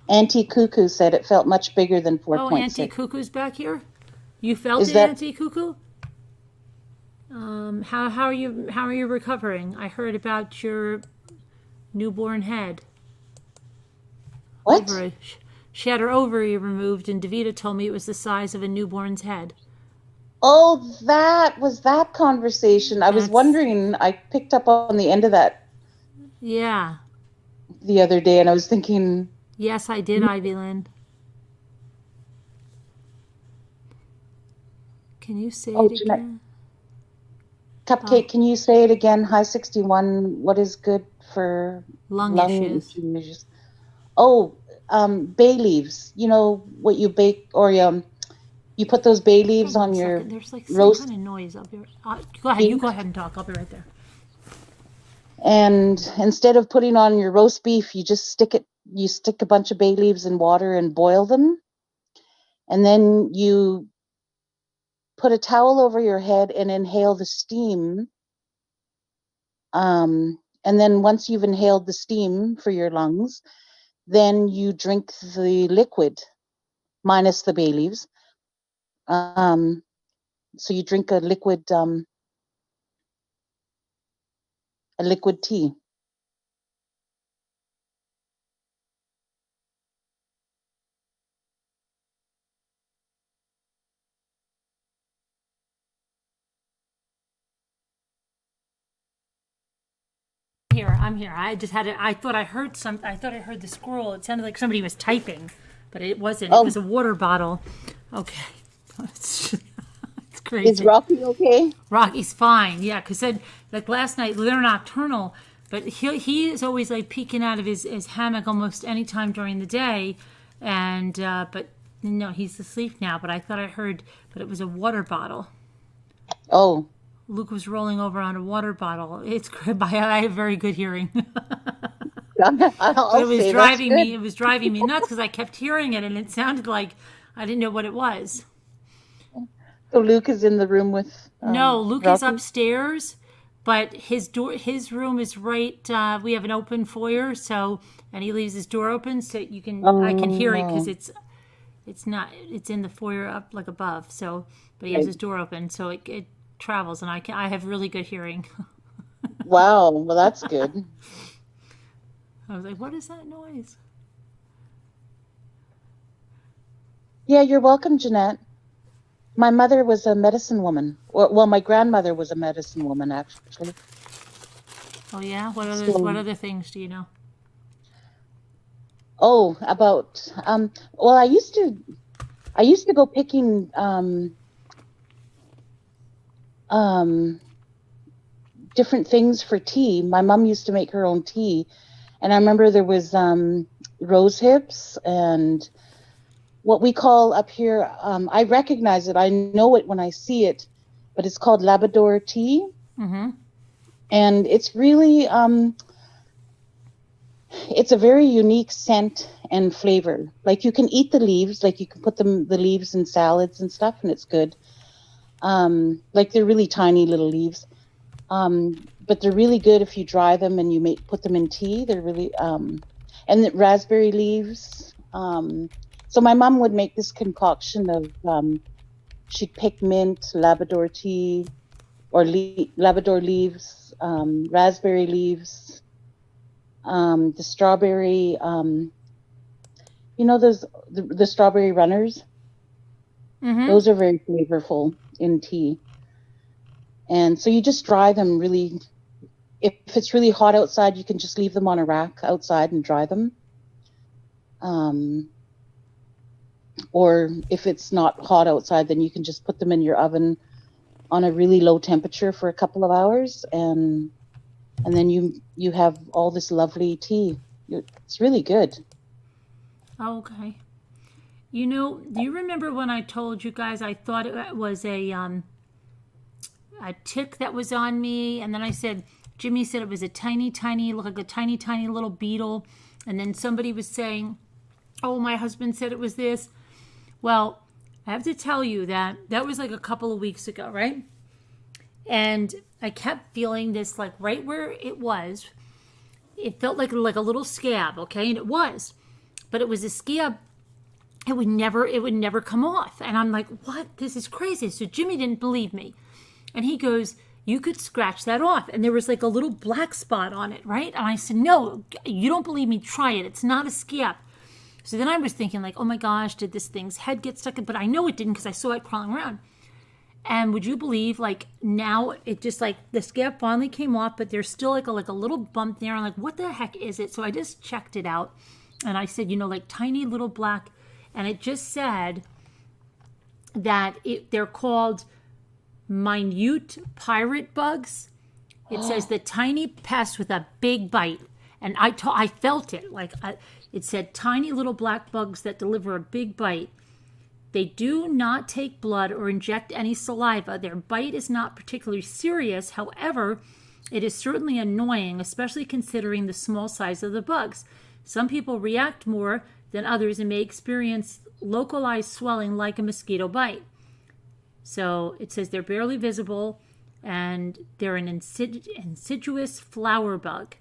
Auntie Cuckoo said it felt much bigger than 4.6. Oh, Auntie Cuckoo's back here. You felt Is it, that- Auntie Cuckoo? How are you recovering? I heard about your newborn head. What? She had her ovary removed, and Davita told me it was the size of a newborn's head. Oh, that was that conversation. I was That's- wondering, I picked up on the end of that Yeah. the other day, and I was thinking, Yes, I did, Ivy Lynn. Can you say Oh, it Jeanette. again? Cupcake, can you say it again? High 61, what is good for Lung issues. Oh, bay leaves. You know what you bake, or you put those bay leaves Hold on a your second. There's like some roast. kind of noise up here. Go ahead. You beef. go ahead and talk. I'll be right there. And instead of putting on your roast beef, you just stick a bunch of bay leaves in water and boil them. And then you put a towel over your head and inhale the steam. And then once you've inhaled the steam for your lungs, then you drink the liquid minus the bay leaves. So you drink a liquid tea. I'm here. I just had it. I thought I heard the scroll. It sounded like somebody was typing, but it wasn't. Oh. It was a water bottle. Okay. It's crazy. Is Rocky okay? Rocky's fine. Yeah, because like last night, they're nocturnal, but he is always like peeking out of his hammock almost any time during the day, and but no, he's asleep now. But I thought I heard, but it was a water bottle. Oh. Luke was rolling over on a water bottle. It's good. I have very good hearing. But it was driving me. It was driving me nuts because I kept hearing it, and it sounded like I didn't know what it was. So Luke is in the room with. No, Luke Rocky? is upstairs, but his room is right. We have an open foyer, and he leaves his door open, so I can hear it because it's in the foyer up like above. So, but he has his door open, so it travels, and I have really good hearing. Wow, well that's good. I was like, what is that noise? Yeah, you're welcome, Jeanette. My mother was a medicine woman. Well, my grandmother was a medicine woman, actually. Oh yeah, what other things do you know? Oh, about well, I used to go picking different things for tea. My mom used to make her own tea, and I remember there was rose hips and what we call up here. I recognize it. I know it when I see it, but it's called Labrador tea, and it's really it's a very unique scent and flavor. Like you can eat the leaves, like you can put the leaves in salads and stuff, and it's good. Like they're really tiny little leaves. But they're really good if you dry them and you put them in tea. They're really, and the raspberry leaves. So my mom would make this concoction of, she'd pick mint, Labrador tea, or Labrador leaves, raspberry leaves, the strawberry, you know, the strawberry runners. Those are very flavorful in tea. And so you just dry them really. If it's really hot outside, you can just leave them on a rack outside and dry them. or if it's not hot outside, then you can just put them in your oven on a really low temperature for a couple of hours, and then you have all this lovely tea. It's really good. Okay. You know, do you remember when I told you guys I thought it was a tick that was on me, and then I said, Jimmy said it was a tiny, looked like a tiny, tiny little beetle, and then somebody was saying, oh, my husband said it was this. Well, I have to tell you that was like a couple of weeks ago, right? And I kept feeling this, like right where it was, it felt like a little scab, okay? And it was, but it was a scab. It would never come off. And I'm like, what? This is crazy. So Jimmy didn't believe me. And he goes, you could scratch that off. And there was like a little black spot on it, right? And I said, no, you don't believe me. Try it. It's not a scab. So then I was thinking like, oh my gosh, did this thing's head get stuck in? But I know it didn't because I saw it crawling around. And would you believe, like, now it just, like, the scab finally came off, but there's still, like a little bump there. I'm like, what the heck is it? So I just checked it out. And I said, like, tiny little black. And it just said that they're called minute pirate bugs. It says the tiny pest with a big bite. And I felt it. Like, it said tiny little black bugs that deliver a big bite. They do not take blood or inject any saliva. Their bite is not particularly serious. However, it is certainly annoying, especially considering the small size of the bugs. Some people react more than others and may experience localized swelling like a mosquito bite. So it says they're barely visible, and they're an insidious flower bug.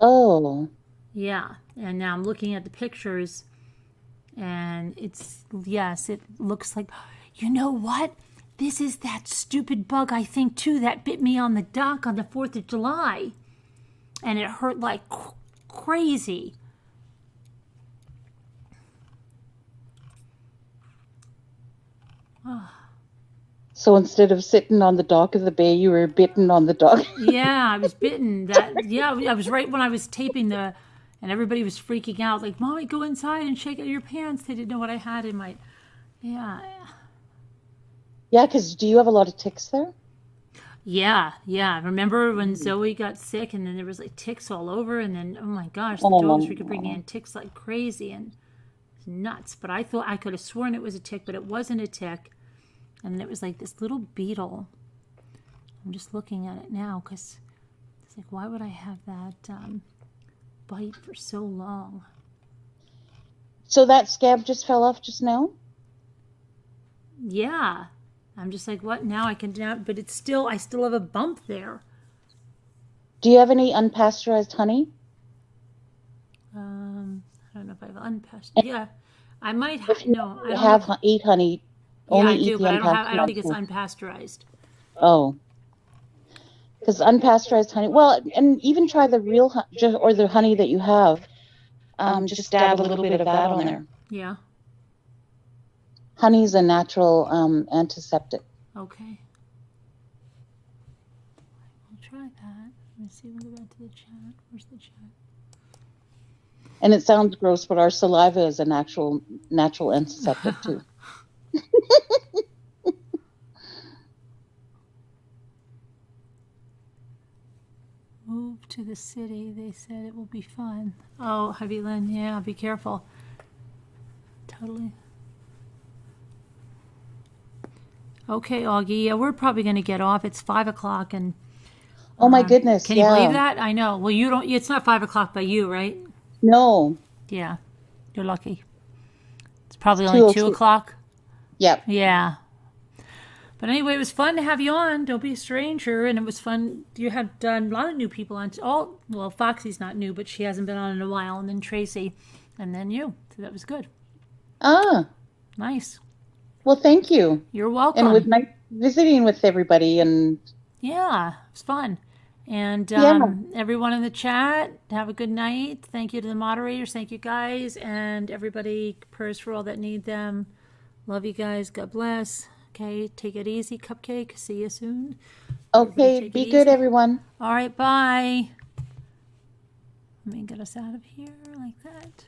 Oh. Yeah, and now I'm looking at the pictures. And it looks like, you know what? This is that stupid bug, I think, too, that bit me on the dock on the 4th of July. And it hurt like crazy. Oh. So instead of sitting on the dock of the bay, you were bitten on the dock. Yeah, I was bitten. I was right when I was taping and everybody was freaking out, like, Mommy, go inside and shake out your pants. They didn't know what I had in my, Yeah, because do you have a lot of ticks there? Yeah. Remember when Zoe got sick and then there was like ticks all over, and then, oh my gosh, the dogs were bringing in ticks like crazy, and it's nuts. But I thought I could have sworn it was a tick, but it wasn't a tick. And it was like this little beetle. I'm just looking at it now because it's like, why would I have that bite for so long? So that scab just fell off just now? Yeah. I'm just like, what? Now I can, but I still have a bump there. Do you have any unpasteurized honey? I don't know if I have unpasteurized. Yeah, I might have. No, I don't have eat honey. Only I do, eat the but I don't think it's unpasteurized. Oh. Because unpasteurized honey, well, and even try the real honey, or the honey that you have. Just dab a little bit of that on there. Yeah. Honey's a natural antiseptic. Okay. I'll try that. Let me see. We'll go back to the chat. Where's the chat? And it sounds gross, but our saliva is a natural antiseptic too. Move to the city. They said it will be fun. Oh, Heavy Lynn, yeah, be careful. Totally. Okay, Augie, yeah, we're probably going to get off. It's 5 o'clock, and oh my goodness, can you believe that? I know. Well, you don't. It's not 5 o'clock by you, right? No. Yeah, you're lucky. It's probably only 2 o'clock. Yep. Yeah. But anyway, it was fun to have you on. Don't be a stranger. And it was fun. You had done a lot of new people on. Well, Foxy's not new, but she hasn't been on in a while. And then Tracy. And then you. So that was good. Ah. Nice. Well, thank you. You're welcome. And it was nice visiting with everybody. And yeah, it was fun. And everyone in the chat, have a good night. Thank you to the moderators. Thank you, guys. And everybody, prayers for all that need them. Love you guys. God bless. Okay, take it easy, Cupcake. See you soon. Okay, be good, everyone. All right, bye. Let me get us out of here like that.